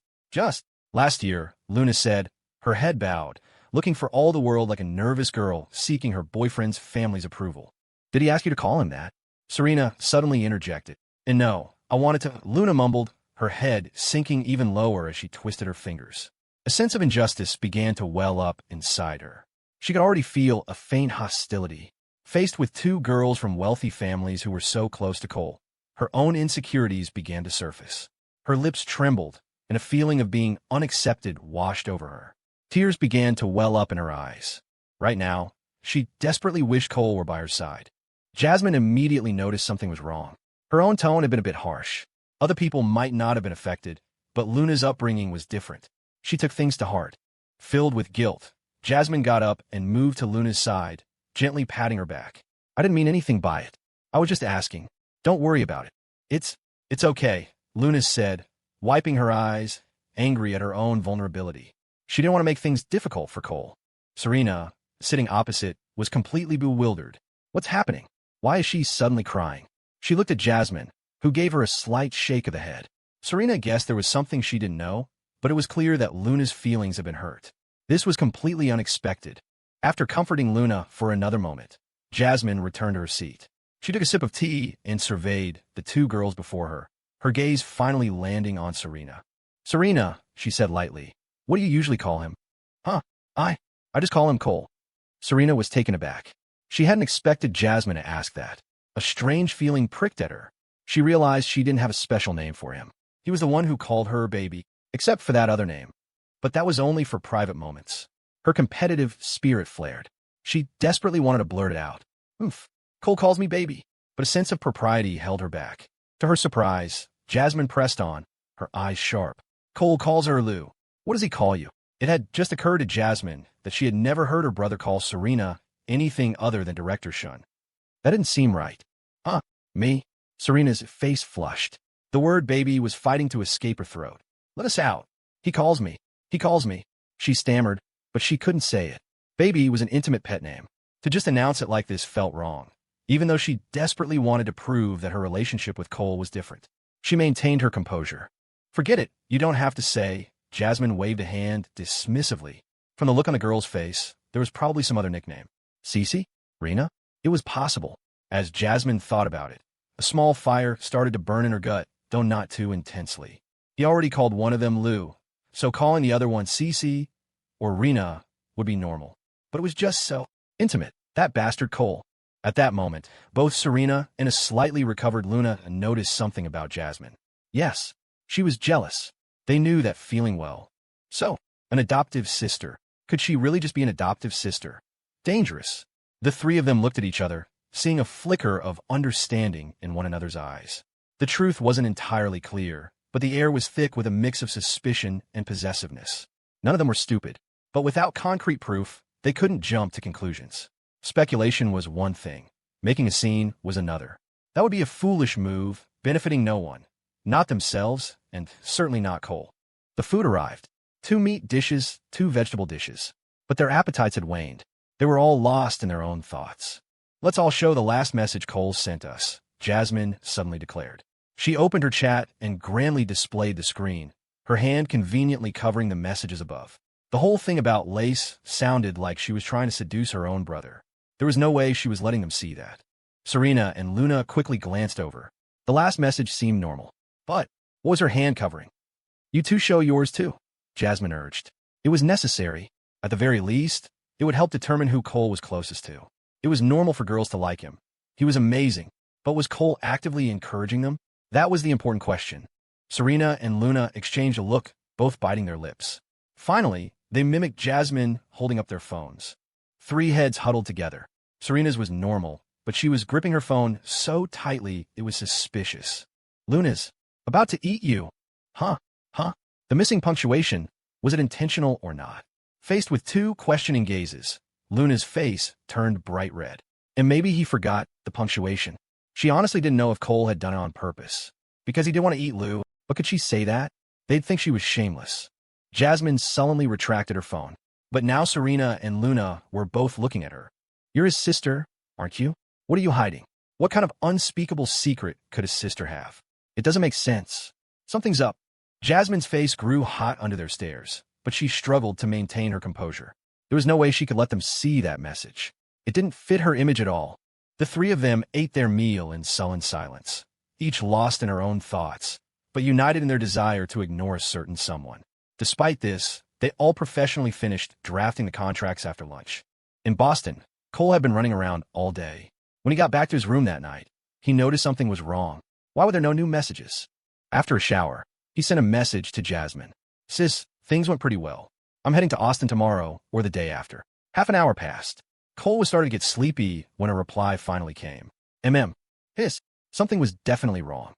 last year," Luna said, her head bowed, looking for all the world like a nervous girl seeking her boyfriend's family's approval. "Did he ask you to call him that?" Serena suddenly interjected. "And no, I wanted to," Luna mumbled, her head sinking even lower as she twisted her fingers. A sense of injustice began to well up inside her. She could already feel a faint hostility. Faced with two girls from wealthy families who were so close to Cole, her own insecurities began to surface. Her lips trembled, and a feeling of being unaccepted washed over her. Tears began to well up in her eyes. Right now, she desperately wished Cole were by her side. Jasmine immediately noticed something was wrong. Her own tone had been a bit harsh. Other people might not have been affected, but Luna's upbringing was different. She took things to heart. Filled with guilt, Jasmine got up and moved to Luna's side, gently patting her back. "I didn't mean anything by it. I was just asking. Don't worry about it." It's okay," Luna said, wiping her eyes, angry at her own vulnerability. She didn't want to make things difficult for Cole. Serena, sitting opposite, was completely bewildered. What's happening? Why is she suddenly crying? She looked at Jasmine, who gave her a slight shake of the head. Serena guessed there was something she didn't know, but it was clear that Luna's feelings had been hurt. This was completely unexpected. After comforting Luna for another moment, Jasmine returned to her seat. She took a sip of tea and surveyed the two girls before her, her gaze finally landing on Serena. "Serena," she said lightly, "what do you usually call him?" "Huh, I just call him Cole." Serena was taken aback. She hadn't expected Jasmine to ask that. A strange feeling pricked at her. She realized she didn't have a special name for him. He was the one who called her baby, except for that other name. But that was only for private moments. Her competitive spirit flared. She desperately wanted to blurt it out. "Oof, Cole calls me baby." But a sense of propriety held her back. To her surprise, Jasmine pressed on, her eyes sharp. "Cole calls her Lou. What does he call you?" It had just occurred to Jasmine that she had never heard her brother call Serena anything other than Director Shun. That didn't seem right. "Huh, me?" Serena's face flushed. The word baby was fighting to escape her throat. "Let us out. He calls me. He calls me." She stammered, but she couldn't say it. Baby was an intimate pet name. To just announce it like this felt wrong, even though she desperately wanted to prove that her relationship with Cole was different. She maintained her composure. "Forget it. You don't have to say." Jasmine waved a hand dismissively. From the look on the girl's face, there was probably some other nickname. Cece? Rena? It was possible. As Jasmine thought about it, a small fire started to burn in her gut, though not too intensely. He already called one of them Lou, so calling the other one Cece or Rena would be normal. But it was just so intimate. That bastard Cole. At that moment, both Serena and a slightly recovered Luna noticed something about Jasmine. Yes, she was jealous. They knew that feeling well. So, an adoptive sister. Could she really just be an adoptive sister? Dangerous. The three of them looked at each other, seeing a flicker of understanding in one another's eyes. The truth wasn't entirely clear, but the air was thick with a mix of suspicion and possessiveness. None of them were stupid, but without concrete proof, they couldn't jump to conclusions. Speculation was one thing. Making a scene was another. That would be a foolish move, benefiting no one. Not themselves, and certainly not Cole. The food arrived. 2 meat dishes, 2 vegetable dishes. But their appetites had waned. They were all lost in their own thoughts. "Let's all show the last message Cole sent us," Jasmine suddenly declared. She opened her chat and grandly displayed the screen, her hand conveniently covering the messages above. The whole thing about lace sounded like she was trying to seduce her own brother. There was no way she was letting them see that. Serena and Luna quickly glanced over. The last message seemed normal. But what was her hand covering? "You two show yours too," Jasmine urged. It was necessary. At the very least, it would help determine who Cole was closest to. It was normal for girls to like him. He was amazing. But was Cole actively encouraging them? That was the important question. Serena and Luna exchanged a look, both biting their lips. Finally, they mimicked Jasmine holding up their phones. 3 heads huddled together. Serena's was normal, but she was gripping her phone so tightly it was suspicious. "Luna's about to eat you." Huh? The missing punctuation, was it intentional or not? Faced with 2 questioning gazes, Luna's face turned bright red. And maybe he forgot the punctuation. She honestly didn't know if Cole had done it on purpose. Because he didn't want to eat Lou, but could she say that? They'd think she was shameless. Jasmine sullenly retracted her phone. But now Serena and Luna were both looking at her. "You're his sister, aren't you? What are you hiding? What kind of unspeakable secret could his sister have? It doesn't make sense. Something's up." Jasmine's face grew hot under their stares, but she struggled to maintain her composure. There was no way she could let them see that message. It didn't fit her image at all. The 3 of them ate their meal in sullen silence, each lost in her own thoughts, but united in their desire to ignore a certain someone. Despite this, they all professionally finished drafting the contracts after lunch. In Boston, Cole had been running around all day. When he got back to his room that night, he noticed something was wrong. Why were there no new messages? After a shower, he sent a message to Jasmine. "Sis, things went pretty well. I'm heading to Austin tomorrow or the day after." Half an hour passed. Cole was starting to get sleepy when a reply finally came. Hiss. Something was definitely wrong.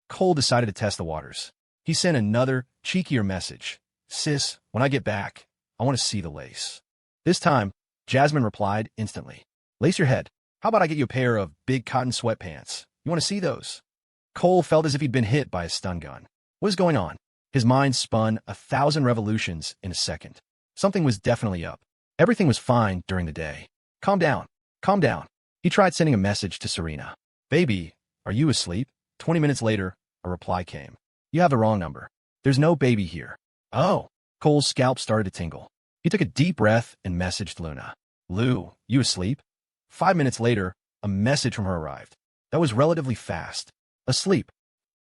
Cole decided to test the waters. He sent another, cheekier message. "Sis, when I get back, I want to see the lace." This time, Jasmine replied instantly. "Lace your head. How about I get you a pair of big cotton sweatpants? You want to see those?" Cole felt as if he'd been hit by a stun gun. What is going on? His mind spun 1,000 revolutions in a second. Something was definitely up. Everything was fine during the day. Calm down. Calm down. He tried sending a message to Serena. "Baby, are you asleep?" 20 minutes later, a reply came. "You have the wrong number. There's no baby here." Oh. Cole's scalp started to tingle. He took a deep breath and messaged Luna. Lou, you asleep? 5 minutes later, a message from her arrived. That was relatively fast. Asleep.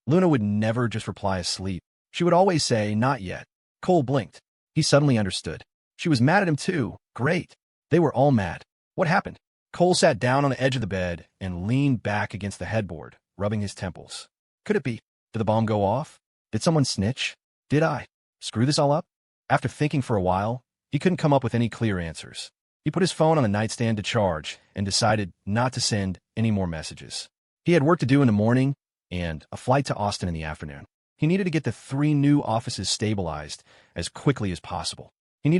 Luna would never just reply asleep. She would always say, not yet. Cole blinked. He suddenly understood. She was mad at him too. Great. They were all mad. What happened? Cole sat down on the edge of the bed and leaned back against the headboard, rubbing his temples. Could it be? Did the bomb go off? Did someone snitch? Did I screw this all up? After thinking for a while, he couldn't come up with any clear answers. He put his phone on the nightstand to charge and decided not to send any more messages. He had work to do in the morning and a flight to Austin in the afternoon. He needed to get the 3 new offices stabilized as quickly as possible. If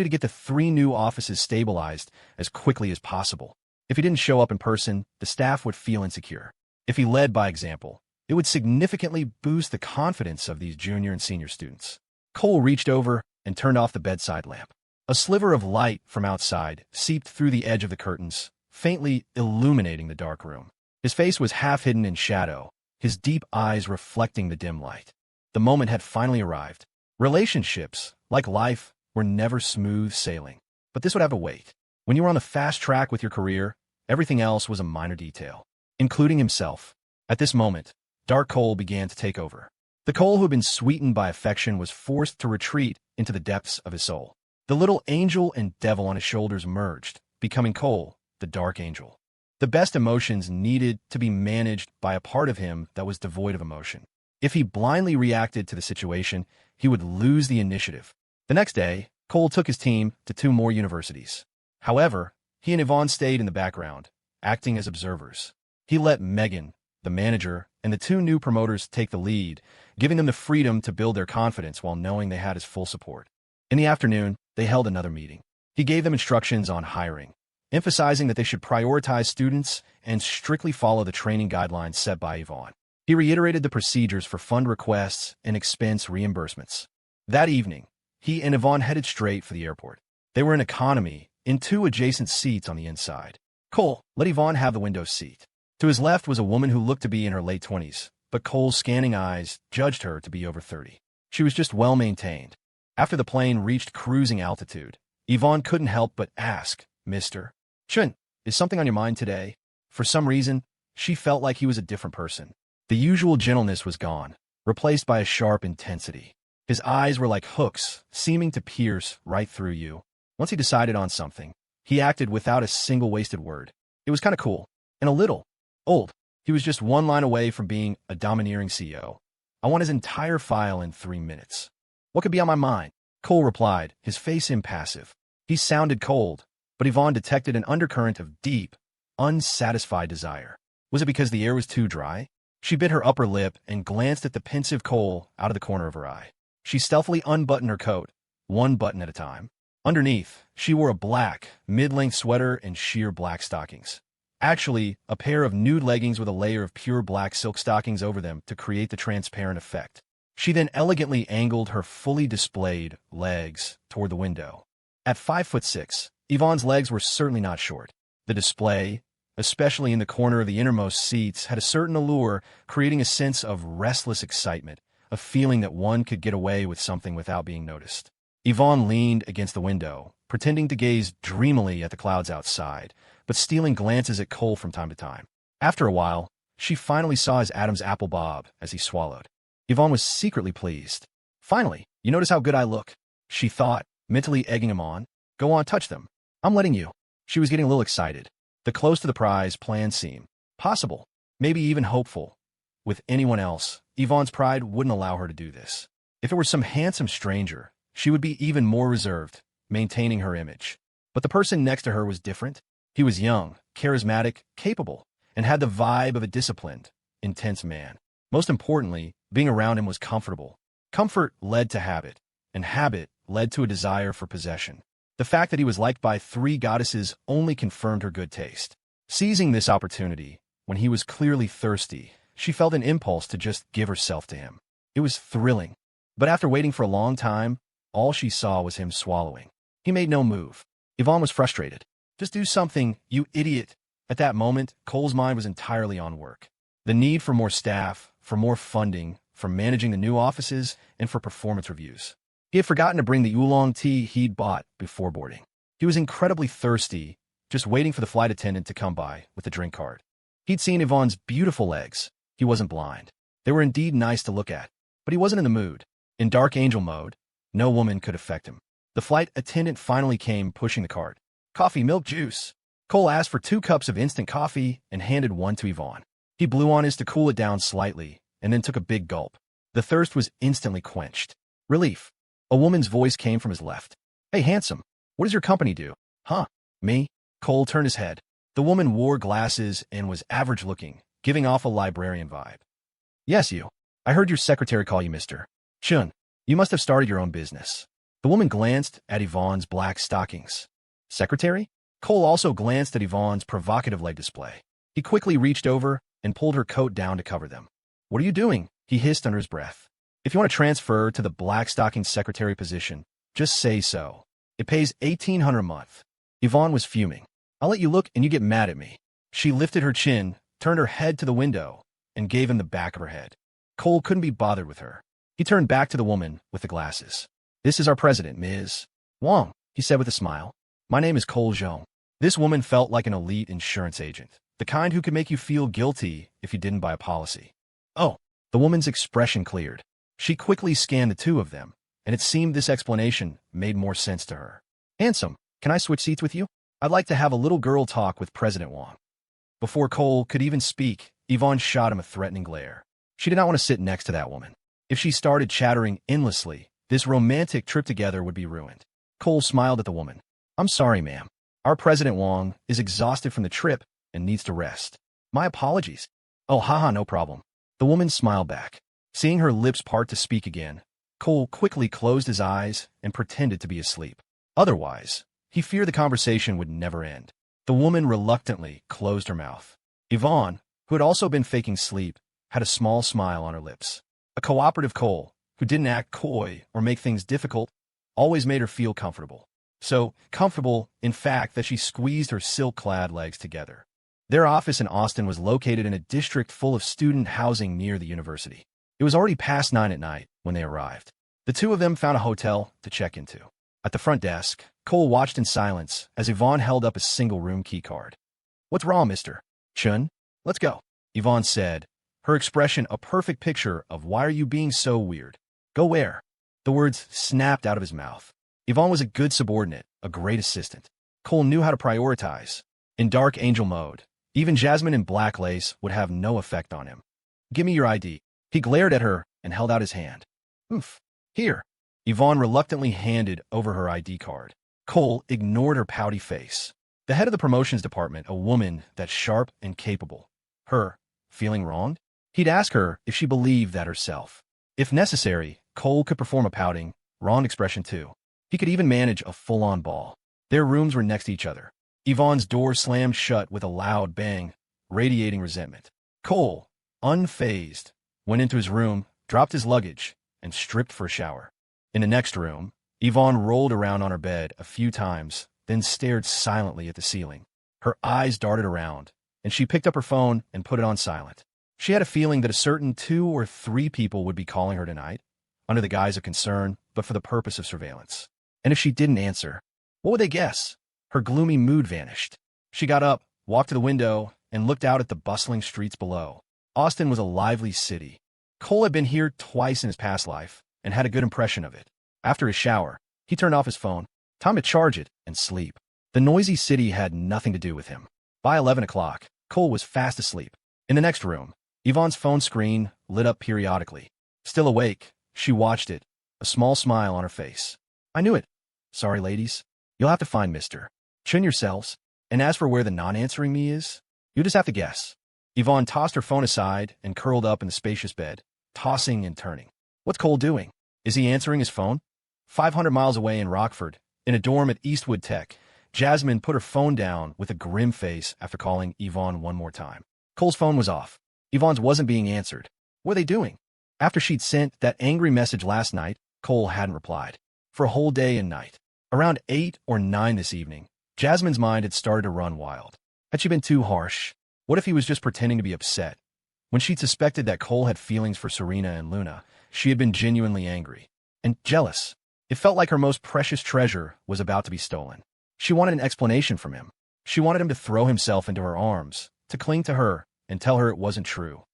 he didn't show up in person, the staff would feel insecure. If he led by example, it would significantly boost the confidence of these junior and senior students. Cole reached over and turned off the bedside lamp. A sliver of light from outside seeped through the edge of the curtains, faintly illuminating the dark room. His face was half hidden in shadow, his deep eyes reflecting the dim light. The moment had finally arrived. Relationships, like life, were never smooth sailing. But this would have to wait. When you were on the fast track with your career, everything else was a minor detail, including himself. At this moment, dark Cole began to take over. The Cole who had been sweetened by affection was forced to retreat into the depths of his soul. The little angel and devil on his shoulders merged, becoming Cole, the dark angel. The best emotions needed to be managed by a part of him that was devoid of emotion. If he blindly reacted to the situation, he would lose the initiative. The next day, Cole took his team to 2 more universities. However, he and Ivon stayed in the background, acting as observers. He let Megan, the manager, and the 2 new promoters take the lead, giving them the freedom to build their confidence while knowing they had his full support. In the afternoon, they held another meeting. He gave them instructions on hiring, emphasizing that they should prioritize students and strictly follow the training guidelines set by Ivon. He reiterated the procedures for fund requests and expense reimbursements. That evening, he and Ivon headed straight for the airport. They were in economy, in 2 adjacent seats on the inside. Cole let Ivon have the window seat. To his left was a woman who looked to be in her late 20s, but Cole's scanning eyes judged her to be over 30. She was just well-maintained. After the plane reached cruising altitude, Ivon couldn't help but ask, Mr. Chun, is something on your mind today? For some reason, she felt like he was a different person. The usual gentleness was gone, replaced by a sharp intensity. His eyes were like hooks, seeming to pierce right through you. Once he decided on something, he acted without a single wasted word. It was kind of cool, and a little old. He was just 1 line away from being a domineering CEO. I want his entire file in 3 minutes. What could be on my mind? Cole replied, his face impassive. He sounded cold, but Ivon detected an undercurrent of deep, unsatisfied desire. Was it because the air was too dry? She bit her upper lip and glanced at the pensive Cole out of the corner of her eye. She stealthily unbuttoned her coat, 1 button at a time. Underneath, she wore a black, mid-length sweater and sheer black stockings. Actually, a pair of nude leggings with a layer of pure black silk stockings over them to create the transparent effect. She then elegantly angled her fully displayed legs toward the window. At 5'6", Yvonne's legs were certainly not short. The display, especially in the corner of the innermost seats, had a certain allure, creating a sense of restless excitement, a feeling that one could get away with something without being noticed. Yvonne leaned against the window, pretending to gaze dreamily at the clouds outside, but stealing glances at Cole from time to time. After a while, she finally saw his Adam's apple bob as he swallowed. Yvonne was secretly pleased. Finally, you notice how good I look, she thought, mentally egging him on. Go on, touch them. I'm letting you. She was getting a little excited. The close to the prize plan seemed possible, maybe even hopeful. With anyone else, Yvonne's pride wouldn't allow her to do this. If it were some handsome stranger, she would be even more reserved, maintaining her image. But the person next to her was different. He was young, charismatic, capable, and had the vibe of a disciplined, intense man. Most importantly, being around him was comfortable. Comfort led to habit, and habit led to a desire for possession. The fact that he was liked by 3 goddesses only confirmed her good taste. Seizing this opportunity, when he was clearly thirsty, she felt an impulse to just give herself to him. It was thrilling. But after waiting for a long time, all she saw was him swallowing. He made no move. Yvonne was frustrated. Just do something, you idiot. At that moment, Cole's mind was entirely on work. The need for more staff, for more funding, for managing the new offices, and for performance reviews. He had forgotten to bring the oolong tea he'd bought before boarding. He was incredibly thirsty, just waiting for the flight attendant to come by with the drink card. He'd seen Yvonne's beautiful legs. He wasn't blind. They were indeed nice to look at, but he wasn't in the mood. In dark angel mode, no woman could affect him. The flight attendant finally came, pushing the cart. Coffee, milk, juice. Cole asked for 2 cups of instant coffee and handed one to Ivon. He blew on his to cool it down slightly and then took a big gulp. The thirst was instantly quenched. Relief. A woman's voice came from his left. Hey, handsome. What does your company do? Huh? Me? Cole turned his head. The woman wore glasses and was average-looking, giving off a librarian vibe. Yes, you. I heard your secretary call you Mr. Chun. You must have started your own business. The woman glanced at Yvonne's black stockings. Secretary? Cole also glanced at Yvonne's provocative leg display. He quickly reached over and pulled her coat down to cover them. What are you doing? He hissed under his breath. If you want to transfer to the black stocking secretary position, just say so. It pays $1,800 a month. Yvonne was fuming. I'll let you look and you get mad at me. She lifted her chin, turned her head to the window, and gave him the back of her head. Cole couldn't be bothered with her. He turned back to the woman with the glasses. This is our president, Ms. Wong, he said with a smile. My name is Cole Zhong. This woman felt like an elite insurance agent, the kind who could make you feel guilty if you didn't buy a policy. Oh, the woman's expression cleared. She quickly scanned the two of them, and it seemed this explanation made more sense to her. Handsome, can I switch seats with you? I'd like to have a little girl talk with President Wong. Before Cole could even speak, Yvonne shot him a threatening glare. She did not want to sit next to that woman. If she started chattering endlessly, this romantic trip together would be ruined. Cole smiled at the woman. I'm sorry, ma'am. Our President Wong is exhausted from the trip and needs to rest. My apologies. Oh, haha, no problem. The woman smiled back. Seeing her lips part to speak again, Cole quickly closed his eyes and pretended to be asleep. Otherwise, he feared the conversation would never end. The woman reluctantly closed her mouth. Yvonne, who had also been faking sleep, had a small smile on her lips. A cooperative Cole, who didn't act coy or make things difficult, always made her feel comfortable. So comfortable, in fact, that she squeezed her silk-clad legs together. Their office in Austin was located in a district full of student housing near the university. It was already past 9 at night when they arrived. The two of them found a hotel to check into. At the front desk, Cole watched in silence as Yvonne held up a single-room keycard. What's wrong, Mr. Chun? Let's go, Yvonne said, her expression a perfect picture of why are you being so weird. Go where? The words snapped out of his mouth. Yvonne was a good subordinate, a great assistant. Cole knew how to prioritize. In dark angel mode, even Jasmine in black lace would have no effect on him. Give me your ID. He glared at her and held out his hand. Oof. Here. Yvonne reluctantly handed over her ID card. Cole ignored her pouty face. The head of the promotions department, a woman that's sharp and capable. Her, feeling wronged? He'd ask her if she believed that herself. If necessary, Cole could perform a pouting, wronged expression too. He could even manage a full-on ball. Their rooms were next to each other. Yvonne's door slammed shut with a loud bang, radiating resentment. Cole, unfazed, went into his room, dropped his luggage, and stripped for a shower. In the next room, Yvonne rolled around on her bed a few times, then stared silently at the ceiling. Her eyes darted around, and she picked up her phone and put it on silent. She had a feeling that a certain 2 or 3 people would be calling her tonight, under the guise of concern, but for the purpose of surveillance. And if she didn't answer, what would they guess? Her gloomy mood vanished. She got up, walked to the window, and looked out at the bustling streets below. Austin was a lively city. Cole had been here twice in his past life and had a good impression of it. After his shower, he turned off his phone. Time to charge it and sleep. The noisy city had nothing to do with him. By 11 o'clock, Cole was fast asleep. In the next room, Yvonne's phone screen lit up periodically. Still awake, she watched it, a small smile on her face. I knew it. Sorry, ladies. You'll have to find Mr. Chun yourselves. And as for where the non-answering me is, you'll just have to guess. Yvonne tossed her phone aside and curled up in the spacious bed, tossing and turning. What's Cole doing? Is he answering his phone? 500 miles away in Rockford, in a dorm at Eastwood Tech, Jasmine put her phone down with a grim face after calling Yvonne one more time. Cole's phone was off. Yvonne's wasn't being answered. What were they doing? After she'd sent that angry message last night, Cole hadn't replied. For a whole day and night. Around 8 or 9 this evening, Jasmine's mind had started to run wild. Had she been too harsh? What if he was just pretending to be upset? When she'd suspected that Cole had feelings for Serena and Luna, she had been genuinely angry. And jealous. It felt like her most precious treasure was about to be stolen. She wanted an explanation from him. She wanted him to throw himself into her arms, to cling to her, and tell her it wasn't true.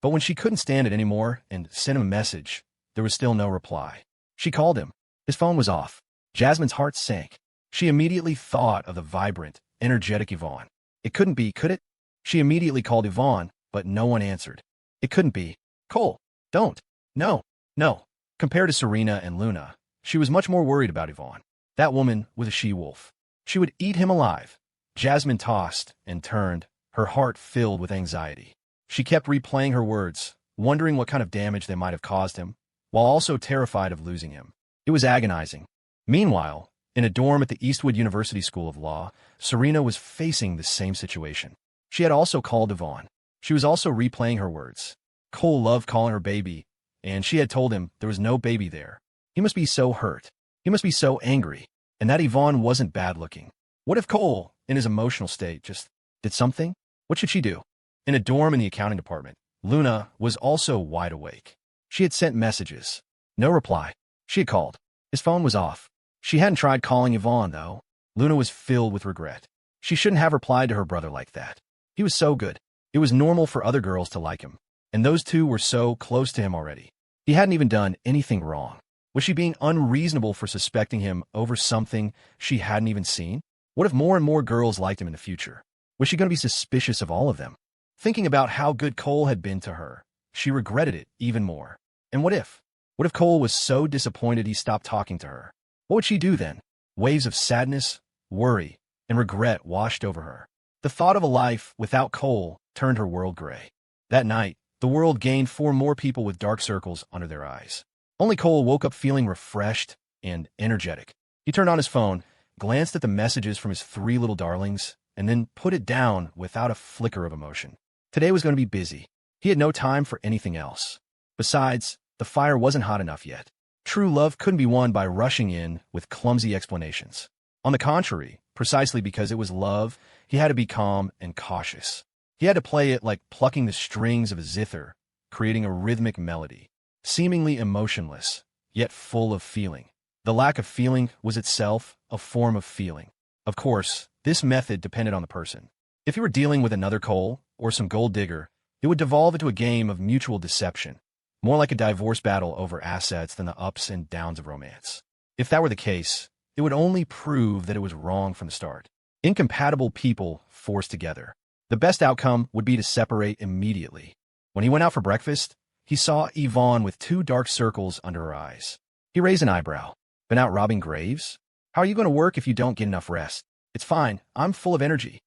But when she couldn't stand it anymore and sent him a message, there was still no reply. She called him. His phone was off. Jasmine's heart sank. She immediately thought of the vibrant, energetic Ivon. It couldn't be, could it? She immediately called Ivon, but no one answered. It couldn't be. Cole, don't. No, no. Compared to Serena and Luna, she was much more worried about Ivon. That woman was a she-wolf. She would eat him alive. Jasmine tossed and turned, her heart filled with anxiety. She kept replaying her words, wondering what kind of damage they might have caused him, while also terrified of losing him. It was agonizing. Meanwhile, in a dorm at the Eastwood University School of Law, Serena was facing the same situation. She had also called Ivon. She was also replaying her words. Cole loved calling her baby, and she had told him there was no baby there. He must be so hurt. He must be so angry. And that Ivon wasn't bad-looking. What if Cole, in his emotional state, just did something? What should she do? In a dorm in the accounting department, Luna was also wide awake. She had sent messages. No reply. She had called. His phone was off. She hadn't tried calling Ivon, though. Luna was filled with regret. She shouldn't have replied to her brother like that. He was so good. It was normal for other girls to like him. And those two were so close to him already. He hadn't even done anything wrong. Was she being unreasonable for suspecting him over something she hadn't even seen? What if more and more girls liked him in the future? Was she going to be suspicious of all of them? Thinking about how good Cole had been to her, she regretted it even more. And what if? What if Cole was so disappointed he stopped talking to her? What would she do then? Waves of sadness, worry, and regret washed over her. The thought of a life without Cole turned her world gray. That night, the world gained 4 more people with dark circles under their eyes. Only Cole woke up feeling refreshed and energetic. He turned on his phone, glanced at the messages from his 3 little darlings, and then put it down without a flicker of emotion. Today was going to be busy. He had no time for anything else. Besides, the fire wasn't hot enough yet. True love couldn't be won by rushing in with clumsy explanations. On the contrary, precisely because it was love, he had to be calm and cautious. He had to play it like plucking the strings of a zither, creating a rhythmic melody, seemingly emotionless, yet full of feeling. The lack of feeling was itself a form of feeling. Of course, this method depended on the person. If you were dealing with another Cole or some gold digger, it would devolve into a game of mutual deception, more like a divorce battle over assets than the ups and downs of romance. If that were the case, it would only prove that it was wrong from the start. Incompatible people forced together. The best outcome would be to separate immediately. When he went out for breakfast, he saw Ivon with 2 dark circles under her eyes. He raised an eyebrow. Been out robbing graves? How are you going to work if you don't get enough rest? It's fine. I'm full of energy.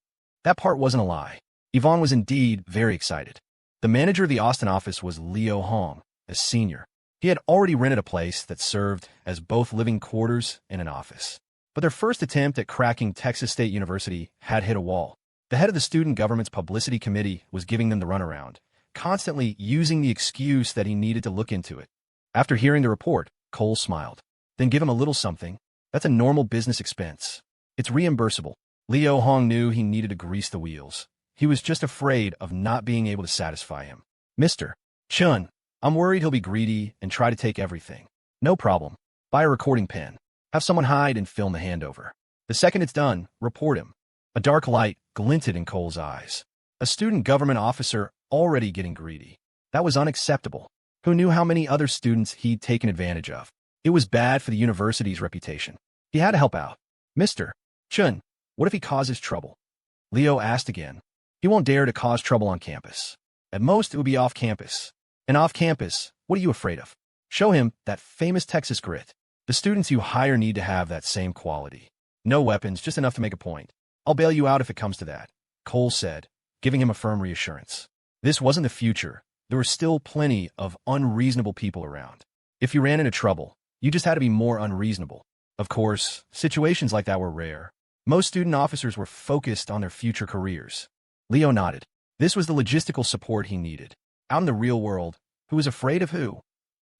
That part wasn't a lie. Ivon was indeed very excited. The manager of the Austin office was Leo Hong, a senior. He had already rented a place that served as both living quarters and an office. But their first attempt at cracking Texas State University had hit a wall. The head of the student government's publicity committee was giving them the runaround, constantly using the excuse that he needed to look into it. After hearing the report, Cole smiled. Then give him a little something. That's a normal business expense. It's reimbursable. Leo Hong knew he needed to grease the wheels. He was just afraid of not being able to satisfy him. Mr. Chun, I'm worried he'll be greedy and try to take everything. No problem. Buy a recording pen. Have someone hide and film the handover. The second it's done, report him. A dark light glinted in Cole's eyes. A student government officer already getting greedy. That was unacceptable. Who knew how many other students he'd taken advantage of? It was bad for the university's reputation. He had to help out. Mr. Chun, what if he causes trouble? Leo asked again. He won't dare to cause trouble on campus. At most, it would be off campus. And off campus, what are you afraid of? Show him that famous Texas grit. The students you hire need to have that same quality. No weapons, just enough to make a point. I'll bail you out if it comes to that, Cole said, giving him a firm reassurance. This wasn't the future. There were still plenty of unreasonable people around. If you ran into trouble, you just had to be more unreasonable. Of course, situations like that were rare. Most student officers were focused on their future careers. Leo nodded. This was the logistical support he needed. Out in the real world, who was afraid of who?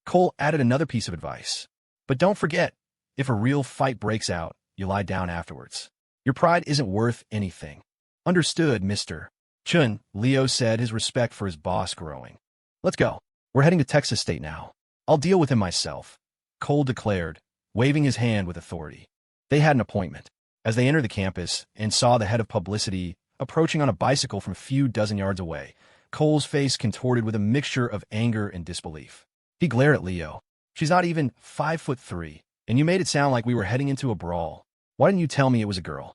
Cole added another piece of advice. But don't forget, if a real fight breaks out, you lie down afterwards. Your pride isn't worth anything. Understood, Mr. Chun, Leo said, his respect for his boss growing. Let's go. We're heading to Texas State now. I'll deal with him myself, Cole declared, waving his hand with authority. They had an appointment. As they entered the campus and saw the head of publicity approaching on a bicycle from a few dozen yards away, Cole's face contorted with a mixture of anger and disbelief. He glared at Leo. She's not even 5'3", and you made it sound like we were heading into a brawl. Why didn't you tell me it was a girl?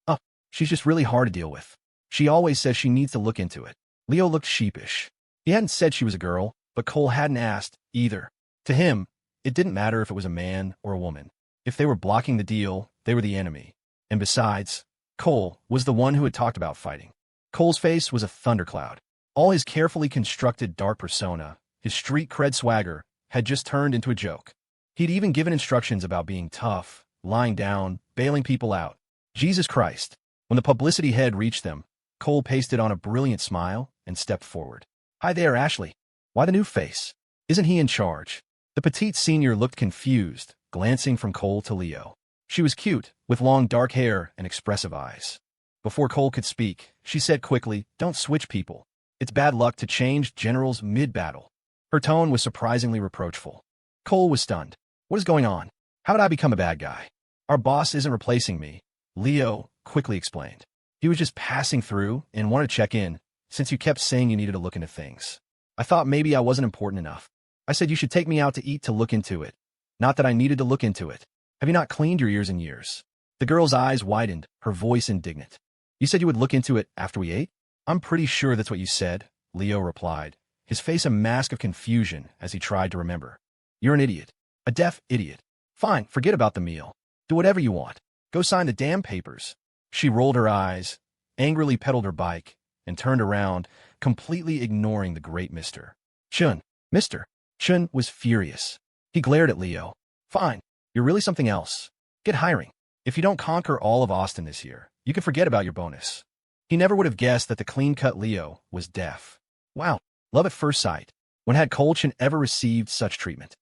Oh, she's just really hard to deal with. She always says she needs to look into it. Leo looked sheepish. He hadn't said she was a girl, but Cole hadn't asked either. To him, it didn't matter if it was a man or a woman. If they were blocking the deal, they were the enemy. And besides, Cole was the one who had talked about fighting. Cole's face was a thundercloud. All his carefully constructed dark persona, his street cred swagger, had just turned into a joke. He'd even given instructions about being tough, lying down, bailing people out. Jesus Christ. When the publicity head reached them, Cole pasted on a brilliant smile and stepped forward. Hi there, Ashley. Why the new face? Isn't he in charge? The petite senior looked confused, glancing from Cole to Leo. She was cute, with long dark hair and expressive eyes. Before Cole could speak, she said quickly, "Don't switch people. It's bad luck to change generals mid-battle." Her tone was surprisingly reproachful. Cole was stunned. What is going on? How did I become a bad guy? Our boss isn't replacing me, Leo quickly explained. He was just passing through and wanted to check in, since you kept saying you needed to look into things. I thought maybe I wasn't important enough. I said you should take me out to eat to look into it. Not that I needed to look into it. Have you not cleaned your ears in years? The girl's eyes widened, her voice indignant. You said you would look into it after we ate? I'm pretty sure that's what you said, Leo replied, his face a mask of confusion as he tried to remember. You're an idiot. A deaf idiot. Fine, forget about the meal. Do whatever you want. Go sign the damn papers. She rolled her eyes, angrily pedaled her bike, and turned around, completely ignoring the great Mr. Chun. Mr. Chun was furious. He glared at Leo. Fine, you're really something else. Get hiring. If you don't conquer all of Austin this year, you can forget about your bonus. He never would have guessed that the clean-cut Leo was deaf. Wow, love at first sight. When had Cole Chun ever received such treatment?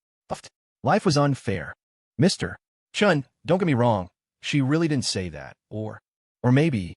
Life was unfair. Mr. Chun, don't get me wrong, she really didn't say that, or maybe.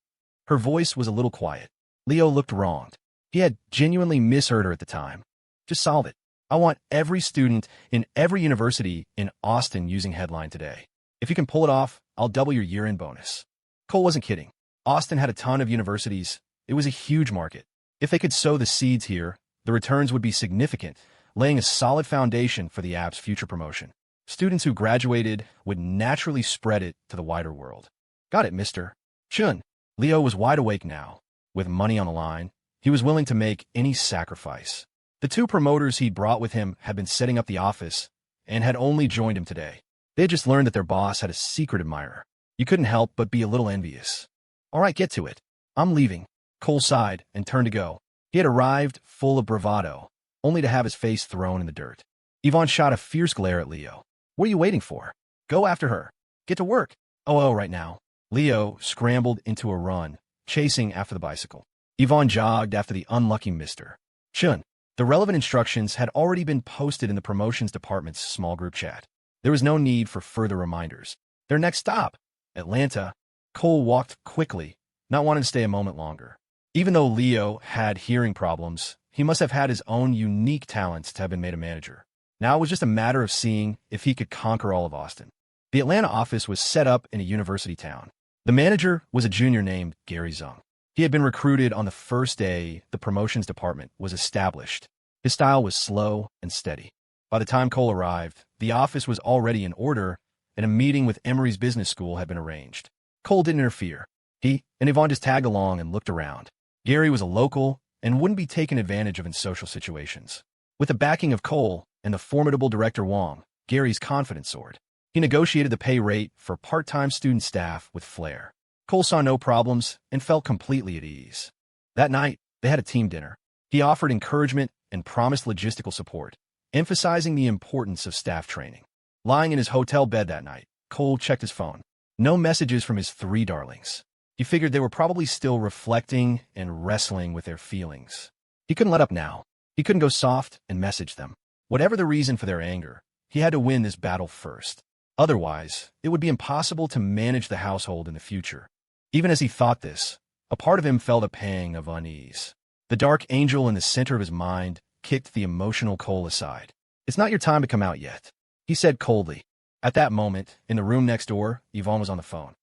Her voice was a little quiet. Leo looked wronged. He had genuinely misheard her at the time. Just solve it. I want every student in every university in Austin using Headline today. If you can pull it off, I'll double your year-end bonus. Cole wasn't kidding. Austin had a ton of universities. It was a huge market. If they could sow the seeds here, the returns would be significant, laying a solid foundation for the app's future promotion. Students who graduated would naturally spread it to the wider world. Got it, Mr. Chun. Leo was wide awake now. With money on the line, he was willing to make any sacrifice. The two promoters he'd brought with him had been setting up the office and had only joined him today. They had just learned that their boss had a secret admirer. You couldn't help but be a little envious. All right, get to it. I'm leaving. Cole sighed and turned to go. He had arrived full of bravado, only to have his face thrown in the dirt. Ivon shot a fierce glare at Leo. What are you waiting for? Go after her. Get to work. Oh, right now. Leo scrambled into a run, chasing after the bicycle. Ivon jogged after the unlucky Mr. Chun. The relevant instructions had already been posted in the promotions department's small group chat. There was no need for further reminders. Their next stop, Atlanta. Cole walked quickly, not wanting to stay a moment longer. Even though Leo had hearing problems, he must have had his own unique talents to have been made a manager. Now it was just a matter of seeing if he could conquer all of Austin. The Atlanta office was set up in a university town. The manager was a junior named Gary Zung. He had been recruited on the first day the promotions department was established. His style was slow and steady. By the time Cole arrived, the office was already in order, and a meeting with Emory's business school had been arranged. Cole didn't interfere. He and Ivon just tagged along and looked around. Gary was a local and wouldn't be taken advantage of in social situations. With the backing of Cole and the formidable director Wong, Gary's confidence soared. He negotiated the pay rate for part-time student staff with flair. Cole saw no problems and felt completely at ease. That night, they had a team dinner. He offered encouragement and promised logistical support, emphasizing the importance of staff training. Lying in his hotel bed that night, Cole checked his phone. No messages from his three darlings. He figured they were probably still reflecting and wrestling with their feelings. He couldn't let up now. He couldn't go soft and message them. Whatever the reason for their anger, he had to win this battle first. Otherwise, it would be impossible to manage the household in the future. Even as he thought this, a part of him felt a pang of unease. The dark angel in the center of his mind kicked the emotional Cole aside. It's not your time to come out yet, he said coldly. At that moment, in the room next door, Ivon was on the phone.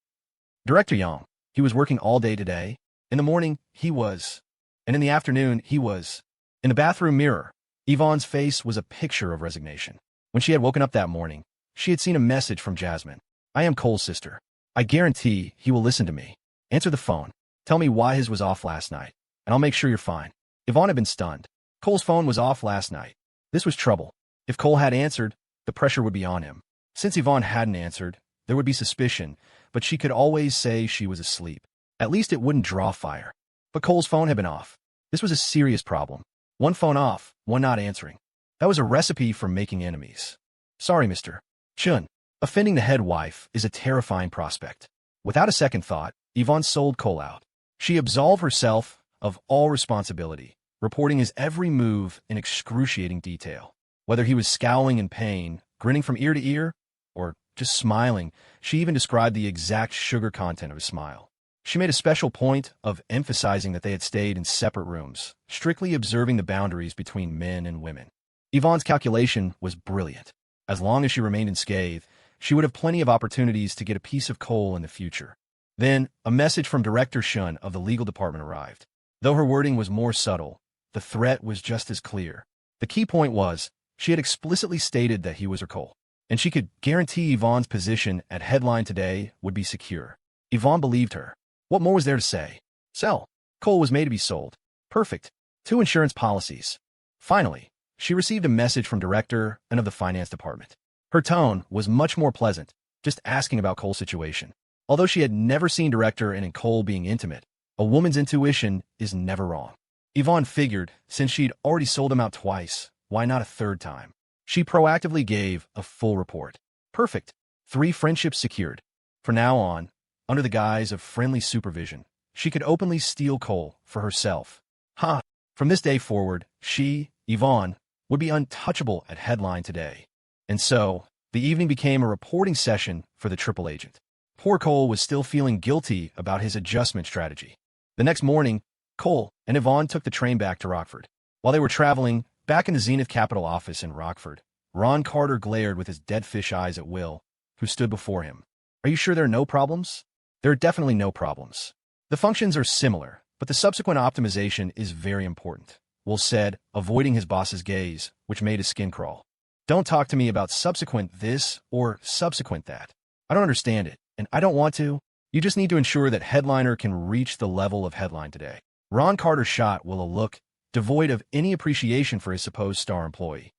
Director Young. He was working all day today. In the morning, he was. And in the afternoon, he was. In the bathroom mirror, Yvonne's face was a picture of resignation. When she had woken up that morning, she had seen a message from Jasmine. I am Cole's sister. I guarantee he will listen to me. Answer the phone. Tell me why his was off last night, and I'll make sure you're fine. Yvonne had been stunned. Cole's phone was off last night. This was trouble. If Cole had answered, the pressure would be on him. Since Yvonne hadn't answered, there would be suspicion, but she could always say she was asleep. At least it wouldn't draw fire. But Cole's phone had been off. This was a serious problem. One phone off, one not answering. That was a recipe for making enemies. Sorry, Mr. Chun. Offending the head wife is a terrifying prospect. Without a second thought, Yvonne sold Cole out. She absolved herself of all responsibility, reporting his every move in excruciating detail. Whether he was scowling in pain, grinning from ear to ear, or just smiling, she even described the exact sugar content of his smile. She made a special point of emphasizing that they had stayed in separate rooms, strictly observing the boundaries between men and women. Yvonne's calculation was brilliant. As long as she remained unscathed, she would have plenty of opportunities to get a piece of Cole in the future. Then, a message from Director Shun of the legal department arrived. Though her wording was more subtle, the threat was just as clear. The key point was, she had explicitly stated that he was her Cole, and she could guarantee Yvonne's position at Headline today would be secure. Yvonne believed her. What more was there to say? Sell. Cole was made to be sold. Perfect. 2 insurance policies. Finally, she received a message from Director and of the finance department. Her tone was much more pleasant, just asking about Cole's situation. Although she had never seen Director and Cole being intimate, a woman's intuition is never wrong. Yvonne figured, since she'd already sold him out twice, why not a third time? She proactively gave a full report. Perfect. 3 friendships secured. From now on, under the guise of friendly supervision, she could openly steal Cole for herself. From this day forward, she, Yvonne, would be untouchable at Headline today. And so, the evening became a reporting session for the triple agent. Poor Cole was still feeling guilty about his adjustment strategy. The next morning, Cole and Yvonne took the train back to Rockford. While they were traveling, back in the Zenith Capital office in Rockford, Ron Carter glared with his dead fish eyes at Will, who stood before him. Are you sure there are no problems? There are definitely no problems. The functions are similar, but the subsequent optimization is very important, Will said, avoiding his boss's gaze, which made his skin crawl. Don't talk to me about subsequent this or subsequent that. I don't understand it, and I don't want to. You just need to ensure that Headliner can reach the level of Headline today. Ron Carter shot Will a look devoid of any appreciation for his supposed star employee.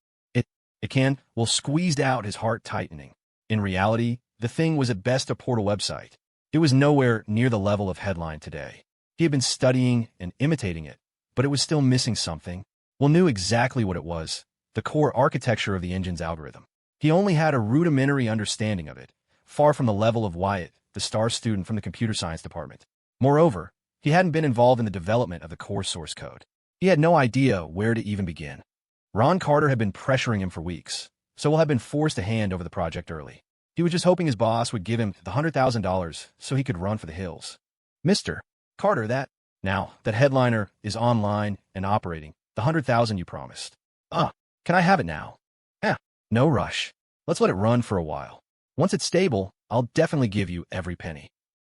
Will squeezed out, his heart tightening. In reality, the thing was at best a portal website. It was nowhere near the level of Headline today. He had been studying and imitating it, but it was still missing something. Will knew exactly what it was, the core architecture of the engine's algorithm. He only had a rudimentary understanding of it, far from the level of Wyatt, the star student from the computer science department. Moreover, he hadn't been involved in the development of the core source code. He had no idea where to even begin. Ron Carter had been pressuring him for weeks, so Will had been forced to hand over the project early. He was just hoping his boss would give him the $100,000 so he could run for the hills. Mr. Carter, now that Headliner is online and operating, the $100,000 you promised. Can I have it now? No rush. Let's let it run for a while. Once it's stable, I'll definitely give you every penny.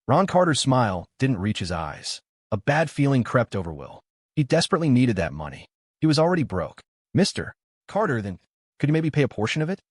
Ron Carter's smile didn't reach his eyes. A bad feeling crept over Will. He desperately needed that money. He was already broke. Mr. Carter, then, could you maybe pay a portion of it?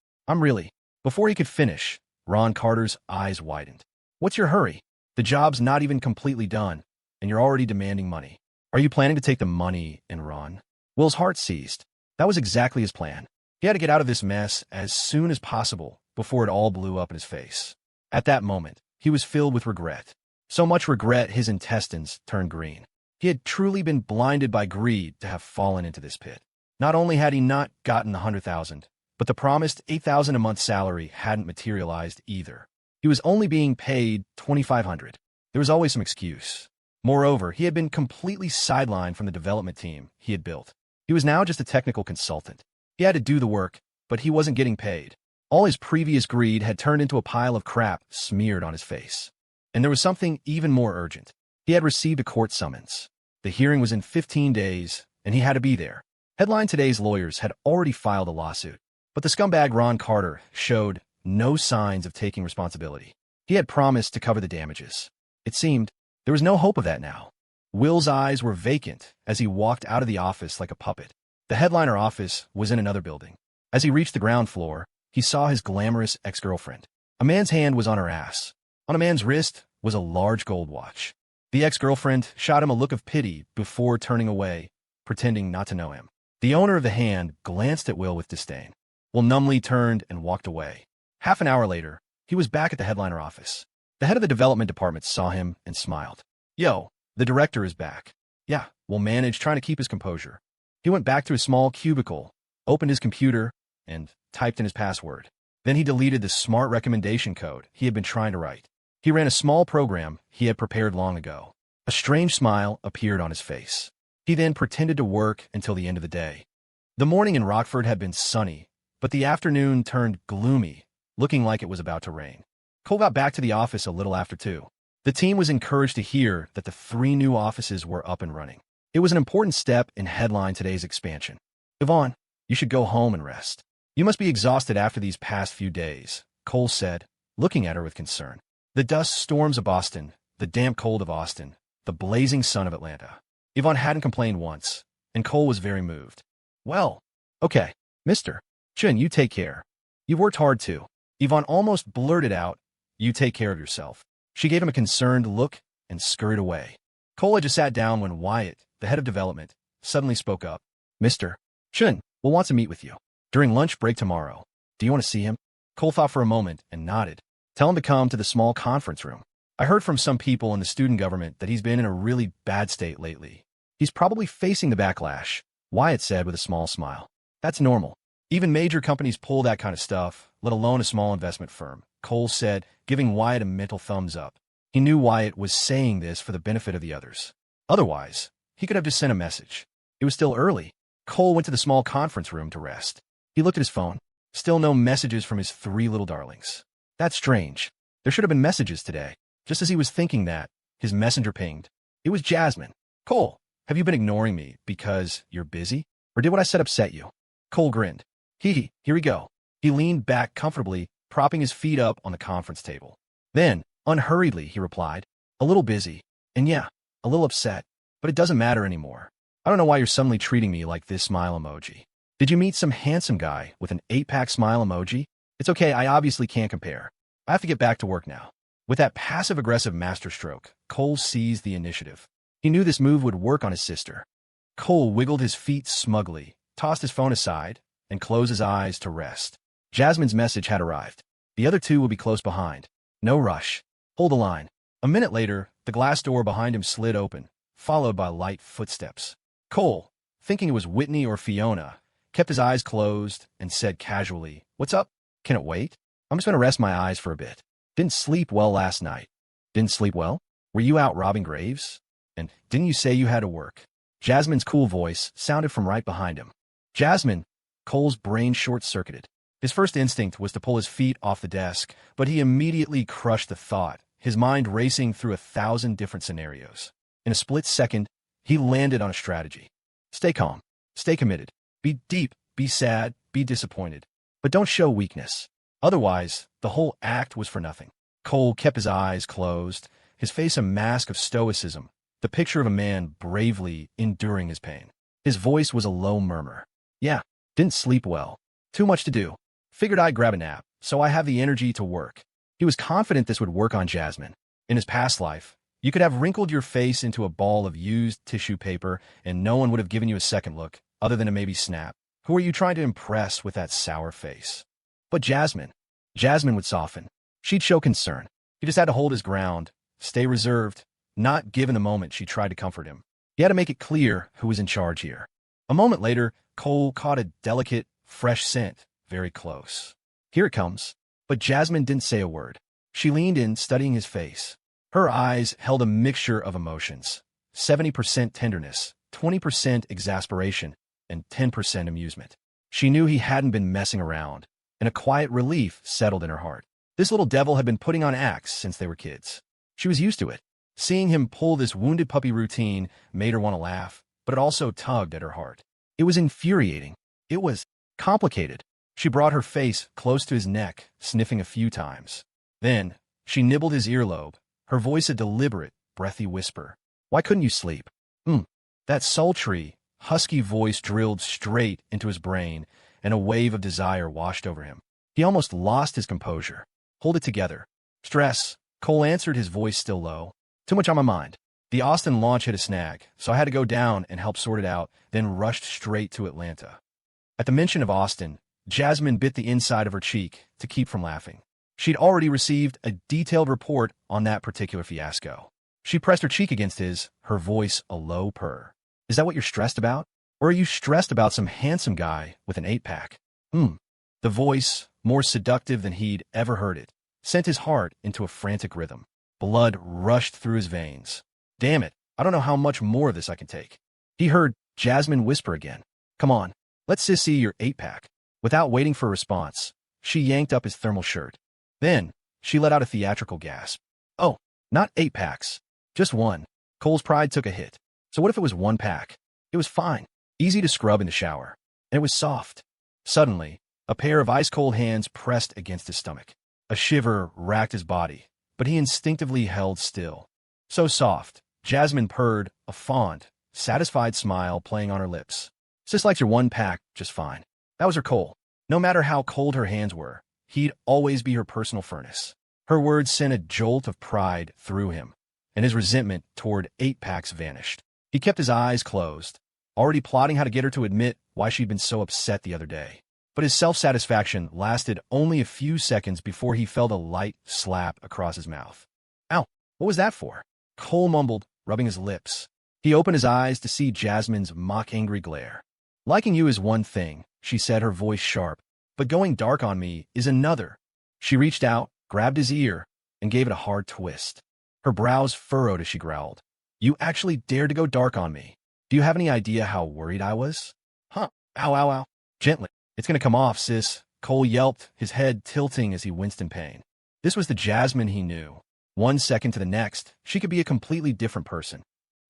Before he could finish, Ron Carter's eyes widened. What's your hurry? The job's not even completely done, and you're already demanding money. Are you planning to take the money and run? Will's heart seized. That was exactly his plan. He had to get out of this mess as soon as possible before it all blew up in his face. At that moment, he was filled with regret. So much regret his intestines turned green. He had truly been blinded by greed to have fallen into this pit. Not only had he not gotten the $100,000, but the promised $8,000 a month salary hadn't materialized either. He was only being paid $2,500. There was always some excuse. Moreover, he had been completely sidelined from the development team he had built. He was now just a technical consultant. He had to do the work, but he wasn't getting paid. All his previous greed had turned into a pile of crap smeared on his face. And there was something even more urgent. He had received a court summons. The hearing was in 15 days, and he had to be there. Headline Today's lawyers had already filed a lawsuit, but the scumbag Ron Carter showed no signs of taking responsibility. He had promised to cover the damages. It seemed there was no hope of that now. Will's eyes were vacant as he walked out of the office like a puppet. The headliner office was in another building. As he reached the ground floor, he saw his glamorous ex-girlfriend. A man's hand was on her ass. On a man's wrist was a large gold watch. The ex-girlfriend shot him a look of pity before turning away, pretending not to know him. The owner of the hand glanced at Will with disdain. Will numbly turned and walked away. Half an hour later, he was back at the headliner office. The head of the development department saw him and smiled. Yo, the director is back. Yeah, Will managed trying to keep his composure. He went back to his small cubicle, opened his computer, and typed in his password. Then he deleted the smart recommendation code he had been trying to write. He ran a small program he had prepared long ago. A strange smile appeared on his face. He then pretended to work until the end of the day. The morning in Rockford had been sunny, but the afternoon turned gloomy, looking like it was about to rain. Cole got back to the office a little after 2. The team was encouraged to hear that the 3 new offices were up and running. It was an important step in Headline today's expansion. Ivon, you should go home and rest. You must be exhausted after these past few days, Cole said, looking at her with concern. The dust storms of Boston, the damp cold of Austin, the blazing sun of Atlanta. Ivon hadn't complained once, and Cole was very moved. Well, okay, Mr. Chun, you take care. You've worked hard too. Ivon almost blurted out, you take care of yourself. She gave him a concerned look and scurried away. Cole had just sat down when Wyatt, the head of development, suddenly spoke up. Mr. Chun will want to meet with you during lunch break tomorrow. Do you want to see him? Cole thought for a moment and nodded. Tell him to come to the small conference room. I heard from some people in the student government that he's been in a really bad state lately. He's probably facing the backlash, Wyatt said with a small smile. That's normal. Even major companies pull that kind of stuff, let alone a small investment firm, Cole said, giving Wyatt a mental thumbs up. He knew Wyatt was saying this for the benefit of the others. Otherwise, he could have just sent a message. It was still early. Cole went to the small conference room to rest. He looked at his phone. Still no messages from his 3 little darlings. That's strange. There should have been messages today. Just as he was thinking that, his messenger pinged. It was Jasmine. Cole, have you been ignoring me because you're busy? Or did what I said upset you? Cole grinned. Hee, here we go. He leaned back comfortably, propping his feet up on the conference table. Then, unhurriedly, he replied, a little busy, and yeah, a little upset, but it doesn't matter anymore. I don't know why you're suddenly treating me like this smile emoji. Did you meet some handsome guy with an 8-pack smile emoji? It's okay, I obviously can't compare. I have to get back to work now. With that passive-aggressive masterstroke, Cole seized the initiative. He knew this move would work on his sister. Cole wiggled his feet smugly, tossed his phone aside, and closed his eyes to rest. Jasmine's message had arrived. The other 2 will be close behind. No rush. Hold the line. A minute later, the glass door behind him slid open, followed by light footsteps. Cole, thinking it was Whitney or Fiona, kept his eyes closed and said casually, what's up? Can it wait? I'm just going to rest my eyes for a bit. Didn't sleep well last night. Didn't sleep well? Were you out robbing graves? And didn't you say you had to work? Jasmine's cool voice sounded from right behind him. Jasmine, Cole's brain short-circuited. His first instinct was to pull his feet off the desk, but he immediately crushed the thought, his mind racing through 1,000 different scenarios. In a split second, he landed on a strategy. Stay calm. Stay committed. Be deep. Be sad. Be disappointed. But don't show weakness. Otherwise, the whole act was for nothing. Cole kept his eyes closed, his face a mask of stoicism, the picture of a man bravely enduring his pain. His voice was a low murmur. Yeah, didn't sleep well. Too much to do. Figured I'd grab a nap, so I have the energy to work. He was confident this would work on Jasmine. In his past life, you could have wrinkled your face into a ball of used tissue paper and no one would have given you a second look, other than a maybe snap. Who are you trying to impress with that sour face? But Jasmine would soften. She'd show concern. He just had to hold his ground, stay reserved, not give in the moment she tried to comfort him. He had to make it clear who was in charge here. A moment later, Cole caught a delicate, fresh scent, very close. Here it comes. But Jasmine didn't say a word. She leaned in, studying his face. Her eyes held a mixture of emotions. 70% tenderness, 20% exasperation, and 10% amusement. She knew he hadn't been messing around, and a quiet relief settled in her heart. This little devil had been putting on acts since they were kids. She was used to it. Seeing him pull this wounded puppy routine made her want to laugh, but it also tugged at her heart. It was infuriating. It was complicated. She brought her face close to his neck, sniffing a few times. Then, she nibbled his earlobe, her voice a deliberate, breathy whisper. Why couldn't you sleep? That sultry, husky voice drilled straight into his brain, and a wave of desire washed over him. He almost lost his composure. Hold it together. Stress, Cole answered, his voice still low. Too much on my mind. The Austin launch hit a snag, so I had to go down and help sort it out, then rushed straight to Atlanta. At the mention of Austin, Jasmine bit the inside of her cheek to keep from laughing. She'd already received a detailed report on that particular fiasco. She pressed her cheek against his, her voice a low purr. Is that what you're stressed about? Or are you stressed about some handsome guy with an 8-pack? The voice, more seductive than he'd ever heard it, sent his heart into a frantic rhythm. Blood rushed through his veins. Damn it, I don't know how much more of this I can take. He heard Jasmine whisper again. Come on, let's see your 8-pack. Without waiting for a response, she yanked up his thermal shirt. Then, she let out a theatrical gasp. Oh, not 8-packs. Just one. Cole's pride took a hit. So what if it was 1 pack? It was fine. Easy to scrub in the shower. And it was soft. Suddenly, a pair of ice-cold hands pressed against his stomach. A shiver racked his body, but he instinctively held still. So soft, Jasmine purred, a fond, satisfied smile playing on her lips. Sis likes your 1 pack just fine. That was her Cole. No matter how cold her hands were, he'd always be her personal furnace. Her words sent a jolt of pride through him, and his resentment toward 8-packs vanished. He kept his eyes closed, already plotting how to get her to admit why she'd been so upset the other day. But his self-satisfaction lasted only a few seconds before he felt a light slap across his mouth. Ow, what was that for? Cole mumbled, rubbing his lips. He opened his eyes to see Jasmine's mock-angry glare. Liking you is one thing, she said, her voice sharp, but going dark on me is another. She reached out, grabbed his ear, and gave it a hard twist. Her brows furrowed as she growled. You actually dared to go dark on me. Do you have any idea how worried I was? Huh, ow, ow, ow. Gently. It's gonna come off, sis. Cole yelped, his head tilting as he winced in pain. This was the Jasmine he knew. 1 second to the next, she could be a completely different person.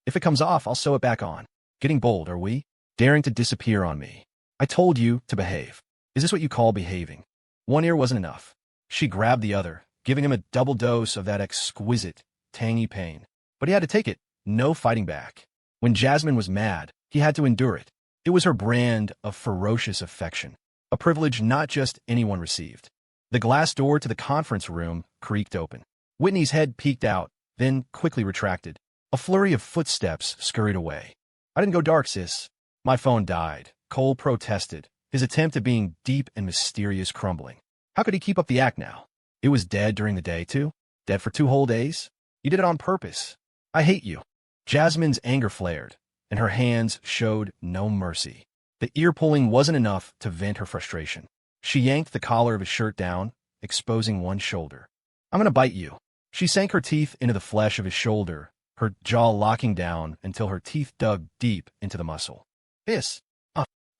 If it comes off, I'll sew it back on. Getting bold, are we? Daring to disappear on me. I told you to behave. Is this what you call behaving? One ear wasn't enough. She grabbed the other, giving him a double dose of that exquisite, tangy pain. But he had to take it, no fighting back. When Jasmine was mad, he had to endure it. It was her brand of ferocious affection, a privilege not just anyone received. The glass door to the conference room creaked open. Whitney's head peeked out, then quickly retracted. A flurry of footsteps scurried away. I didn't go dark, sis. My phone died, Cole protested, his attempt at being deep and mysterious crumbling. How could he keep up the act now? It was dead during the day, too? Dead for 2 whole days? You did it on purpose. I hate you. Jasmine's anger flared, and her hands showed no mercy. The ear-pulling wasn't enough to vent her frustration. She yanked the collar of his shirt down, exposing one shoulder. I'm gonna bite you. She sank her teeth into the flesh of his shoulder, her jaw locking down until her teeth dug deep into the muscle. Hiss.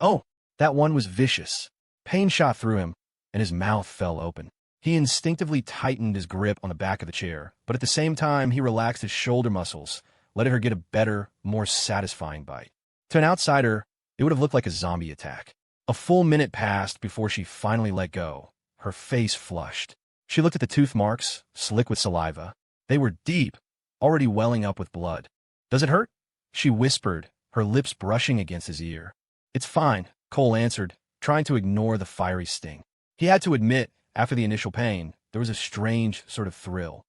Oh, that one was vicious. Pain shot through him, and his mouth fell open. He instinctively tightened his grip on the back of the chair, but at the same time he relaxed his shoulder muscles, letting her get a better, more satisfying bite. To an outsider, it would have looked like a zombie attack. A full minute passed before she finally let go, her face flushed. She looked at the tooth marks, slick with saliva. They were deep, already welling up with blood. Does it hurt? She whispered, her lips brushing against his ear. It's fine, Cole answered, trying to ignore the fiery sting. He had to admit, after the initial pain, there was a strange sort of thrill.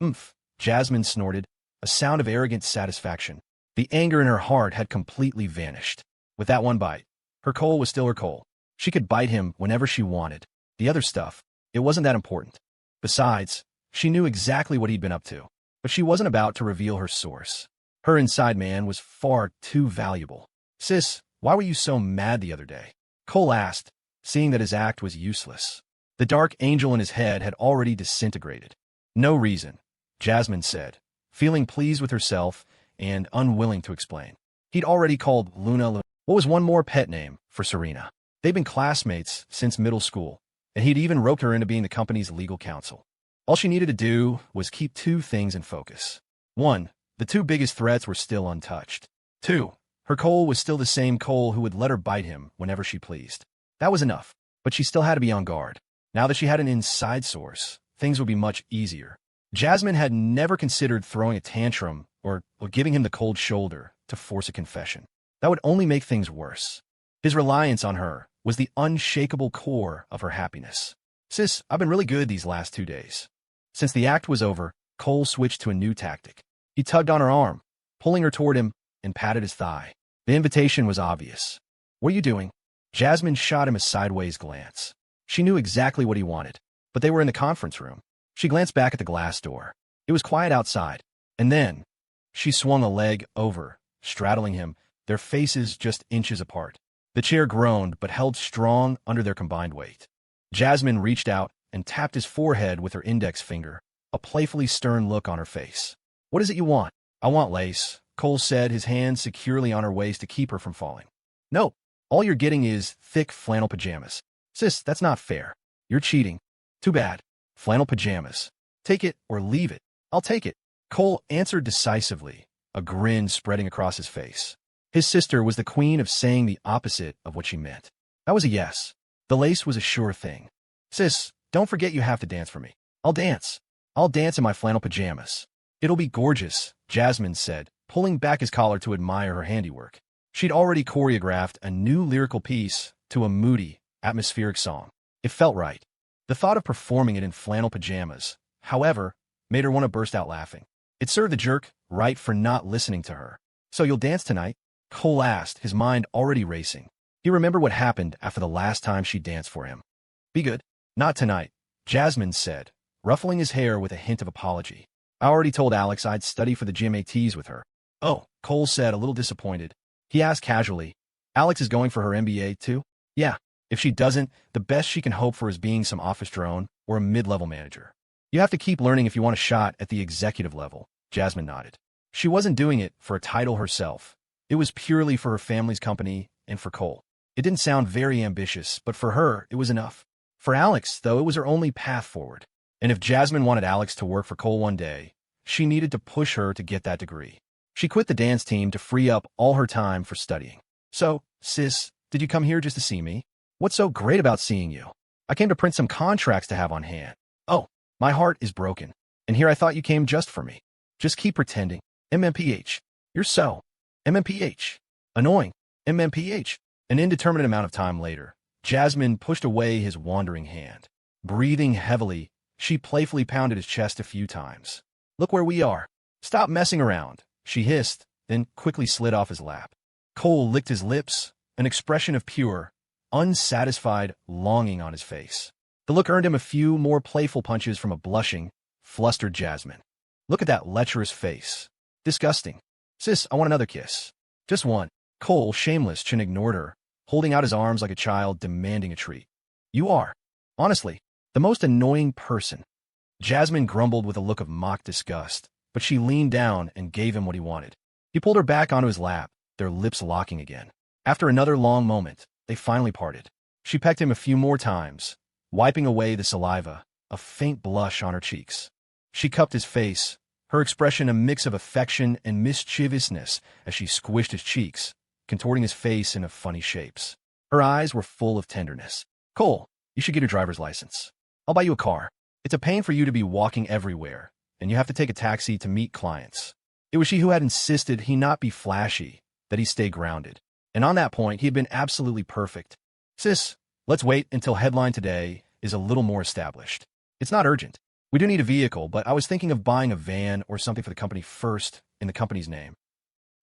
Oomph, Jasmine snorted, a sound of arrogant satisfaction. The anger in her heart had completely vanished. With that one bite, her Cole was still her Cole. She could bite him whenever she wanted. The other stuff, it wasn't that important. Besides, she knew exactly what he'd been up to, but she wasn't about to reveal her source. Her inside man was far too valuable. Sis, why were you so mad the other day? Cole asked, seeing that his act was useless. The dark angel in his head had already disintegrated. No reason, Jasmine said, feeling pleased with herself and unwilling to explain. He'd already called Luna. What was one more pet name for Serena? They'd been classmates since middle school, and he'd even roped her into being the company's legal counsel. All she needed to do was keep 2 things in focus. 1, the 2 biggest threats were still untouched. 2, her Cole was still the same Cole who would let her bite him whenever she pleased. That was enough. but she still had to be on guard. Now that she had an inside source, things would be much easier. Jasmine had never considered throwing a tantrum or giving him the cold shoulder to force a confession. That would only make things worse. His reliance on her was the unshakable core of her happiness. Sis, I've been really good these last 2 days. Since the act was over, Cole switched to a new tactic. He tugged on her arm, pulling her toward him, and patted his thigh. The invitation was obvious. What are you doing? Jasmine shot him a sideways glance. She knew exactly what he wanted, but they were in the conference room. She glanced back at the glass door. It was quiet outside, and then she swung a leg over, straddling him, their faces just inches apart. The chair groaned but held strong under their combined weight. Jasmine reached out and tapped his forehead with her index finger, a playfully stern look on her face. What is it you want? I want lace, Cole said, his hand securely on her waist to keep her from falling. No, all you're getting is thick flannel pajamas. Sis, that's not fair. You're cheating. Too bad. Flannel pajamas. Take it or leave it. I'll take it. Cole answered decisively, a grin spreading across his face. His sister was the queen of saying the opposite of what she meant. That was a yes. The lace was a sure thing. Sis, don't forget you have to dance for me. I'll dance. I'll dance in my flannel pajamas. It'll be gorgeous, Jasmine said, pulling back his collar to admire her handiwork. She'd already choreographed a new lyrical piece to a moody, atmospheric song. It felt right. The thought of performing it in flannel pajamas, however, made her want to burst out laughing. It served the jerk right for not listening to her. So you'll dance tonight? Cole asked, his mind already racing. He remembered what happened after the last time she danced for him. Be good. Not tonight, Jasmine said, ruffling his hair with a hint of apology. I already told Alex I'd study for the gym ATs with her. Oh, Cole said, a little disappointed. He asked casually, Alex is going for her MBA too? Yeah. If she doesn't, the best she can hope for is being some office drone or a mid-level manager. You have to keep learning if you want a shot at the executive level, Jasmine nodded. She wasn't doing it for a title herself. It was purely for her family's company and for Cole. It didn't sound very ambitious, but for her, it was enough. For Alex, though, it was her only path forward. And if Jasmine wanted Alex to work for Cole one day, she needed to push her to get that degree. She quit the dance team to free up all her time for studying. So, sis, did you come here just to see me? What's so great about seeing you? I came to print some contracts to have on hand. Oh, my heart is broken. And here I thought you came just for me. Just keep pretending. MMPH. You're so. MMPH. Annoying. MMPH. An indeterminate amount of time later, Jasmine pushed away his wandering hand. Breathing heavily, she playfully pounded his chest a few times. Look where we are. Stop messing around, she hissed, then quickly slid off his lap. Cole licked his lips, an expression of pure, unsatisfied longing on his face. The look earned him a few more playful punches from a blushing, flustered Jasmine. Look at that lecherous face. Disgusting. Sis, I want another kiss. Just one. Cole, shameless chin, ignored her, holding out his arms like a child demanding a treat. You are, honestly, the most annoying person. Jasmine grumbled with a look of mock disgust, but she leaned down and gave him what he wanted. He pulled her back onto his lap, their lips locking again. After another long moment, they finally parted. She pecked him a few more times, wiping away the saliva, a faint blush on her cheeks. She cupped his face, her expression a mix of affection and mischievousness as she squished his cheeks, contorting his face into funny shapes. Her eyes were full of tenderness. Cole, you should get your driver's license. I'll buy you a car. It's a pain for you to be walking everywhere, and you have to take a taxi to meet clients. It was she who had insisted he not be flashy, that he stay grounded. And on that point, he had been absolutely perfect. Sis, let's wait until headline today is a little more established. It's not urgent. We do need a vehicle, but I was thinking of buying a van or something for the company first in the company's name.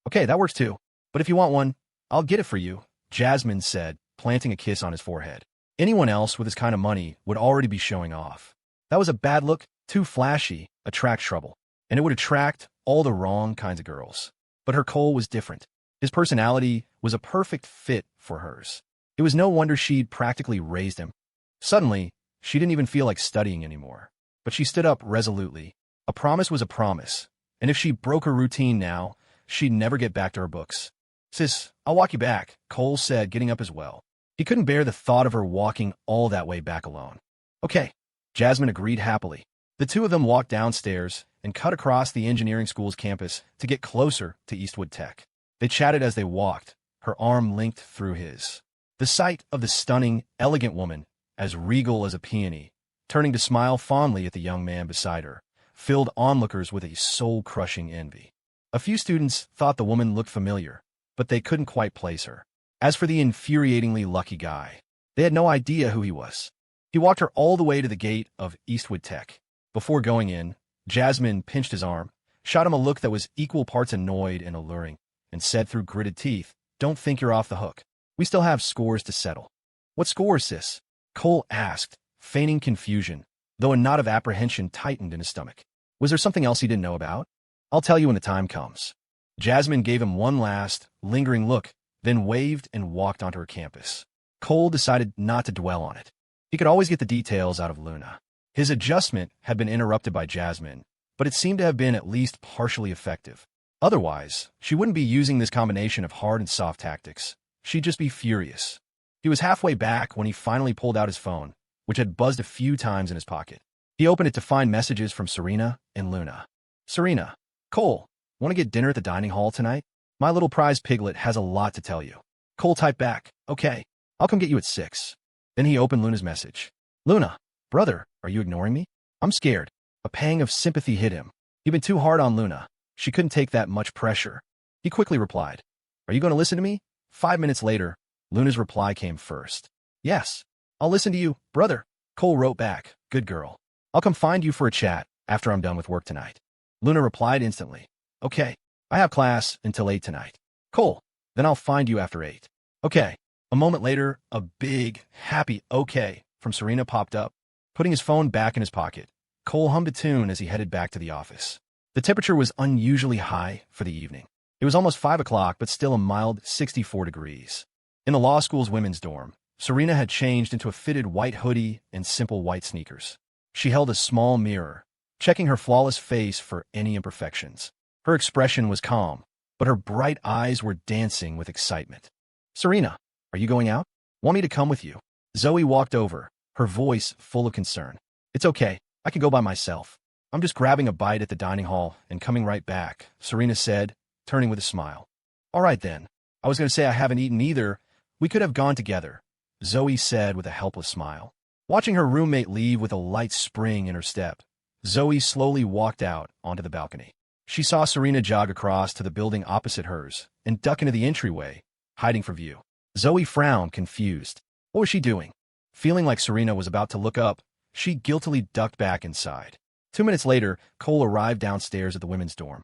Okay, that works too. But if you want one, I'll get it for you, Jasmine said, planting a kiss on his forehead. Anyone else with this kind of money would already be showing off. That was a bad look, too flashy, attract trouble. And it would attract all the wrong kinds of girls. But her Cole was different. His personality was a perfect fit for hers. It was no wonder she'd practically raised him. Suddenly, she didn't even feel like studying anymore. But she stood up resolutely. A promise was a promise, and if she broke her routine now, she'd never get back to her books. Sis, I'll walk you back, Cole said, getting up as well. He couldn't bear the thought of her walking all that way back alone. Okay, Jasmine agreed happily. The two of them walked downstairs and cut across the engineering school's campus to get closer to Eastwood Tech. They chatted as they walked, her arm linked through his. The sight of the stunning, elegant woman as regal as a peony, turning to smile fondly at the young man beside her, filled onlookers with a soul-crushing envy. A few students thought the woman looked familiar, but they couldn't quite place her. As for the infuriatingly lucky guy, they had no idea who he was. He walked her all the way to the gate of Eastwood Tech. Before going in, Jasmine pinched his arm, shot him a look that was equal parts annoyed and alluring, and said through gritted teeth, "Don't think you're off the hook. We still have scores to settle." "What scores, sis?" Cole asked, feigning confusion, though a knot of apprehension tightened in his stomach. Was there something else he didn't know about? "I'll tell you when the time comes." Jasmine gave him one last, lingering look, then waved and walked onto her campus. Cole decided not to dwell on it. He could always get the details out of Luna. His adjustment had been interrupted by Jasmine, but it seemed to have been at least partially effective. Otherwise, she wouldn't be using this combination of hard and soft tactics. She'd just be furious. He was halfway back when he finally pulled out his phone, which had buzzed a few times in his pocket. He opened it to find messages from Serena and Luna. "Serena, Cole, want to get dinner at the dining hall tonight? My little prize piglet has a lot to tell you." Cole typed back, "Okay, I'll come get you at 6. Then he opened Luna's message. "Luna, brother, are you ignoring me? I'm scared." A pang of sympathy hit him. He'd been too hard on Luna. She couldn't take that much pressure. He quickly replied, "Are you going to listen to me?" 5 minutes later, Luna's reply came first. "Yes, I'll listen to you, brother." Cole wrote back, "Good girl. I'll come find you for a chat after I'm done with work tonight." Luna replied instantly, "Okay, I have class until 8 tonight." "Cole, then I'll find you after 8. "Okay." A moment later, a big, happy "okay" from Serena popped up. Putting his phone back in his pocket, Cole hummed a tune as he headed back to the office. The temperature was unusually high for the evening. It was almost 5 o'clock, but still a mild 64 degrees. In the law school's women's dorm, Serena had changed into a fitted white hoodie and simple white sneakers. She held a small mirror, checking her flawless face for any imperfections. Her expression was calm, but her bright eyes were dancing with excitement. "Serena, are you going out? Want me to come with you?" Zoe walked over, her voice full of concern. "It's okay, I can go by myself. I'm just grabbing a bite at the dining hall and coming right back," Serena said, turning with a smile. "All right then. I was going to say I haven't eaten either. We could have gone together," Zoe said with a helpless smile. Watching her roommate leave with a light spring in her step, Zoe slowly walked out onto the balcony. She saw Serena jog across to the building opposite hers and duck into the entryway, hiding from view. Zoe frowned, confused. What was she doing? Feeling like Serena was about to look up, she guiltily ducked back inside. 2 minutes later, Cole arrived downstairs at the women's dorm.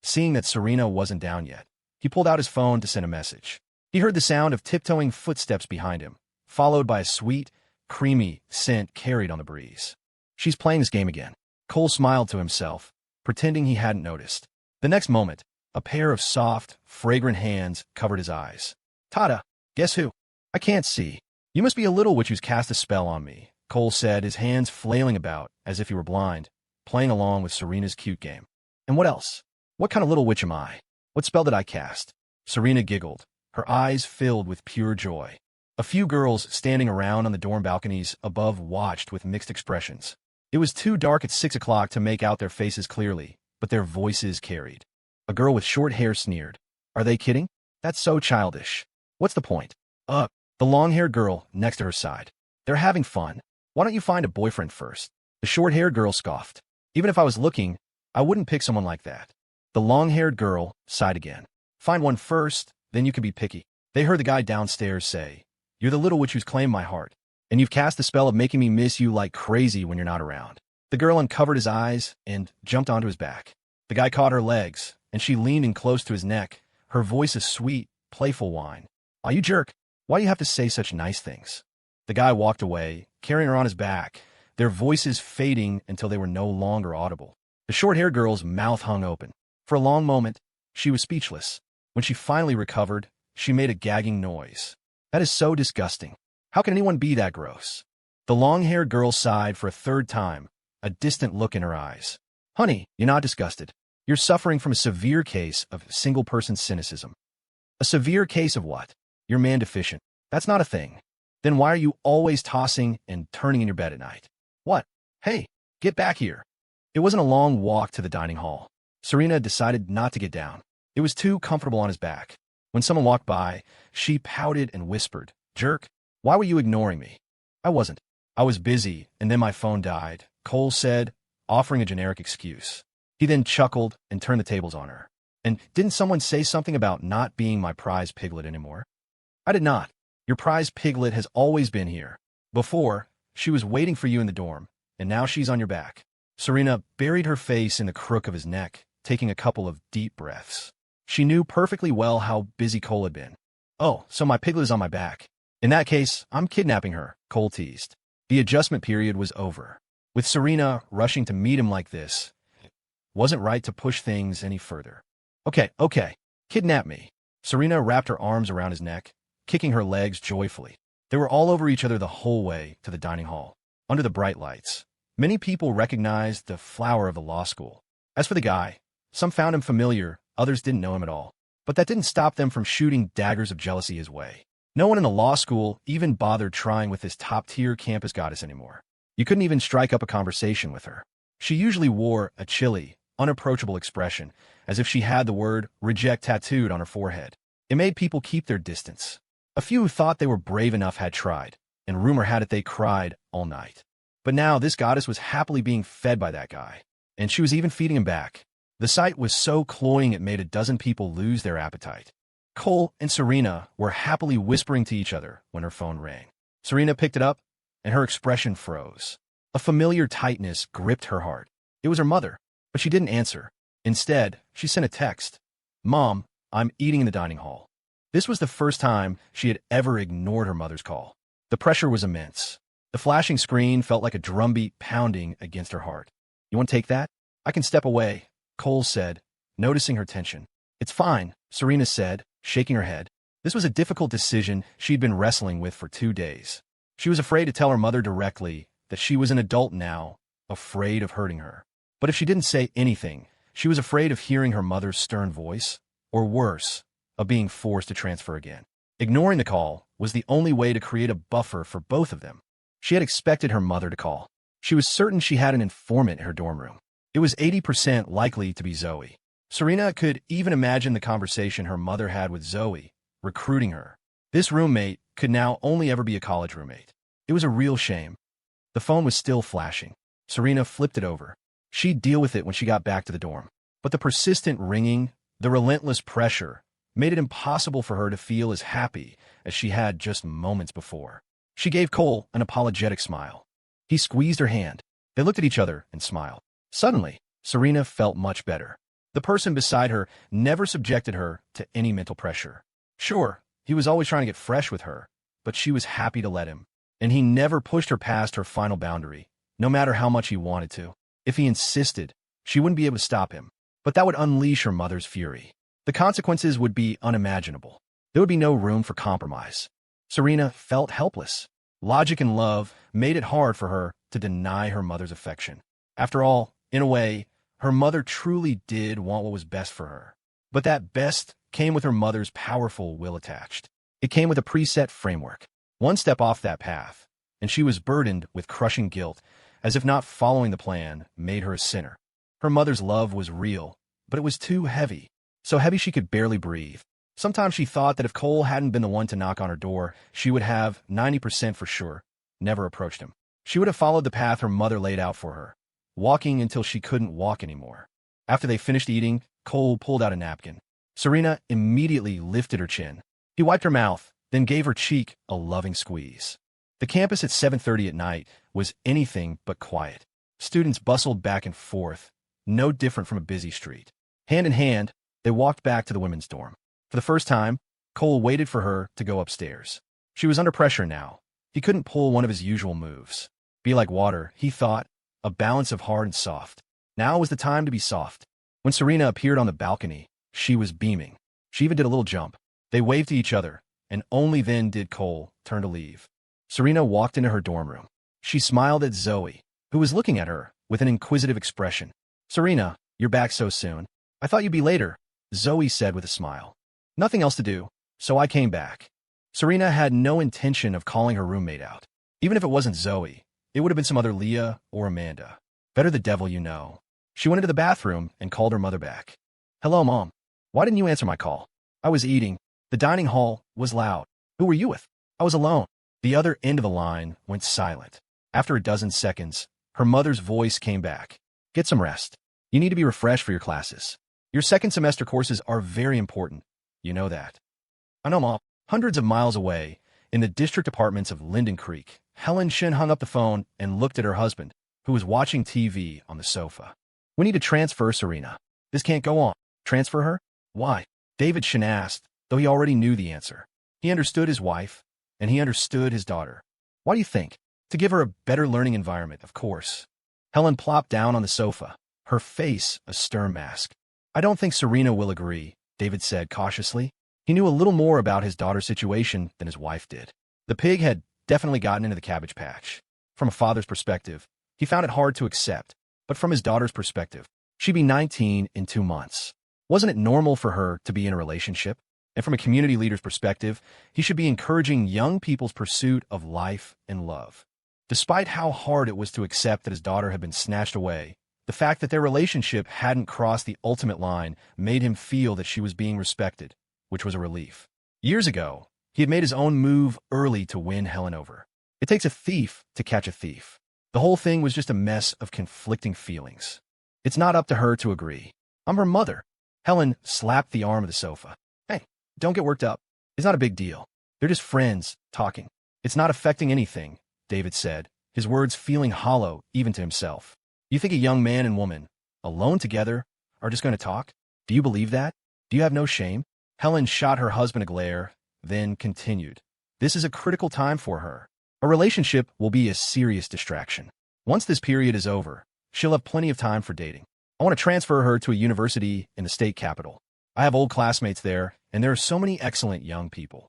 Seeing that Serena wasn't down yet, he pulled out his phone to send a message. He heard the sound of tiptoeing footsteps behind him, followed by a sweet, creamy scent carried on the breeze. She's playing this game again. Cole smiled to himself, pretending he hadn't noticed. The next moment, a pair of soft, fragrant hands covered his eyes. "Tada, guess who? I can't see. You must be a little witch who's cast a spell on me," Cole said, his hands flailing about as if he were blind, playing along with Serena's cute game. "And what else? What kind of little witch am I? What spell did I cast?" Serena giggled, her eyes filled with pure joy. A few girls standing around on the dorm balconies above watched with mixed expressions. It was too dark at 6 o'clock to make out their faces clearly, but their voices carried. A girl with short hair sneered, "Are they kidding? That's so childish. What's the point?" The long-haired girl next to her sighed. "They're having fun. Why don't you find a boyfriend first?" The short-haired girl scoffed. "Even if I was looking, I wouldn't pick someone like that." The long-haired girl sighed again. "Find one first, then you can be picky." They heard the guy downstairs say, "You're the little witch who's claimed my heart, and you've cast the spell of making me miss you like crazy when you're not around." The girl uncovered his eyes and jumped onto his back. The guy caught her legs, and she leaned in close to his neck, her voice a sweet, playful whine. "Aw, you jerk. Why do you have to say such nice things?" The guy walked away, carrying her on his back, their voices fading until they were no longer audible. The short-haired girl's mouth hung open. For a long moment, she was speechless. When she finally recovered, she made a gagging noise. "That is so disgusting. How can anyone be that gross?" The long-haired girl sighed for a third time, a distant look in her eyes. "Honey, you're not disgusted. You're suffering from a severe case of single-person cynicism." "A severe case of what?" "You're man deficient. That's not a thing." "Then why are you always tossing and turning in your bed at night?" "What? Hey, get back here." It wasn't a long walk to the dining hall. Serena decided not to get down. It was too comfortable on his back. When someone walked by, she pouted and whispered, "Jerk, why were you ignoring me?" "I wasn't. I was busy, and then my phone died, Cole said, offering a generic excuse. He then chuckled and turned the tables on her. And didn't someone say something about not being my prize piglet anymore? I did not. Your prize piglet has always been here. Before, she was waiting for you in the dorm, and now she's on your back. Serena buried her face in the crook of his neck, taking a couple of deep breaths. She knew perfectly well how busy Cole had been. Oh, so my piglet is on my back. In that case, I'm kidnapping her, Cole teased. The adjustment period was over. With Serena rushing to meet him like this, it wasn't right to push things any further. Okay, kidnap me. Serena wrapped her arms around his neck, kicking her legs joyfully. They were all over each other the whole way to the dining hall. Under the bright lights, many people recognized the flower of the law school. As for the guy, some found him familiar, others didn't know him at all. But that didn't stop them from shooting daggers of jealousy his way. No one in the law school even bothered trying with this top-tier campus goddess anymore. You couldn't even strike up a conversation with her. She usually wore a chilly, unapproachable expression, as if she had the word reject tattooed on her forehead. It made people keep their distance. A few who thought they were brave enough had tried, and rumor had it they cried all night. But now this goddess was happily being fed by that guy, and she was even feeding him back. The sight was so cloying it made a dozen people lose their appetite. Cole and Serena were happily whispering to each other when her phone rang. Serena picked it up, and her expression froze. A familiar tightness gripped her heart. It was her mother, but she didn't answer. Instead, she sent a text. Mom, I'm eating in the dining hall. This was the first time she had ever ignored her mother's call. The pressure was immense. The flashing screen felt like a drumbeat pounding against her heart. You want to take that? I can step away, Cole said, noticing her tension. It's fine, Serena said, shaking her head. This was a difficult decision she'd been wrestling with for 2 days. She was afraid to tell her mother directly that she was an adult now, afraid of hurting her. But if she didn't say anything, she was afraid of hearing her mother's stern voice, or worse, of being forced to transfer again. Ignoring the call was the only way to create a buffer for both of them. She had expected her mother to call. She was certain she had an informant in her dorm room. It was 80% likely to be Zoe. Serena could even imagine the conversation her mother had with Zoe, recruiting her. This roommate could now only ever be a college roommate. It was a real shame. The phone was still flashing. Serena flipped it over. She'd deal with it when she got back to the dorm. But the persistent ringing, the relentless pressure, made it impossible for her to feel as happy as she had just moments before. She gave Cole an apologetic smile. He squeezed her hand. They looked at each other and smiled. Suddenly, Serena felt much better. The person beside her never subjected her to any mental pressure. Sure, he was always trying to get fresh with her, but she was happy to let him. And he never pushed her past her final boundary, no matter how much he wanted to. If he insisted, she wouldn't be able to stop him. But that would unleash her mother's fury. The consequences would be unimaginable. There would be no room for compromise. Serena felt helpless. Logic and love made it hard for her to deny her mother's affection. After all, in a way, her mother truly did want what was best for her. But that best came with her mother's powerful will attached. It came with a preset framework. One step off that path, and she was burdened with crushing guilt, as if not following the plan made her a sinner. Her mother's love was real, but it was too heavy. So heavy she could barely breathe. Sometimes she thought that if Cole hadn't been the one to knock on her door, she would have 90% for sure never approached him. She would have followed the path her mother laid out for her, walking until she couldn't walk anymore. After they finished eating, Cole pulled out a napkin. Serena immediately lifted her chin. He wiped her mouth, then gave her cheek a loving squeeze. The campus at 7:30 at night was anything but quiet. Students bustled back and forth, no different from a busy street. Hand in hand, they walked back to the women's dorm. For the first time, Cole waited for her to go upstairs. She was under pressure now. He couldn't pull one of his usual moves. Be like water, he thought, a balance of hard and soft. Now was the time to be soft. When Serena appeared on the balcony, she was beaming. She even did a little jump. They waved to each other, and only then did Cole turn to leave. Serena walked into her dorm room. She smiled at Zoe, who was looking at her with an inquisitive expression. Serena, you're back so soon. I thought you'd be later, Zoe said with a smile. Nothing else to do, so I came back. Serena had no intention of calling her roommate out. Even if it wasn't Zoe, it would have been some other Leah or Amanda. Better the devil you know. She went into the bathroom and called her mother back. Hello, Mom. Why didn't you answer my call? I was eating. The dining hall was loud. Who were you with? I was alone. The other end of the line went silent. After a dozen seconds, her mother's voice came back. Get some rest. You need to be refreshed for your classes. Your second semester courses are very important. You know that. I know, Mom. Hundreds of miles away, in the district apartments of Linden Creek, Helen Shin hung up the phone and looked at her husband, who was watching TV on the sofa. We need to transfer Serena. This can't go on. Transfer her? Why? David Shin asked, though he already knew the answer. He understood his wife, and he understood his daughter. Why do you think? To give her a better learning environment, of course. Helen plopped down on the sofa, her face a stern mask. I don't think Serena will agree, David said cautiously. He knew a little more about his daughter's situation than his wife did. The pig had definitely gotten into the cabbage patch. From a father's perspective, he found it hard to accept, but from his daughter's perspective, she'd be 19 in 2 months. Wasn't it normal for her to be in a relationship? And from a community leader's perspective, he should be encouraging young people's pursuit of life and love. Despite how hard it was to accept that his daughter had been snatched away, the fact that their relationship hadn't crossed the ultimate line made him feel that she was being respected, which was a relief. Years ago, he had made his own move early to win Helen over. It takes a thief to catch a thief. The whole thing was just a mess of conflicting feelings. It's not up to her to agree. I'm her mother. Helen slapped the arm of the sofa. Hey, don't get worked up. It's not a big deal. They're just friends talking. It's not affecting anything, David said, his words feeling hollow even to himself. You think a young man and woman, alone together, are just going to talk? Do you believe that? Do you have no shame? Helen shot her husband a glare, then continued. This is a critical time for her. A relationship will be a serious distraction. Once this period is over, she'll have plenty of time for dating. I want to transfer her to a university in the state capital. I have old classmates there, and there are so many excellent young people.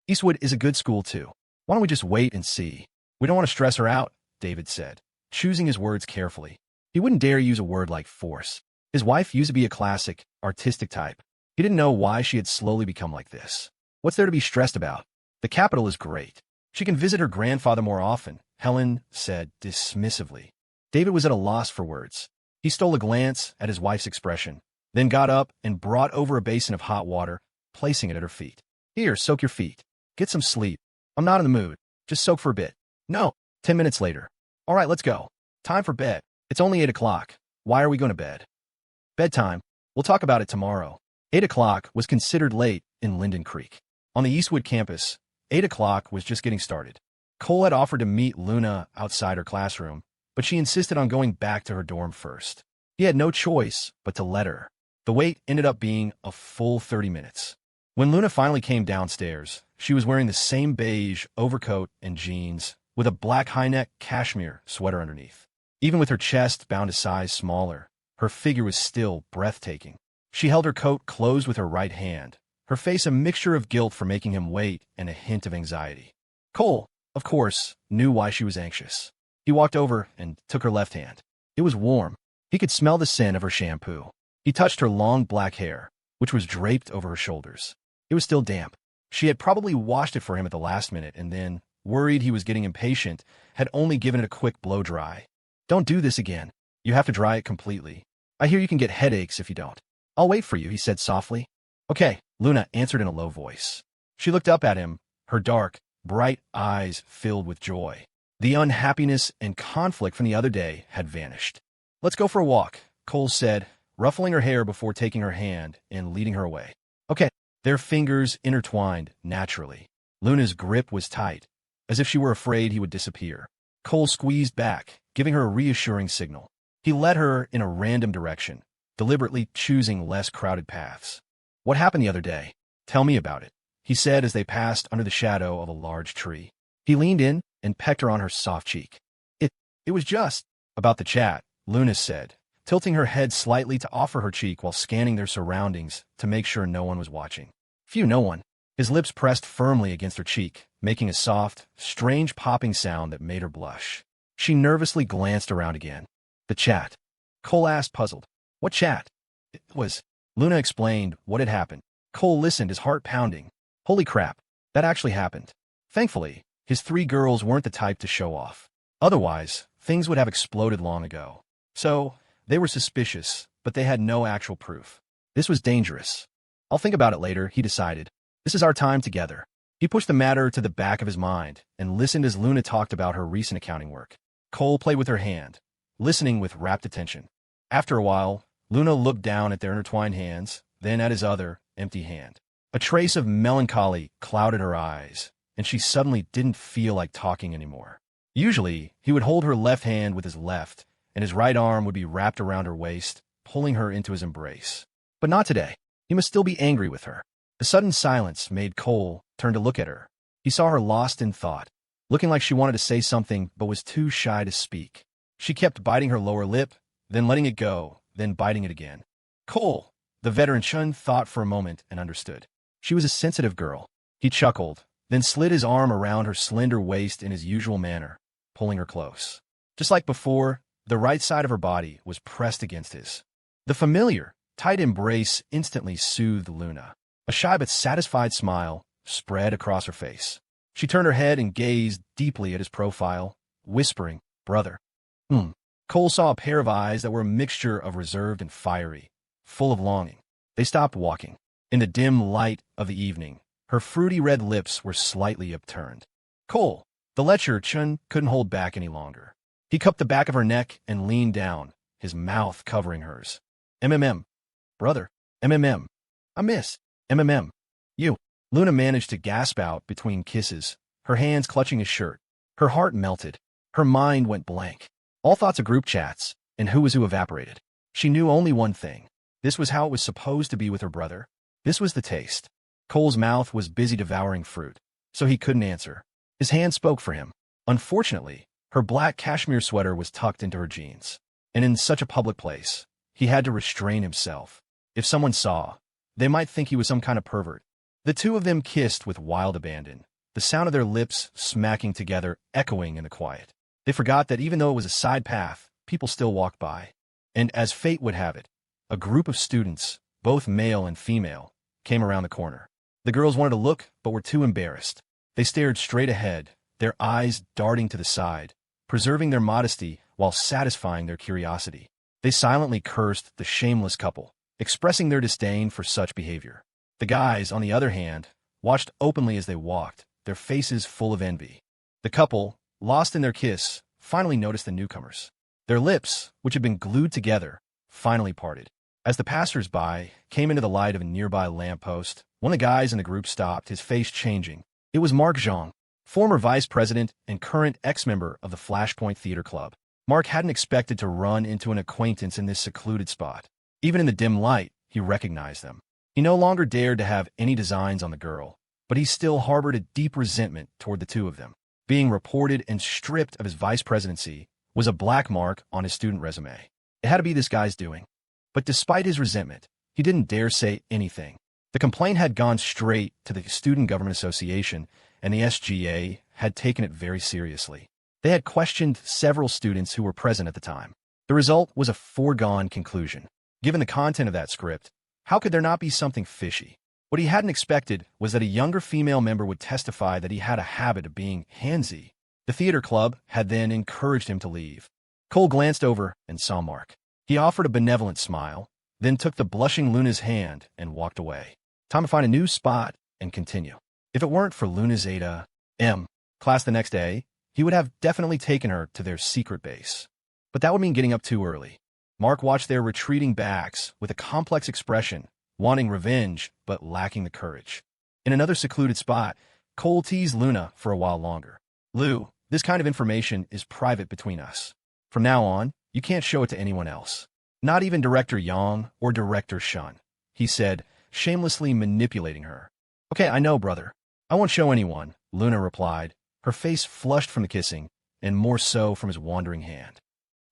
Eastwood is a good school, too. Why don't we just wait and see? We don't want to stress her out, David said, choosing his words carefully. He wouldn't dare use a word like force. His wife used to be a classic, artistic type. He didn't know why she had slowly become like this. What's there to be stressed about? The capital is great. She can visit her grandfather more often, Helen said dismissively. David was at a loss for words. He stole a glance at his wife's expression, then got up and brought over a basin of hot water, placing it at her feet. Here, soak your feet. Get some sleep. I'm not in the mood. Just soak for a bit. No. 10 minutes later. All right, let's go. Time for bed. It's only 8 o'clock. Why are we going to bed? Bedtime. We'll talk about it tomorrow. 8 o'clock was considered late in Linden Creek. On the Eastwood campus, 8 o'clock was just getting started. Cole had offered to meet Luna outside her classroom, but she insisted on going back to her dorm first. He had no choice but to let her. The wait ended up being a full 30 minutes. When Luna finally came downstairs, she was wearing the same beige overcoat and jeans, with a black high-neck cashmere sweater underneath. Even with her chest bound a size smaller, her figure was still breathtaking. She held her coat closed with her right hand, her face a mixture of guilt for making him wait and a hint of anxiety. Cole, of course, knew why she was anxious. He walked over and took her left hand. It was warm. He could smell the scent of her shampoo. He touched her long black hair, which was draped over her shoulders. It was still damp. She had probably washed it for him at the last minute and then, worried he was getting impatient, had only given it a quick blow dry. Don't do this again. You have to dry it completely. I hear you can get headaches if you don't. I'll wait for you, he said softly. Okay, Luna answered in a low voice. She looked up at him, her dark, bright eyes filled with joy. The unhappiness and conflict from the other day had vanished. Let's go for a walk, Cole said, ruffling her hair before taking her hand and leading her away. Okay. Their fingers intertwined naturally. Luna's grip was tight, as if she were afraid he would disappear. Cole squeezed back, giving her a reassuring signal. He led her in a random direction, deliberately choosing less crowded paths. What happened the other day? Tell me about it, he said as they passed under the shadow of a large tree. He leaned in and pecked her on her soft cheek. It was just about the chat, Luna said, tilting her head slightly to offer her cheek while scanning their surroundings to make sure no one was watching. No one. His lips pressed firmly against her cheek, making a soft, strange popping sound that made her blush. She nervously glanced around again. The chat. Cole asked, puzzled. What chat? It was. Luna explained what had happened. Cole listened, his heart pounding. Holy crap, that actually happened. Thankfully, his 3 girls weren't the type to show off. Otherwise, things would have exploded long ago. So, they were suspicious, but they had no actual proof. This was dangerous. I'll think about it later, he decided. This is our time together. He pushed the matter to the back of his mind and listened as Luna talked about her recent accounting work. Cole played with her hand, listening with rapt attention. After a while, Luna looked down at their intertwined hands, then at his other, empty hand. A trace of melancholy clouded her eyes, and she suddenly didn't feel like talking anymore. Usually, he would hold her left hand with his left, and his right arm would be wrapped around her waist, pulling her into his embrace. But not today. He must still be angry with her. The sudden silence made Cole turn to look at her. He saw her lost in thought, looking like she wanted to say something but was too shy to speak. She kept biting her lower lip, then letting it go, then biting it again. Cole, the veteran Chun thought for a moment and understood. She was a sensitive girl. He chuckled, then slid his arm around her slender waist in his usual manner, pulling her close. Just like before, the right side of her body was pressed against his. The familiar, tight embrace instantly soothed Luna. A shy but satisfied smile spread across her face. She turned her head and gazed deeply at his profile, whispering, "Brother." Cole saw a pair of eyes that were a mixture of reserved and fiery, full of longing. They stopped walking. In the dim light of the evening, her fruity red lips were slightly upturned. Cole, the lecher Chun, couldn't hold back any longer. He cupped the back of her neck and leaned down, his mouth covering hers. "MMM. Brother. MMM. I miss. MMM. You." Luna managed to gasp out between kisses, her hands clutching his shirt. Her heart melted. Her mind went blank. All thoughts of group chats and who was who evaporated. She knew only one thing. This was how it was supposed to be with her brother. This was the taste. Cole's mouth was busy devouring fruit, so he couldn't answer. His hand spoke for him. Unfortunately, her black cashmere sweater was tucked into her jeans. And in such a public place, he had to restrain himself. If someone saw, they might think he was some kind of pervert. The two of them kissed with wild abandon, the sound of their lips smacking together echoing in the quiet. They forgot that even though it was a side path, people still walked by. And as fate would have it, a group of students, both male and female, came around the corner. The girls wanted to look, but were too embarrassed. They stared straight ahead, their eyes darting to the side, preserving their modesty while satisfying their curiosity. They silently cursed the shameless couple, expressing their disdain for such behavior. The guys, on the other hand, watched openly as they walked, their faces full of envy. The couple, lost in their kiss, finally noticed the newcomers. Their lips, which had been glued together, finally parted. As the passers-by came into the light of a nearby lamppost, one of the guys in the group stopped, his face changing. It was Mark Zhang, former vice president and current ex-member of the Flashpoint Theater Club. Mark hadn't expected to run into an acquaintance in this secluded spot. Even in the dim light, he recognized them. He no longer dared to have any designs on the girl, but he still harbored a deep resentment toward the two of them. Being reported and stripped of his vice presidency was a black mark on his student resume. It had to be this guy's doing. But despite his resentment, he didn't dare say anything. The complaint had gone straight to the Student Government Association, and the SGA had taken it very seriously. They had questioned several students who were present at the time. The result was a foregone conclusion. Given the content of that script, how could there not be something fishy? What he hadn't expected was that a younger female member would testify that he had a habit of being handsy. The theater club had then encouraged him to leave. Cole glanced over and saw Mark. He offered a benevolent smile, then took the blushing Luna's hand and walked away. Time to find a new spot and continue. If it weren't for Luna's A.M. class the next day, he would have definitely taken her to their secret base. But that would mean getting up too early. Mark watched their retreating backs with a complex expression, wanting revenge but lacking the courage. In another secluded spot, Cole teased Luna for a while longer. "Lou, this kind of information is private between us. From now on, you can't show it to anyone else. Not even Director Yang or Director Shun," he said, shamelessly manipulating her. "Okay, I know, brother. I won't show anyone," Luna replied, her face flushed from the kissing, and more so from his wandering hand.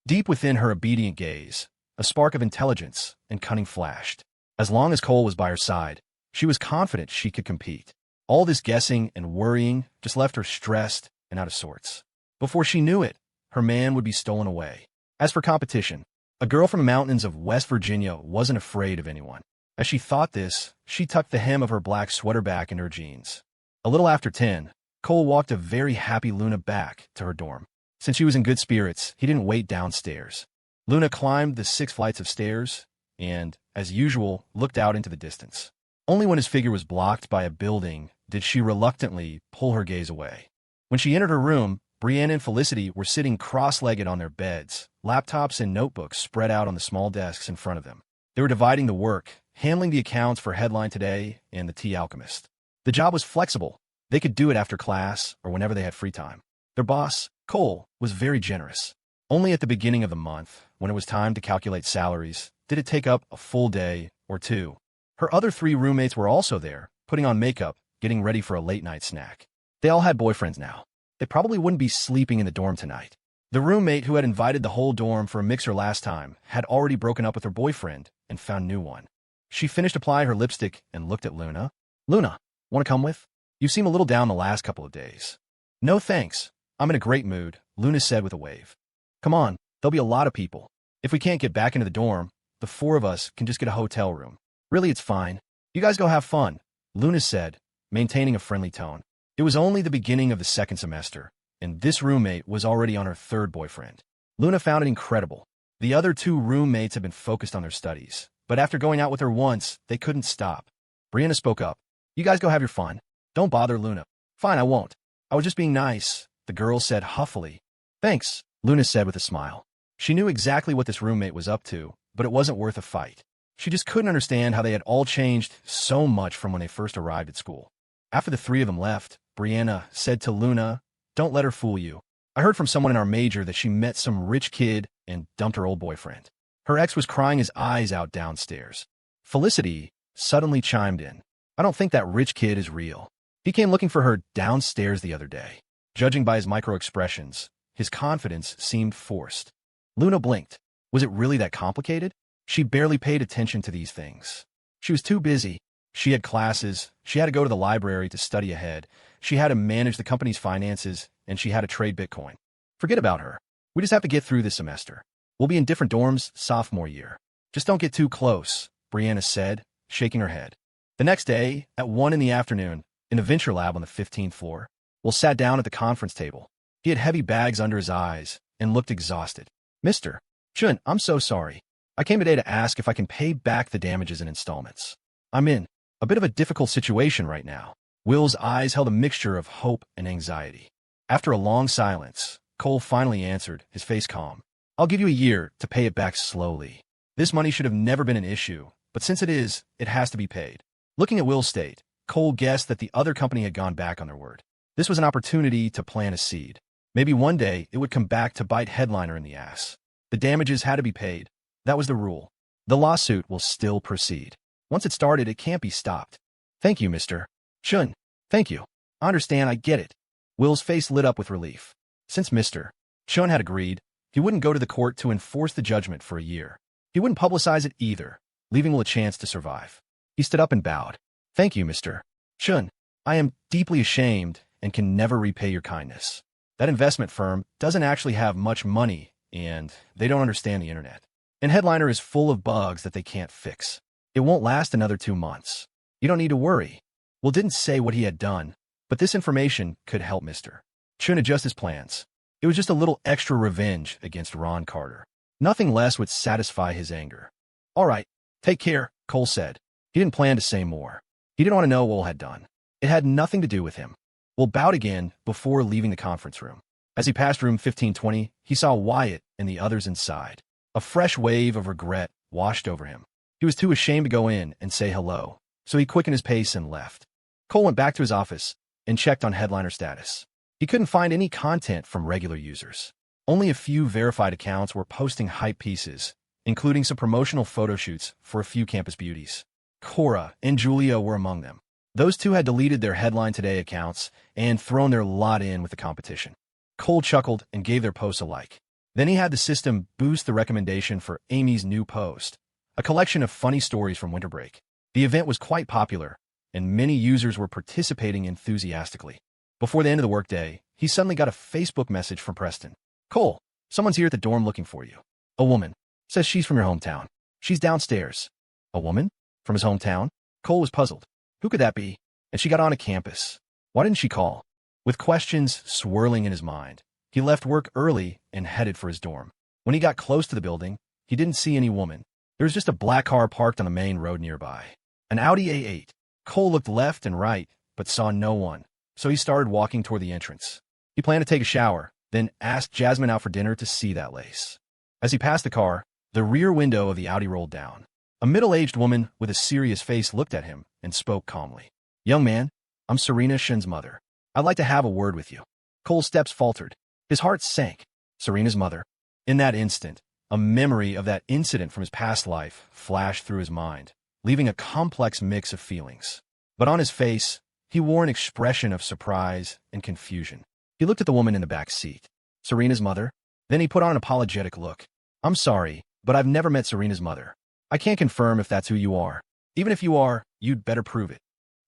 Deep within her obedient gaze, a spark of intelligence and cunning flashed. As long as Cole was by her side, she was confident she could compete. All this guessing and worrying just left her stressed and out of sorts. Before she knew it, her man would be stolen away. As for competition, a girl from the mountains of West Virginia wasn't afraid of anyone. As she thought this, she tucked the hem of her black sweater back in her jeans. A little after 10, Cole walked a very happy Luna back to her dorm. Since she was in good spirits, he didn't wait downstairs. Luna climbed the 6 flights of stairs and, as usual, looked out into the distance. Only when his figure was blocked by a building did she reluctantly pull her gaze away. When she entered her room, Brianna and Felicity were sitting cross-legged on their beds, laptops and notebooks spread out on the small desks in front of them. They were dividing the work, handling the accounts for Headline Today and The Tea Alchemist. The job was flexible. They could do it after class or whenever they had free time. Their boss, Cole, was very generous. Only at the beginning of the month, when it was time to calculate salaries, did it take up a full day or two. Her other 3 roommates were also there, putting on makeup, getting ready for a late-night snack. They all had boyfriends now. They probably wouldn't be sleeping in the dorm tonight. The roommate who had invited the whole dorm for a mixer last time had already broken up with her boyfriend and found a new one. She finished applying her lipstick and looked at Luna. "Luna, want to come with? You seem a little down the last couple of days." "No thanks. I'm in a great mood," Luna said with a wave. "Come on, there'll be a lot of people. If we can't get back into the dorm, the 4 of us can just get a hotel room. Really, it's fine. You guys go have fun," Luna said, maintaining a friendly tone. It was only the beginning of the second semester, and this roommate was already on her 3rd boyfriend. Luna found it incredible. The other 2 roommates had been focused on their studies, but after going out with her once, they couldn't stop. Brianna spoke up. "You guys go have your fun. Don't bother Luna." "Fine, I won't. I was just being nice," the girl said huffily. "Thanks," Luna said with a smile. She knew exactly what this roommate was up to, but it wasn't worth a fight. She just couldn't understand how they had all changed so much from when they first arrived at school. After the 3 of them left, Brianna said to Luna, "Don't let her fool you. I heard from someone in our major that she met some rich kid and dumped her old boyfriend. Her ex was crying his eyes out downstairs." Felicity suddenly chimed in. "I don't think that rich kid is real. He came looking for her downstairs the other day." Judging by his micro-expressions, his confidence seemed forced. Luna blinked. Was it really that complicated? She barely paid attention to these things. She was too busy. She had classes, she had to go to the library to study ahead, she had to manage the company's finances, and she had to trade Bitcoin. Forget about her. We just have to get through this semester. We'll be in different dorms sophomore year. Just don't get too close, Brianna said, shaking her head. The next day, at 1 in the afternoon, in the venture lab on the 15th floor, Will sat down at the conference table. He had heavy bags under his eyes and looked exhausted. "Mr. Chun, I'm so sorry. I came today to ask if I can pay back the damages in installments. I'm in a bit of a difficult situation right now." Will's eyes held a mixture of hope and anxiety. After a long silence, Cole finally answered, his face calm. "I'll give you a year to pay it back slowly. This money should have never been an issue, but since it is, it has to be paid." Looking at Will's state, Cole guessed that the other company had gone back on their word. This was an opportunity to plant a seed. Maybe one day it would come back to bite Headliner in the ass. The damages had to be paid. That was the rule. The lawsuit will still proceed. Once it started, it can't be stopped. "Thank you, Mr. Chun. Thank you. I understand, I get it." Will's face lit up with relief. Since Mr. Chun had agreed, he wouldn't go to the court to enforce the judgment for a year. He wouldn't publicize it either, leaving Will a chance to survive. He stood up and bowed. "Thank you, Mr. Chun. I am deeply ashamed and can never repay your kindness. That investment firm doesn't actually have much money, and they don't understand the internet. And Headliner is full of bugs that they can't fix. It won't last another 2 months. You don't need to worry." Will didn't say what he had done, but this information could help Mr. Chun adjust his plans. It was just a little extra revenge against Ron Carter. Nothing less would satisfy his anger. "All right, take care," Cole said. He didn't plan to say more. He didn't want to know what Will had done. It had nothing to do with him. Will bowed again before leaving the conference room. As he passed room 1520, he saw Wyatt and the others inside. A fresh wave of regret washed over him. He was too ashamed to go in and say hello, so he quickened his pace and left. Cole went back to his office and checked on Headliner status. He couldn't find any content from regular users. Only a few verified accounts were posting hype pieces, including some promotional photo shoots for a few campus beauties. Cora and Julia were among them. Those two had deleted their Headline Today accounts and thrown their lot in with the competition. Cole chuckled and gave their posts a like. Then he had the system boost the recommendation for Amy's new post, a collection of funny stories from winter break. The event was quite popular, and many users were participating enthusiastically. Before the end of the workday, he suddenly got a Facebook message from Preston. "Cole, someone's here at the dorm looking for you. A woman. Says she's from your hometown. She's downstairs." A woman? From his hometown? Cole was puzzled. Who could that be? And she got onto campus. Why didn't she call? With questions swirling in his mind, he left work early and headed for his dorm. When he got close to the building, he didn't see any woman. There was just a black car parked on the main road nearby. An Audi A8. Cole looked left and right, but saw no one, so he started walking toward the entrance. He planned to take a shower, then asked Jasmine out for dinner to see that lace. As he passed the car, the rear window of the Audi rolled down. A middle-aged woman with a serious face looked at him and spoke calmly. "Young man, I'm Serena Shin's mother. I'd like to have a word with you." Cole's steps faltered. His heart sank. Serena's mother. In that instant, a memory of that incident from his past life flashed through his mind, leaving a complex mix of feelings. But on his face, he wore an expression of surprise and confusion. He looked at the woman in the back seat. Serena's mother? Then he put on an apologetic look. "I'm sorry, but I've never met Serena's mother. I can't confirm if that's who you are. Even if you are, you'd better prove it."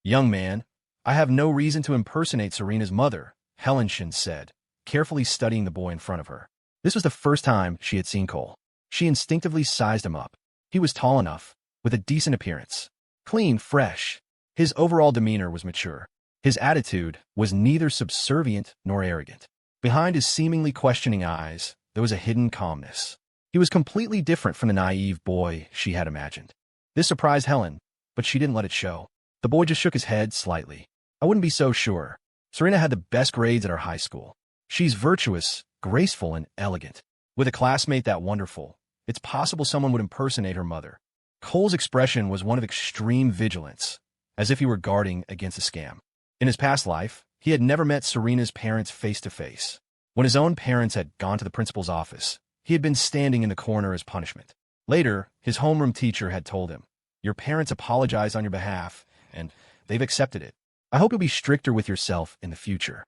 "Young man, I have no reason to impersonate Serena's mother," Helen Shin said, carefully studying the boy in front of her. This was the first time she had seen Cole. She instinctively sized him up. He was tall enough, with a decent appearance. Clean, fresh. His overall demeanor was mature. His attitude was neither subservient nor arrogant. Behind his seemingly questioning eyes, there was a hidden calmness. He was completely different from the naive boy she had imagined. This surprised Helen, but she didn't let it show. The boy just shook his head slightly. "I wouldn't be so sure. Serena had the best grades at our high school. She's virtuous, graceful, and elegant. With a classmate that wonderful, it's possible someone would impersonate her mother." Cole's expression was one of extreme vigilance, as if he were guarding against a scam. In his past life, he had never met Serena's parents face-to-face. When his own parents had gone to the principal's office, he had been standing in the corner as punishment. Later, his homeroom teacher had told him, "Your parents apologized on your behalf, and they've accepted it. I hope you'll be stricter with yourself in the future."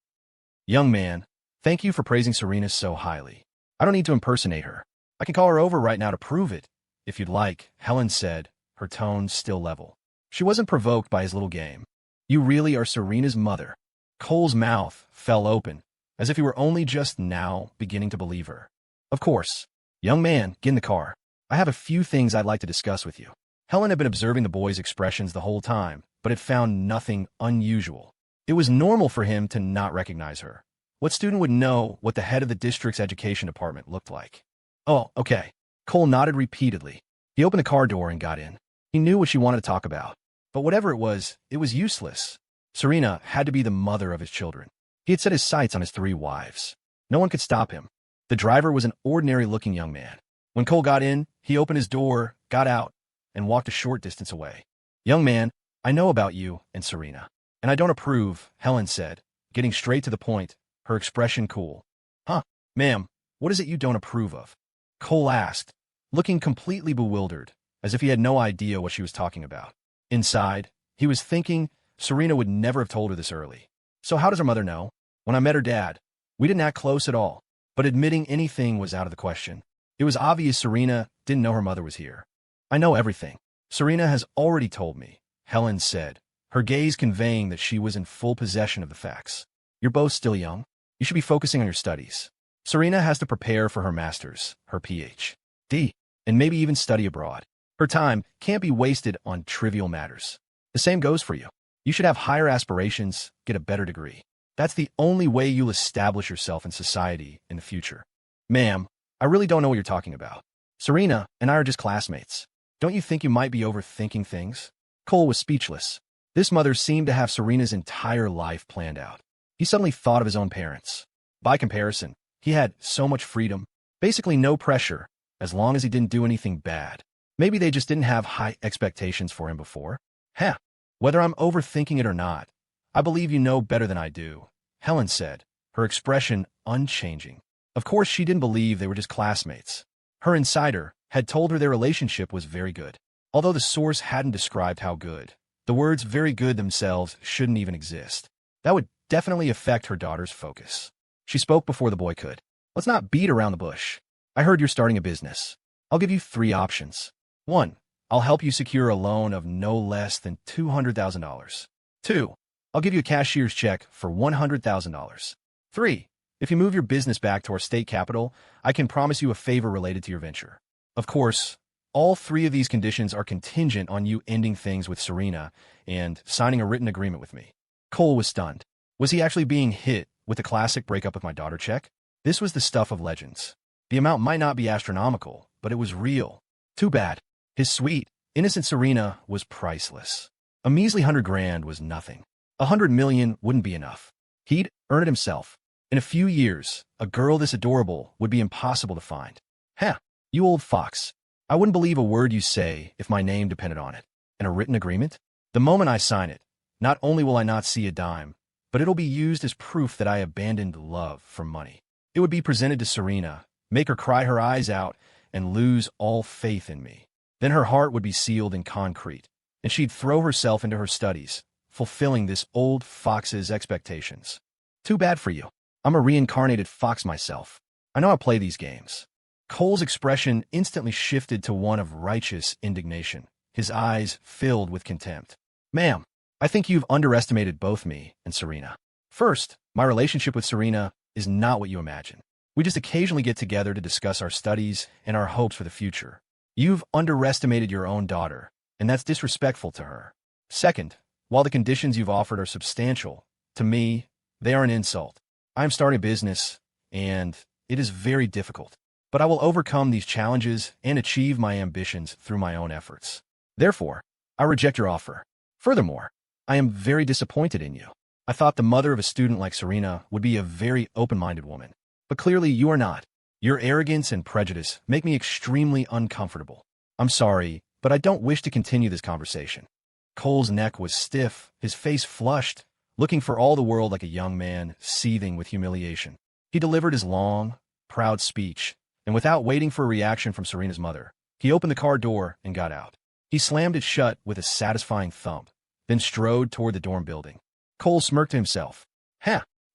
"Young man, thank you for praising Serena so highly. I don't need to impersonate her. I can call her over right now to prove it, if you'd like," Helen said, her tone still level. She wasn't provoked by his little game. "You really are Serena's mother?" Cole's mouth fell open, as if he were only just now beginning to believe her. "Of course. Young man, get in the car. I have a few things I'd like to discuss with you." Helen had been observing the boy's expressions the whole time, but had found nothing unusual. It was normal for him to not recognize her. What student would know what the head of the district's education department looked like? "Oh, okay." Cole nodded repeatedly. He opened the car door and got in. He knew what she wanted to talk about. But whatever it was useless. Serena had to be the mother of his children. He had set his sights on his 3 wives. No one could stop him. The driver was an ordinary-looking young man. When Cole got in, he opened his door, got out, and walked a short distance away. "Young man, I know about you and Serena, and I don't approve," Helen said, getting straight to the point, her expression cool. "Huh, ma'am, what is it you don't approve of?" Cole asked, looking completely bewildered, as if he had no idea what she was talking about. Inside, he was thinking Serena would never have told her this early. So how does her mother know? "When I met her dad, we didn't act close at all." But admitting anything was out of the question. It was obvious Serena didn't know her mother was here. "I know everything. Serena has already told me," Helen said, her gaze conveying that she was in full possession of the facts. "You're both still young. You should be focusing on your studies. Serena has to prepare for her master's, her Ph.D., and maybe even study abroad. Her time can't be wasted on trivial matters. The same goes for you. You should have higher aspirations, get a better degree. That's the only way you'll establish yourself in society in the future." "Ma'am, I really don't know what you're talking about. Serena and I are just classmates. Don't you think you might be overthinking things?" Cole was speechless. This mother seemed to have Serena's entire life planned out. He suddenly thought of his own parents. By comparison, he had so much freedom, basically no pressure, as long as he didn't do anything bad. Maybe they just didn't have high expectations for him before. "Heh, whether I'm overthinking it or not, I believe you know better than I do," Helen said, her expression unchanging. Of course, she didn't believe they were just classmates. Her insider had told her their relationship was very good. Although the source hadn't described how good, the words very good themselves shouldn't even exist. That would definitely affect her daughter's focus. She spoke before the boy could. "Let's not beat around the bush. I heard you're starting a business. I'll give you 3 options. 1. I'll help you secure a loan of no less than $200,000. 2. I'll give you a cashier's check for $100,000. 3. If you move your business back to our state capital, I can promise you a favor related to your venture. Of course, all 3 of these conditions are contingent on you ending things with Serena and signing a written agreement with me." Cole was stunned. Was he actually being hit with the classic breakup with my daughter check? This was the stuff of legends. The amount might not be astronomical, but it was real. Too bad. His sweet, innocent Serena was priceless. A measly $100,000 was nothing. 100 million wouldn't be enough. He'd earn it himself. In a few years, a girl this adorable would be impossible to find. Heh, you old fox. I wouldn't believe a word you say if my name depended on it. And a written agreement? The moment I sign it, not only will I not see a dime, but it'll be used as proof that I abandoned love for money. It would be presented to Serena, make her cry her eyes out, and lose all faith in me. Then her heart would be sealed in concrete, and she'd throw herself into her studies, fulfilling this old fox's expectations. Too bad for you. I'm a reincarnated fox myself. I know how to play these games. Cole's expression instantly shifted to one of righteous indignation, his eyes filled with contempt. Ma'am, I think you've underestimated both me and Serena. First, my relationship with Serena is not what you imagine. We just occasionally get together to discuss our studies and our hopes for the future. You've underestimated your own daughter, and that's disrespectful to her. Second, while the conditions you've offered are substantial, to me, they are an insult. I am starting a business, and it is very difficult. But I will overcome these challenges and achieve my ambitions through my own efforts. Therefore, I reject your offer. Furthermore, I am very disappointed in you. I thought the mother of a student like Serena would be a very open-minded woman. But clearly you are not. Your arrogance and prejudice make me extremely uncomfortable. I'm sorry, but I don't wish to continue this conversation. Cole's neck was stiff, his face flushed, looking for all the world like a young man seething with humiliation. He delivered his long, proud speech, and without waiting for a reaction from Serena's mother, he opened the car door and got out. He slammed it shut with a satisfying thump, then strode toward the dorm building. Cole smirked to himself.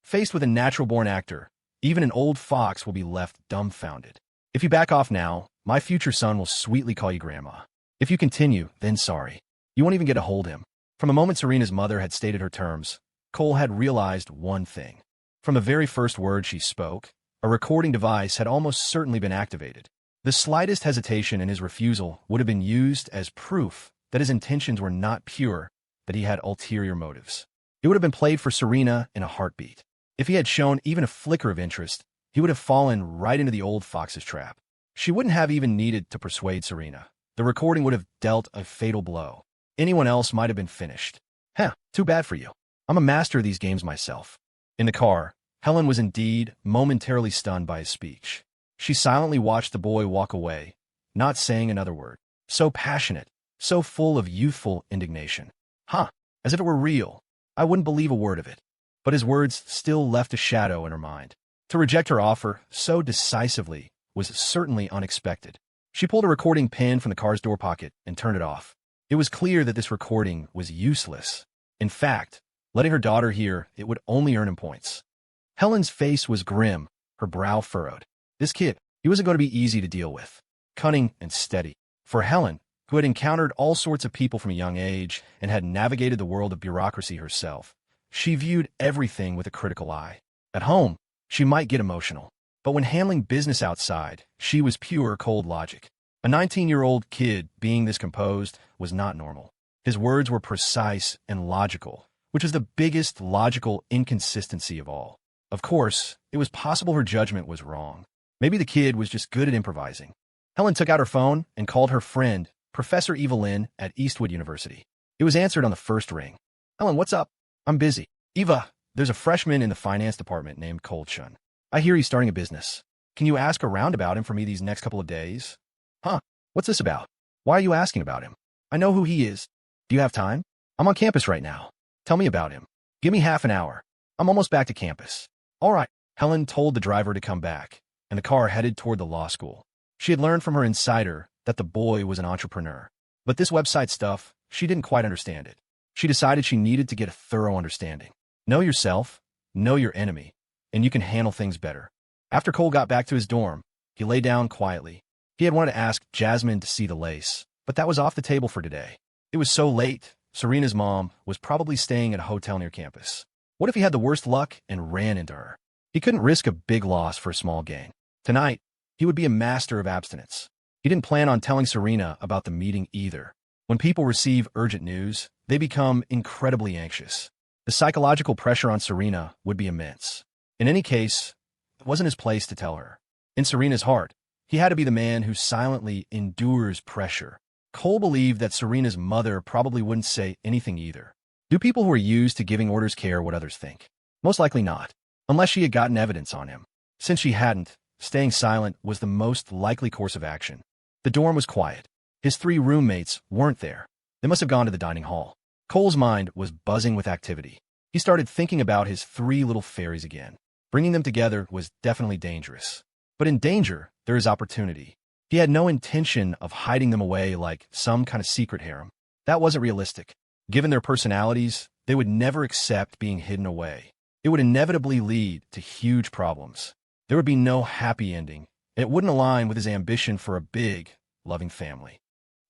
Faced with a natural-born actor, even an old fox will be left dumbfounded. If you back off now, my future son will sweetly call you Grandma. If you continue, then sorry. You won't even get to hold him. From the moment Serena's mother had stated her terms, Cole had realized one thing. From the very first word she spoke, a recording device had almost certainly been activated. The slightest hesitation in his refusal would have been used as proof that his intentions were not pure, that he had ulterior motives. It would have been played for Serena in a heartbeat. If he had shown even a flicker of interest, he would have fallen right into the old fox's trap. She wouldn't have even needed to persuade Serena. The recording would have dealt a fatal blow. Anyone else might have been finished. Too bad for you. I'm a master of these games myself. In the car, Helen was indeed momentarily stunned by his speech. She silently watched the boy walk away, not saying another word. So passionate, so full of youthful indignation. As if it were real. I wouldn't believe a word of it. But his words still left a shadow in her mind. To reject her offer so decisively was certainly unexpected. She pulled a recording pin from the car's door pocket and turned it off. It was clear that this recording was useless. In fact, letting her daughter hear it would only earn him points. Helen's face was grim, her brow furrowed. This kid, he wasn't going to be easy to deal with. Cunning and steady. For Helen, who had encountered all sorts of people from a young age and had navigated the world of bureaucracy herself, she viewed everything with a critical eye. At home, she might get emotional, but when handling business outside, she was pure cold logic. A 19-year-old kid being this composed was not normal. His words were precise and logical, which is the biggest logical inconsistency of all. Of course, it was possible her judgment was wrong. Maybe the kid was just good at improvising. Helen took out her phone and called her friend, Professor Ivon at Eastwood University. It was answered on the first ring. Helen, what's up? I'm busy. Eva, there's a freshman in the finance department named Cole Chun. I hear he's starting a business. Can you ask around about him for me these next couple of days? What's this about? Why are you asking about him? I know who he is. Do you have time? I'm on campus right now. Tell me about him. Give me half an hour. I'm almost back to campus. All right. Helen told the driver to come back, and the car headed toward the law school. She had learned from her insider that the boy was an entrepreneur. But this website stuff, she didn't quite understand it. She decided she needed to get a thorough understanding. Know yourself, know your enemy, and you can handle things better. After Cole got back to his dorm, he lay down quietly. He had wanted to ask Jasmine to see the lace, but that was off the table for today. It was so late, Serena's mom was probably staying at a hotel near campus. What if he had the worst luck and ran into her? He couldn't risk a big loss for a small gain. Tonight, he would be a master of abstinence. He didn't plan on telling Serena about the meeting either. When people receive urgent news, they become incredibly anxious. The psychological pressure on Serena would be immense. In any case, it wasn't his place to tell her. In Serena's heart, he had to be the man who silently endures pressure. Cole believed that Serena's mother probably wouldn't say anything either. Do people who are used to giving orders care what others think? Most likely not, unless she had gotten evidence on him. Since she hadn't, staying silent was the most likely course of action. The dorm was quiet. His 3 roommates weren't there. They must have gone to the dining hall. Cole's mind was buzzing with activity. He started thinking about his 3 little fairies again. Bringing them together was definitely dangerous. But in danger, there is opportunity. He had no intention of hiding them away like some kind of secret harem. That wasn't realistic. Given their personalities, they would never accept being hidden away. It would inevitably lead to huge problems. There would be no happy ending. It wouldn't align with his ambition for a big, loving family.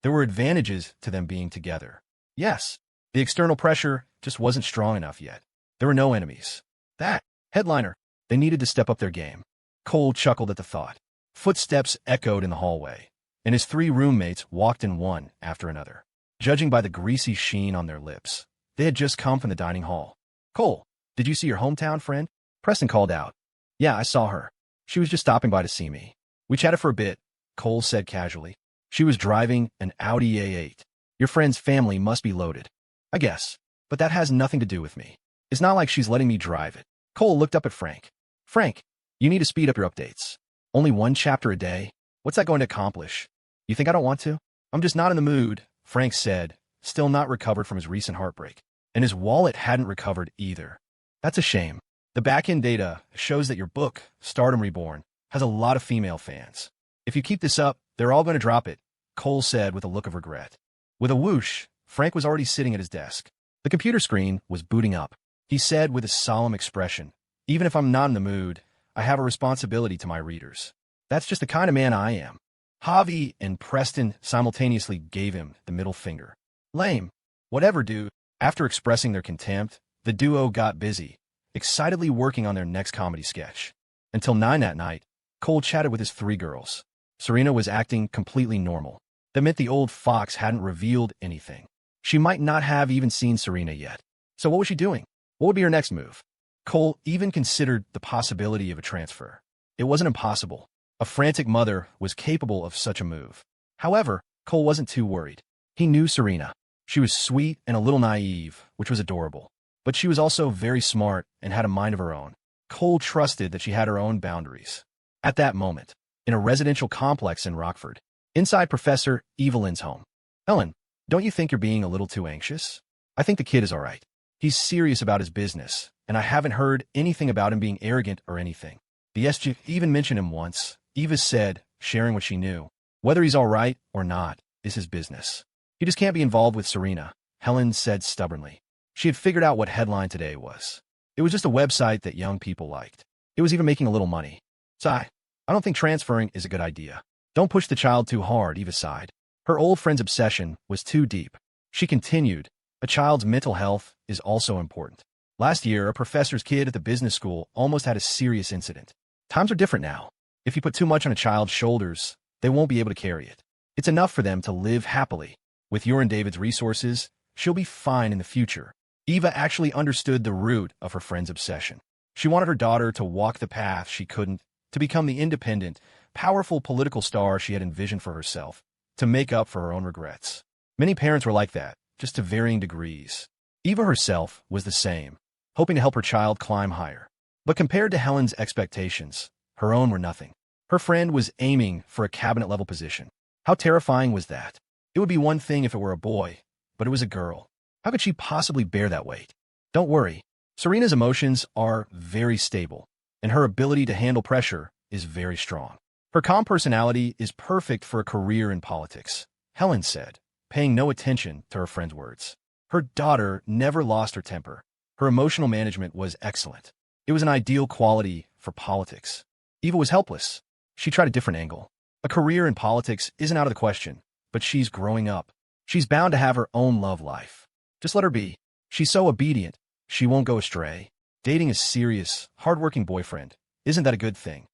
There were advantages to them being together. Yes, the external pressure just wasn't strong enough yet. There were no enemies. That headliner, they needed to step up their game. Cole chuckled at the thought. Footsteps echoed in the hallway, and his 3 roommates walked in one after another. Judging by the greasy sheen on their lips, they had just come from the dining hall. Cole, did you see your hometown friend? Preston called out. Yeah, I saw her. She was just stopping by to see me. We chatted for a bit, Cole said casually. She was driving an Audi A8. Your friend's family must be loaded. I guess, but that has nothing to do with me. It's not like she's letting me drive it. Cole looked up at Frank. Frank, you need to speed up your updates. Only 1 chapter a day? What's that going to accomplish? You think I don't want to? I'm just not in the mood, Frank said, still not recovered from his recent heartbreak. And his wallet hadn't recovered either. That's a shame. The back-end data shows that your book, Stardom Reborn, has a lot of female fans. If you keep this up, they're all going to drop it, Cole said with a look of regret. With a whoosh, Frank was already sitting at his desk. The computer screen was booting up. He said with a solemn expression, even if I'm not in the mood, I have a responsibility to my readers. That's just the kind of man I am. Javi and Preston simultaneously gave him the middle finger. Lame. Whatever, dude. After expressing their contempt, the duo got busy, excitedly working on their next comedy sketch. Until 9 that night, Cole chatted with his 3 girls. Serena was acting completely normal. That meant the old fox hadn't revealed anything. She might not have even seen Serena yet. So what was she doing? What would be her next move? Cole even considered the possibility of a transfer. It wasn't impossible. A frantic mother was capable of such a move. However, Cole wasn't too worried. He knew Serena. She was sweet and a little naive, which was adorable. But she was also very smart and had a mind of her own. Cole trusted that she had her own boundaries. At that moment, in a residential complex in Rockford, inside Professor Evelyn's home. Helen, don't you think you're being a little too anxious? I think the kid is all right. He's serious about his business, and I haven't heard anything about him being arrogant or anything. The SG even mentioned him once. Eva said, sharing what she knew. Whether he's all right or not is his business. He just can't be involved with Serena, Helen said stubbornly. She had figured out what headline today was. It was just a website that young people liked. It was even making a little money. Sigh. I don't think transferring is a good idea. Don't push the child too hard, Eva sighed. Her old friend's obsession was too deep. She continued, a child's mental health is also important. Last year, a professor's kid at the business school almost had a serious incident. Times are different now. If you put too much on a child's shoulders, they won't be able to carry it. It's enough for them to live happily. With your and David's resources, she'll be fine in the future. Eva actually understood the root of her friend's obsession. She wanted her daughter to walk the path she couldn't, to become the independent, powerful political star she had envisioned for herself, to make up for her own regrets. Many parents were like that, just to varying degrees. Eva herself was the same, hoping to help her child climb higher. But compared to Helen's expectations, her own were nothing. Her friend was aiming for a cabinet-level position. How terrifying was that? It would be one thing if it were a boy, but it was a girl. How could she possibly bear that weight? Don't worry. Serena's emotions are very stable, and her ability to handle pressure is very strong. Her calm personality is perfect for a career in politics, Helen said, paying no attention to her friend's words. Her daughter never lost her temper. Her emotional management was excellent. It was an ideal quality for politics. Eva was helpless. She tried a different angle. A career in politics isn't out of the question, but she's growing up. She's bound to have her own love life. Just let her be. She's so obedient, she won't go astray. Dating a serious, hardworking boyfriend, isn't that a good thing?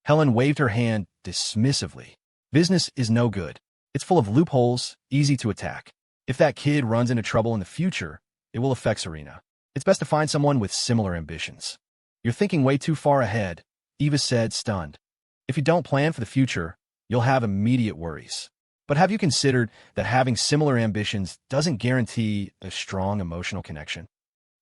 Helen waved her hand dismissively. Business is no good. It's full of loopholes, easy to attack. If that kid runs into trouble in the future, it will affect Serena. It's best to find someone with similar ambitions. You're thinking way too far ahead, Eva said, stunned. If you don't plan for the future, you'll have immediate worries. But have you considered that having similar ambitions doesn't guarantee a strong emotional connection?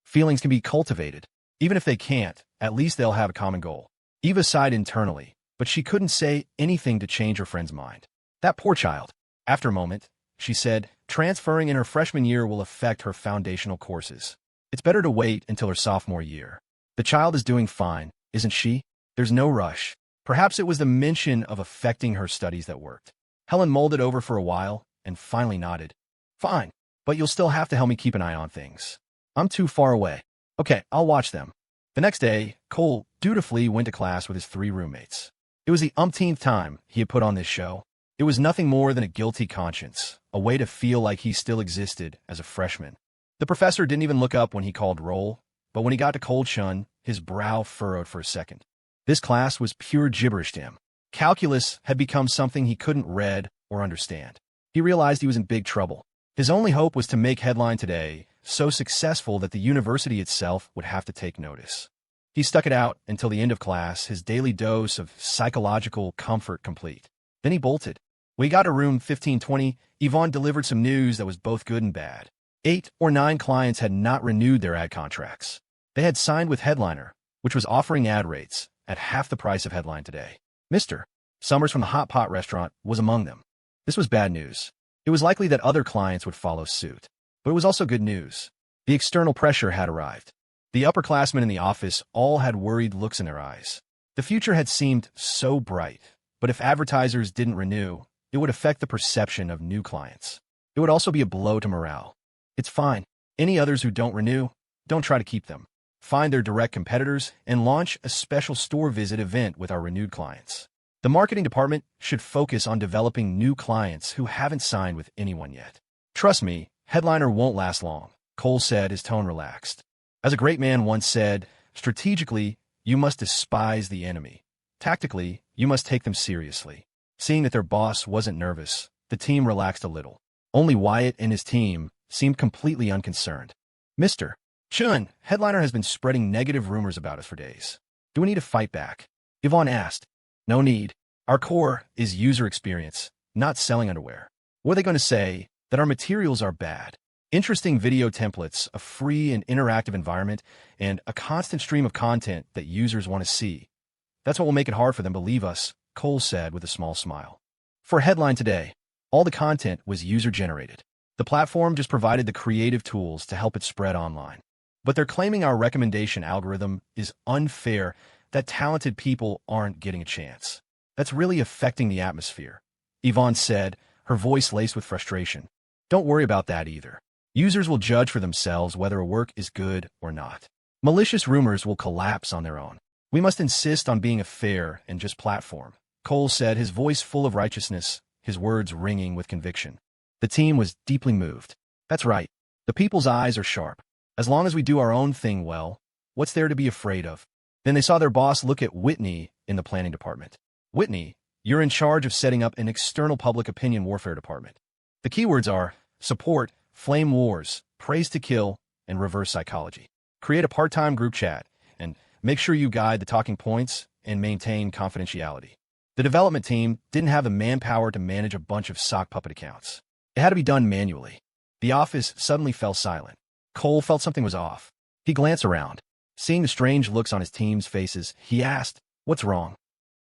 Feelings can be cultivated. Even if they can't, at least they'll have a common goal. Eva sighed internally, but she couldn't say anything to change her friend's mind. That poor child. After a moment, she said, transferring in her freshman year will affect her foundational courses. It's better to wait until her sophomore year. The child is doing fine, isn't she? There's no rush. Perhaps it was the mention of affecting her studies that worked. Helen mulled it over for a while and finally nodded. Fine, but you'll still have to help me keep an eye on things. I'm too far away. Okay, I'll watch them. The next day, Cole dutifully went to class with his 3 roommates. It was the umpteenth time he had put on this show. It was nothing more than a guilty conscience, a way to feel like he still existed as a freshman. The professor didn't even look up when he called roll, but when he got to Cold Shun, his brow furrowed for a second. This class was pure gibberish to him. Calculus had become something he couldn't read or understand. He realized he was in big trouble. His only hope was to make headline today so successful that the university itself would have to take notice. He stuck it out until the end of class, his daily dose of psychological comfort complete. Then he bolted. When he got to room 1520, Ivon delivered some news that was both good and bad. 8 or 9 clients had not renewed their ad contracts. They had signed with Headliner, which was offering ad rates at half the price of Headline today. Mr. Summers from the Hot Pot restaurant was among them. This was bad news. It was likely that other clients would follow suit. But it was also good news. The external pressure had arrived. The upperclassmen in the office all had worried looks in their eyes. The future had seemed so bright, but if advertisers didn't renew, it would affect the perception of new clients. It would also be a blow to morale. It's fine. Any others who don't renew, don't try to keep them. Find their direct competitors and launch a special store visit event with our renewed clients. The marketing department should focus on developing new clients who haven't signed with anyone yet. Trust me, Headliner won't last long, Cole said, his tone relaxed. As a great man once said, strategically, you must despise the enemy. Tactically, you must take them seriously. Seeing that their boss wasn't nervous, the team relaxed a little. Only Wyatt and his team seemed completely unconcerned. Mr. Chun, Headliner has been spreading negative rumors about us for days. Do we need to fight back? Ivon asked. No need. Our core is user experience, not selling underwear. What are they going to say? That our materials are bad. Interesting video templates, a free and interactive environment, and a constant stream of content that users want to see. That's what will make it hard for them to leave us, Cole said with a small smile. For Headline today, all the content was user-generated. The platform just provided the creative tools to help it spread online. But they're claiming our recommendation algorithm is unfair, that talented people aren't getting a chance. That's really affecting the atmosphere, Ivon said, her voice laced with frustration. Don't worry about that either. Users will judge for themselves whether a work is good or not. Malicious rumors will collapse on their own. We must insist on being a fair and just platform, Cole said, his voice full of righteousness, his words ringing with conviction. The team was deeply moved. That's right. The people's eyes are sharp. As long as we do our own thing well, what's there to be afraid of? Then they saw their boss look at Whitney in the planning department. Whitney, you're in charge of setting up an external public opinion warfare department. The keywords are support, flame wars, praise to kill, and reverse psychology. Create a part-time group chat, and make sure you guide the talking points and maintain confidentiality. The development team didn't have the manpower to manage a bunch of sock puppet accounts. It had to be done manually. The office suddenly fell silent. Cole felt something was off. He glanced around. Seeing the strange looks on his team's faces, he asked, "What's wrong?"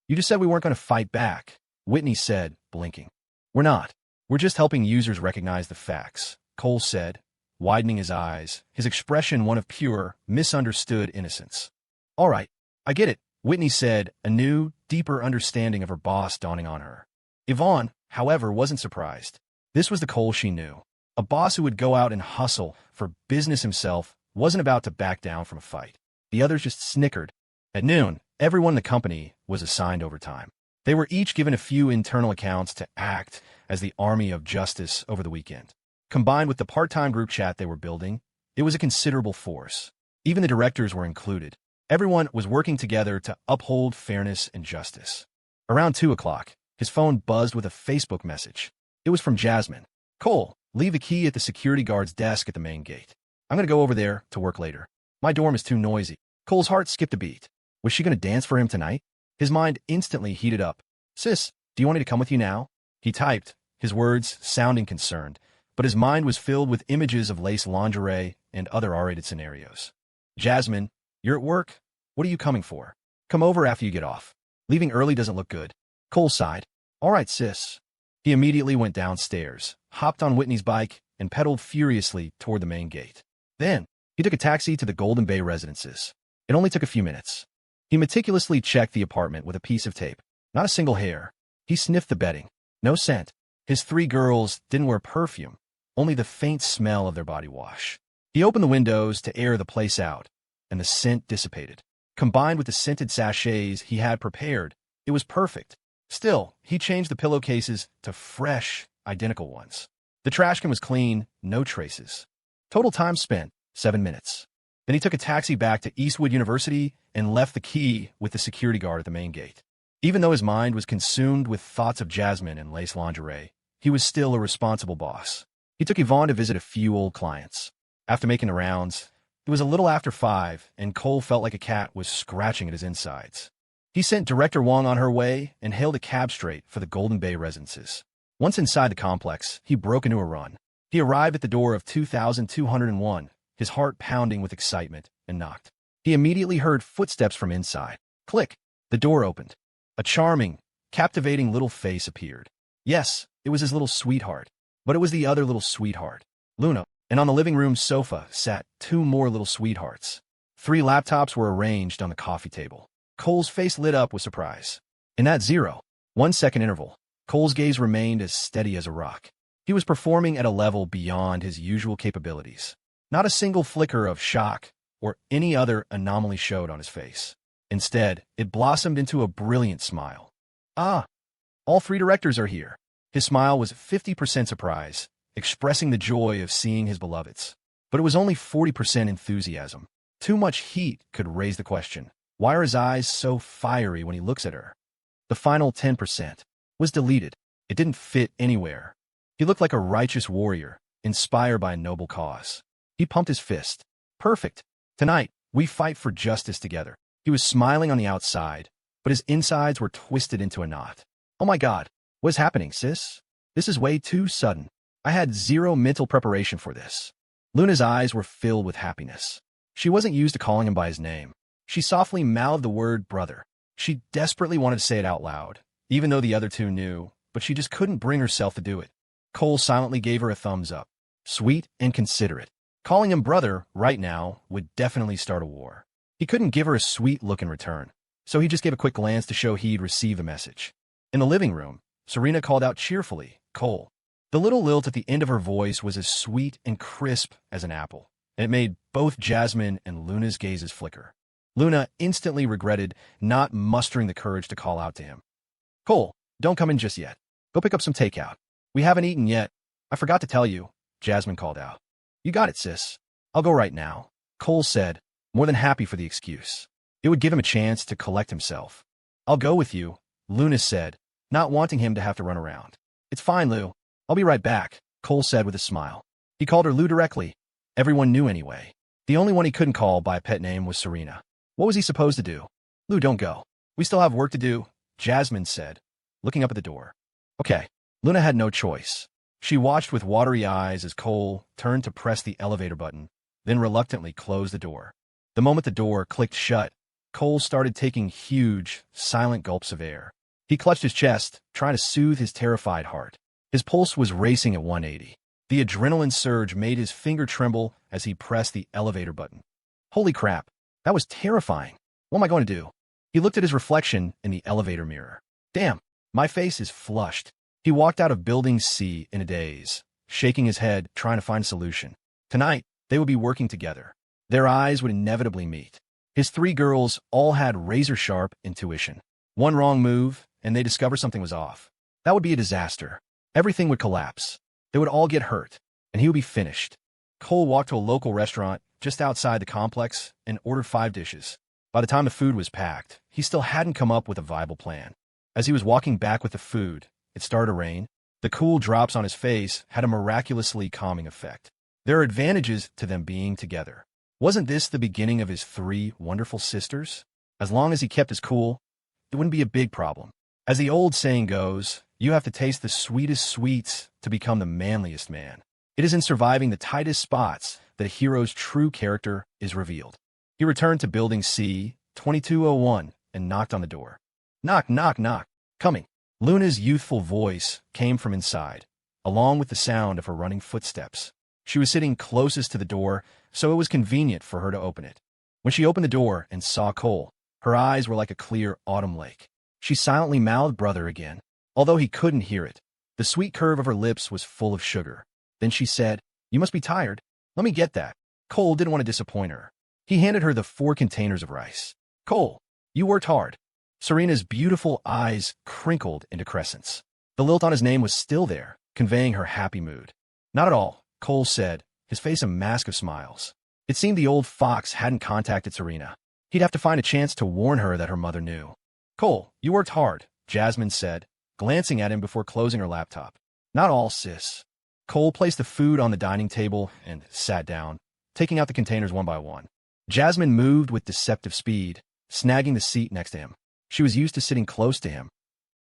"You just said we weren't going to fight back," Whitney said, blinking. "We're not. We're just helping users recognize the facts," Cole said, widening his eyes, his expression one of pure, misunderstood innocence. "All right, I get it," Whitney said, a new, deeper understanding of her boss dawning on her. Ivon, however, wasn't surprised. This was the Cole she knew. A boss who would go out and hustle for business himself wasn't about to back down from a fight. The others just snickered. At noon, everyone in the company was assigned overtime. They were each given a few internal accounts to act as the army of justice over the weekend. Combined with the part-time group chat they were building, it was a considerable force. Even the directors were included. Everyone was working together to uphold fairness and justice. Around 2 o'clock, his phone buzzed with a Facebook message. It was from Jasmine. "Cole, leave the key at the security guard's desk at the main gate. I'm going to go over there to work later. My dorm is too noisy." Cole's heart skipped a beat. Was she going to dance for him tonight? His mind instantly heated up. "Sis, do you want me to come with you now?" He typed, his words sounding concerned, but his mind was filled with images of lace lingerie and other R-rated scenarios. Jasmine, you're at work? What are you coming for? Come over after you get off. Leaving early doesn't look good. Cole sighed. All right, sis. He immediately went downstairs, hopped on Whitney's bike, and pedaled furiously toward the main gate. Then, he took a taxi to the Golden Bay residences. It only took a few minutes. He meticulously checked the apartment with a piece of tape. Not a single hair. He sniffed the bedding. No scent. His 3 girls didn't wear perfume, only the faint smell of their body wash. He opened the windows to air the place out, and the scent dissipated. Combined with the scented sachets he had prepared, it was perfect. Still, he changed the pillowcases to fresh, identical ones. The trash can was clean, no traces. Total time spent, 7 minutes. Then he took a taxi back to Eastwood University and left the key with the security guard at the main gate. Even though his mind was consumed with thoughts of Jasmine and lace lingerie, he was still a responsible boss. He took Ivon to visit a few old clients. After making the rounds, it was a little after 5, and Cole felt like a cat was scratching at his insides. He sent Director Wong on her way and hailed a cab straight for the Golden Bay residences. Once inside the complex, he broke into a run. He arrived at the door of 2201, his heart pounding with excitement, and knocked. He immediately heard footsteps from inside. Click! The door opened. A charming, captivating little face appeared. Yes, it was his little sweetheart. But it was the other little sweetheart, Luna. And on the living room sofa sat 2 more little sweethearts. 3 laptops were arranged on the coffee table. Cole's face lit up with surprise. In that 0.1 second interval, Cole's gaze remained as steady as a rock. He was performing at a level beyond his usual capabilities. Not a single flicker of shock or any other anomaly showed on his face. Instead, it blossomed into a brilliant smile. Ah, all 3 directors are here. His smile was 50% surprise, expressing the joy of seeing his beloveds. But it was only 40% enthusiasm. Too much heat could raise the question. Why are his eyes so fiery when he looks at her? The final 10% was deleted. It didn't fit anywhere. He looked like a righteous warrior, inspired by a noble cause. He pumped his fist. Perfect. Tonight, we fight for justice together. He was smiling on the outside, but his insides were twisted into a knot. Oh my God, what's happening, sis? This is way too sudden. I had 0 mental preparation for this. Luna's eyes were filled with happiness. She wasn't used to calling him by his name. She softly mouthed the word brother. She desperately wanted to say it out loud, even though the other 2 knew, but she just couldn't bring herself to do it. Cole silently gave her a thumbs up. Sweet and considerate. Calling him brother right now would definitely start a war. He couldn't give her a sweet look in return, so he just gave a quick glance to show he'd received the message. In the living room, Serena called out cheerfully, Cole. The little lilt at the end of her voice was as sweet and crisp as an apple, and it made both Jasmine and Luna's gazes flicker. Luna instantly regretted not mustering the courage to call out to him. Cole, don't come in just yet. Go pick up some takeout. We haven't eaten yet. I forgot to tell you, Jasmine called out. You got it, sis. I'll go right now, Cole said, more than happy for the excuse. It would give him a chance to collect himself. I'll go with you, Luna said, not wanting him to have to run around. It's fine, Lou. I'll be right back, Cole said with a smile. He called her Lou directly. Everyone knew anyway. The only one he couldn't call by a pet name was Serena. What was he supposed to do? Lou, don't go. We still have work to do, Jasmine said, looking up at the door. Okay. Luna had no choice. She watched with watery eyes as Cole turned to press the elevator button, then reluctantly closed the door. The moment the door clicked shut, Cole started taking huge, silent gulps of air. He clutched his chest, trying to soothe his terrified heart. His pulse was racing at 180. The adrenaline surge made his finger tremble as he pressed the elevator button. Holy crap, that was terrifying. What am I going to do? He looked at his reflection in the elevator mirror. Damn, my face is flushed. He walked out of Building C in a daze, shaking his head, trying to find a solution. Tonight, they would be working together. Their eyes would inevitably meet. His 3 girls all had razor-sharp intuition. One wrong move, and they discover something was off. That would be a disaster. Everything would collapse. They would all get hurt, and he would be finished. Cole walked to a local restaurant just outside the complex and ordered 5 dishes. By the time the food was packed, he still hadn't come up with a viable plan. As he was walking back with the food, it started to rain. The cool drops on his face had a miraculously calming effect. There are advantages to them being together. Wasn't this the beginning of his 3 wonderful sisters? As long as he kept his cool, it wouldn't be a big problem. As the old saying goes, You have to taste the sweetest sweets to become the manliest man. It is in surviving the tightest spots that a hero's true character is revealed. He returned to Building C, 2201, and knocked on the door. Knock, knock, knock. Coming. Luna's youthful voice came from inside, along with the sound of her running footsteps. She was sitting closest to the door, so it was convenient for her to open it. When she opened the door and saw Cole, her eyes were like a clear autumn lake. She silently mouthed brother again, although he couldn't hear it. The sweet curve of her lips was full of sugar. Then she said, "You must be tired. Let me get that." Cole didn't want to disappoint her. He handed her the 4 containers of rice. "Cole, you worked hard." Serena's beautiful eyes crinkled into crescents. The lilt on his name was still there, conveying her happy mood. "Not at all," Cole said, his face a mask of smiles. It seemed the old fox hadn't contacted Serena. He'd have to find a chance to warn her that her mother knew. "Cole, you worked hard," Jasmine said, glancing at him before closing her laptop. "Not all, sis." Cole placed the food on the dining table and sat down, taking out the containers one by one. Jasmine moved with deceptive speed, snagging the seat next to him. She was used to sitting close to him.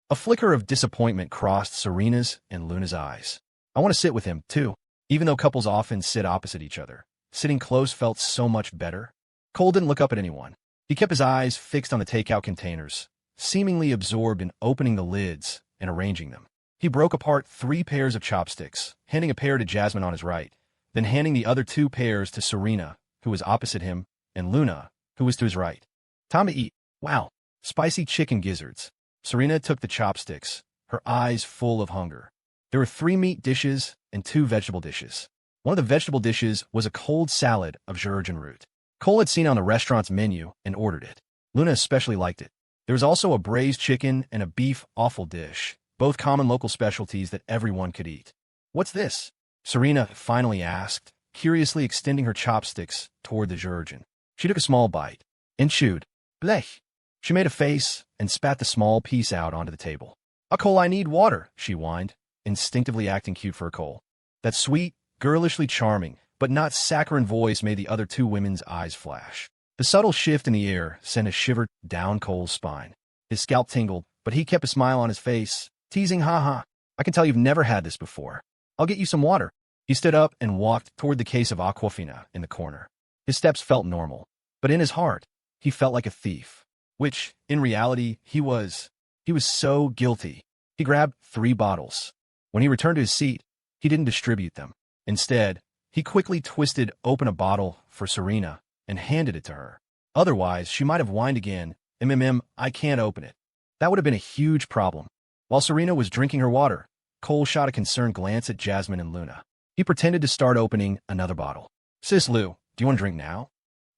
A flicker of disappointment crossed Serena's and Luna's eyes. "I want to sit with him, too." Even though couples often sit opposite each other, sitting close felt so much better. Cole didn't look up at anyone. He kept his eyes fixed on the takeout containers, seemingly absorbed in opening the lids and arranging them. He broke apart 3 pairs of chopsticks, handing a pair to Jasmine on his right, then handing the other 2 pairs to Serena, who was opposite him, and Luna, who was to his right. "Time to eat." "Wow, spicy chicken gizzards." Serena took the chopsticks, her eyes full of hunger. There were 3 meat dishes and 2 vegetable dishes. One of the vegetable dishes was a cold salad of georgian root. Cole had seen it on the restaurant's menu and ordered it. Luna especially liked it. There was also a braised chicken and a beef offal dish, both common local specialties that everyone could eat. "What's this?" Serena finally asked, curiously extending her chopsticks toward the georgian. She took a small bite and chewed. "Blech." She made a face and spat the small piece out onto the table. Cole, I need water," she whined, instinctively acting cute for a Cole. That sweet, girlishly charming, but not saccharine voice made the other 2 women's eyes flash. The subtle shift in the air sent a shiver down Cole's spine. His scalp tingled, but he kept a smile on his face, teasing, "Ha. I can tell you've never had this before. I'll get you some water." He stood up and walked toward the case of Aquafina in the corner. His steps felt normal, but in his heart, he felt like a thief, which, in reality, he was. He was so guilty. He grabbed 3 bottles. When he returned to his seat, he didn't distribute them. Instead, he quickly twisted open a bottle for Serena and handed it to her. Otherwise, she might have whined again, I can't open it." That would have been a huge problem. While Serena was drinking her water, Cole shot a concerned glance at Jasmine and Luna. He pretended to start opening another bottle. "Sis Lou, do you want to drink now?"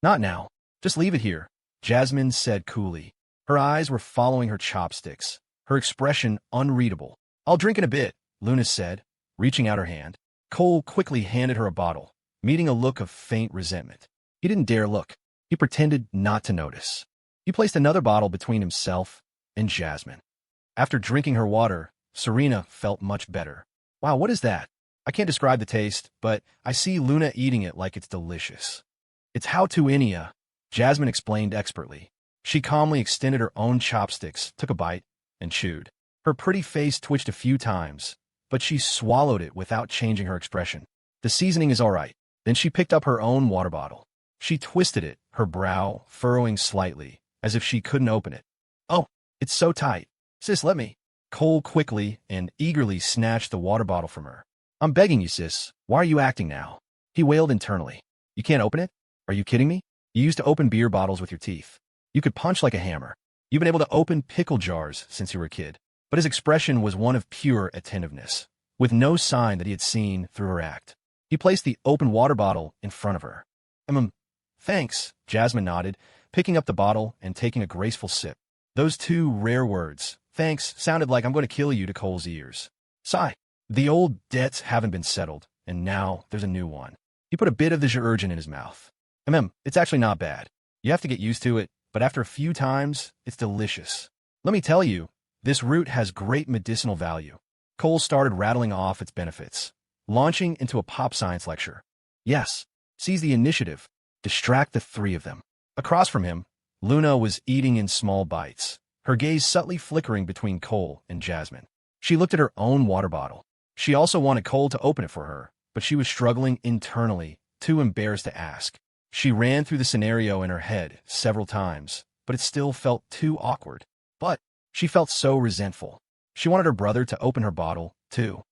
"Not now. Just leave it here," Jasmine said coolly. Her eyes were following her chopsticks, her expression unreadable. "I'll drink in a bit," Luna said, reaching out her hand. Cole quickly handed her a bottle, meeting a look of faint resentment. He didn't dare look. He pretended not to notice. He placed another bottle between himself and Jasmine. After drinking her water, Serena felt much better. "Wow, what is that? I can't describe the taste, but I see Luna eating it like it's delicious." "It's how to Inia," Jasmine explained expertly. She calmly extended her own chopsticks, took a bite, and chewed. Her pretty face twitched a few times, but she swallowed it without changing her expression. "The seasoning is all right." Then she picked up her own water bottle. She twisted it, her brow furrowing slightly, as if she couldn't open it. "Oh, it's so tight. Sis, let me." Cole quickly and eagerly snatched the water bottle from her. "I'm begging you, sis. Why are you acting now?" He wailed internally. "You can't open it? Are you kidding me? You used to open beer bottles with your teeth. You could punch like a hammer. You've been able to open pickle jars since you were a kid." But his expression was one of pure attentiveness, with no sign that he had seen through her act. He placed the open water bottle in front of her. Thanks," Jasmine nodded, picking up the bottle and taking a graceful sip. Those 2 rare words, "thanks," sounded like "I'm going to kill you" to Cole's ears. Sigh. The old debts haven't been settled, and now there's a new one. He put a bit of the georgian in his mouth. It's actually not bad. You have to get used to it, but after a few times, it's delicious. Let me tell you, this root has great medicinal value." Cole started rattling off its benefits, launching into a pop science lecture. "Yes, seize the initiative. Distract the 3 of them." Across from him, Luna was eating in small bites, her gaze subtly flickering between Cole and Jasmine. She looked at her own water bottle. She also wanted Cole to open it for her, but she was struggling internally, too embarrassed to ask. She ran through the scenario in her head several times, but it still felt too awkward. But she felt so resentful. She wanted her brother to open her bottle, too.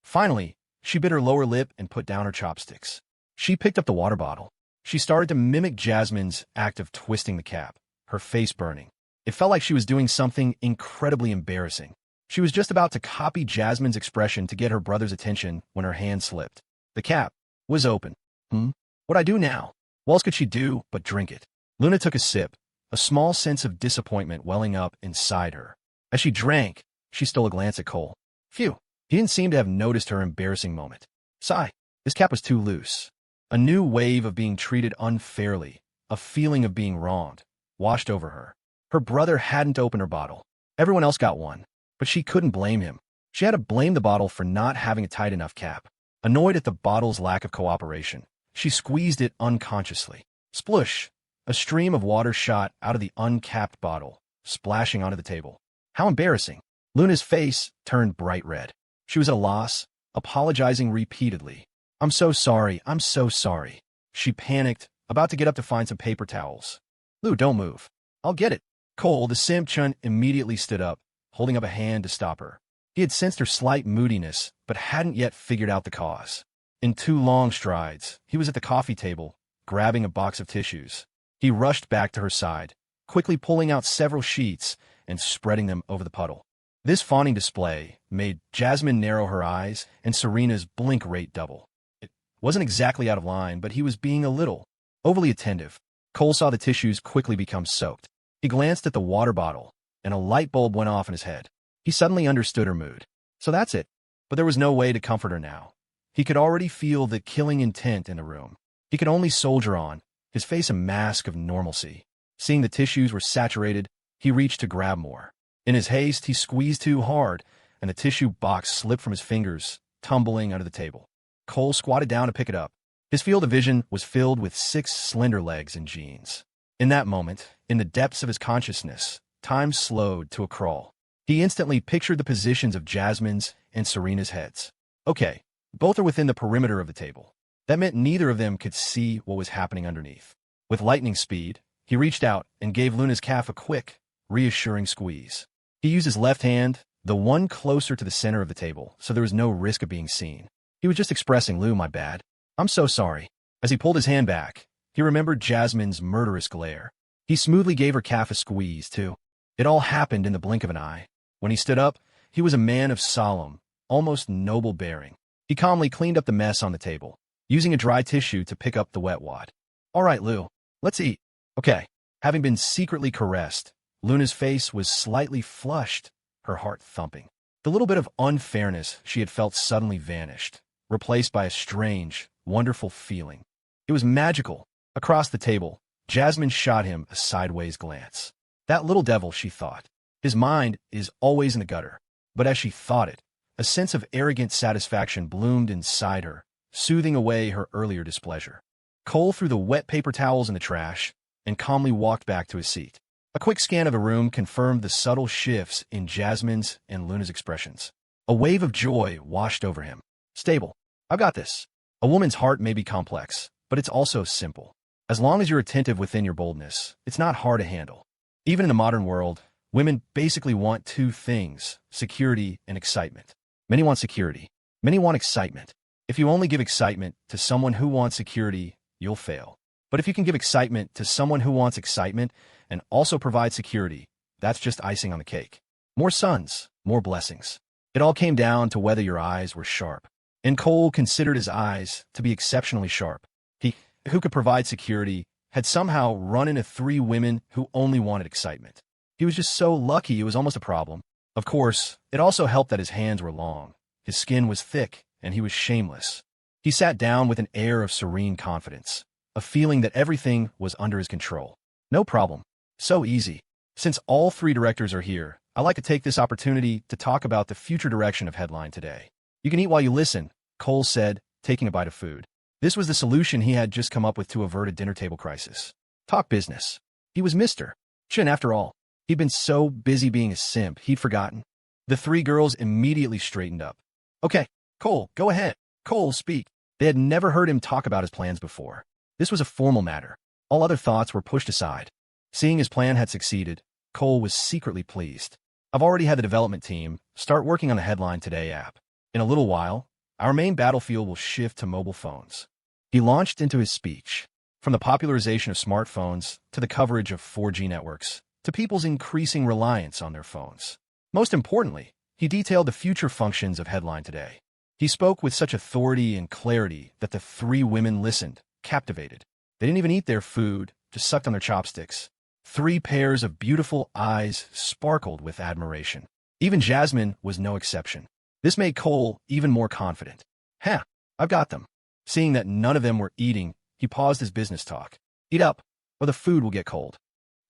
Finally, she bit her lower lip and put down her chopsticks. She picked up the water bottle. She started to mimic Jasmine's act of twisting the cap, her face burning. It felt like she was doing something incredibly embarrassing. She was just about to copy Jasmine's expression to get her brother's attention when her hand slipped. The cap was open. What'd I do now? What else could she do but drink it? Luna took a sip, a small sense of disappointment welling up inside her. As she drank, she stole a glance at Cole. Phew, he didn't seem to have noticed her embarrassing moment. Sigh, this cap was too loose. A new wave of being treated unfairly, a feeling of being wronged, washed over her. Her brother hadn't opened her bottle. Everyone else got one, but she couldn't blame him. She had to blame the bottle for not having a tight enough cap. Annoyed at the bottle's lack of cooperation, she squeezed it unconsciously. Splush! A stream of water shot out of the uncapped bottle, splashing onto the table. How embarrassing! Luna's face turned bright red. She was at a loss, apologizing repeatedly. I'm so sorry, I'm so sorry. She panicked, about to get up to find some paper towels. Lou, don't move. I'll get it. Cole, the simp chun, immediately stood up, holding up a hand to stop her. He had sensed her slight moodiness, but hadn't yet figured out the cause. In 2 long strides, he was at the coffee table, grabbing a box of tissues. He rushed back to her side, quickly pulling out several sheets and spreading them over the puddle. This fawning display made Jasmine narrow her eyes and Serena's blink rate double. It wasn't exactly out of line, but he was being a little overly attentive. Cole saw the tissues quickly become soaked. He glanced at the water bottle, and a light bulb went off in his head. He suddenly understood her mood. So that's it. But there was no way to comfort her now. He could already feel the killing intent in the room. He could only soldier on, his face a mask of normalcy. Seeing the tissues were saturated, he reached to grab more. In his haste, he squeezed too hard, and the tissue box slipped from his fingers, tumbling under the table. Cole squatted down to pick it up. His field of vision was filled with 6 slender legs and jeans. In that moment, in the depths of his consciousness, time slowed to a crawl. He instantly pictured the positions of Jasmine's and Serena's heads. Okay, both are within the perimeter of the table. That meant neither of them could see what was happening underneath. With lightning speed, he reached out and gave Luna's calf a quick, reassuring squeeze. He used his left hand, the one closer to the center of the table, so there was no risk of being seen. He was just expressing, Lou, my bad. I'm so sorry. As he pulled his hand back, he remembered Jasmine's murderous glare. He smoothly gave her calf a squeeze, too. It all happened in the blink of an eye. When he stood up, he was a man of solemn, almost noble bearing. He calmly cleaned up the mess on the table, using a dry tissue to pick up the wet wad. All right, Lou, let's eat. Okay. Having been secretly caressed, Luna's face was slightly flushed, her heart thumping. The little bit of unfairness she had felt suddenly vanished, replaced by a strange, wonderful feeling. It was magical. Across the table, Jasmine shot him a sideways glance. That little devil, she thought. His mind is always in the gutter. But as she thought it, a sense of arrogant satisfaction bloomed inside her, soothing away her earlier displeasure. Cole threw the wet paper towels in the trash and calmly walked back to his seat. A quick scan of the room confirmed the subtle shifts in Jasmine's and Luna's expressions. A wave of joy washed over him. Stable. I've got this. A woman's heart may be complex, but it's also simple. As long as you're attentive within your boldness, it's not hard to handle. Even in the modern world, women basically want 2 things, security and excitement. Many want security. Many want excitement. If you only give excitement to someone who wants security, you'll fail. But if you can give excitement to someone who wants excitement and also provide security, that's just icing on the cake. More suns, more blessings. It all came down to whether your eyes were sharp. And Cole considered his eyes to be exceptionally sharp. He, who could provide security, had somehow run into 3 women who only wanted excitement. He was just so lucky it was almost a problem. Of course, it also helped that his hands were long, his skin was thick, and he was shameless. He sat down with an air of serene confidence, a feeling that everything was under his control. No problem. So easy. Since all 3 directors are here, I'd like to take this opportunity to talk about the future direction of Headline today. You can eat while you listen, Cole said, taking a bite of food. This was the solution he had just come up with to avert a dinner table crisis. Talk business. He was Mr. Chin after all. He'd been so busy being a simp, he'd forgotten. The three girls immediately straightened up. Okay, Cole, go ahead. Cole, speak. They had never heard him talk about his plans before. This was a formal matter. All other thoughts were pushed aside. Seeing his plan had succeeded, Cole was secretly pleased. I've already had the development team start working on the Headline Today app. In a little while, our main battlefield will shift to mobile phones. He launched into his speech. From the popularization of smartphones to the coverage of 4G networks, to people's increasing reliance on their phones. Most importantly, he detailed the future functions of Headline Today. He spoke with such authority and clarity that the three women listened, captivated. They didn't even eat their food, just sucked on their chopsticks. Three pairs of beautiful eyes sparkled with admiration. Even Jasmine was no exception. This made Cole even more confident. Huh, I've got them. Seeing that none of them were eating, he paused his business talk. Eat up, or the food will get cold.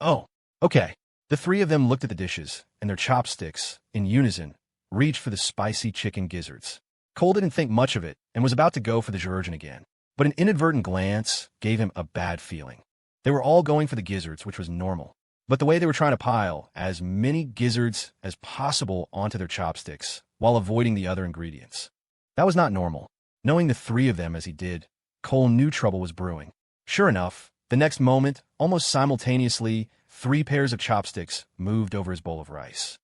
Oh, okay. The three of them looked at the dishes, and their chopsticks, in unison, reached for the spicy chicken gizzards. Cole didn't think much of it and was about to go for the Georgian again. But an inadvertent glance gave him a bad feeling. They were all going for the gizzards, which was normal. But the way they were trying to pile as many gizzards as possible onto their chopsticks while avoiding the other ingredients. That was not normal. Knowing the three of them as he did, Cole knew trouble was brewing. Sure enough, the next moment, almost simultaneously, three pairs of chopsticks moved over his bowl of rice.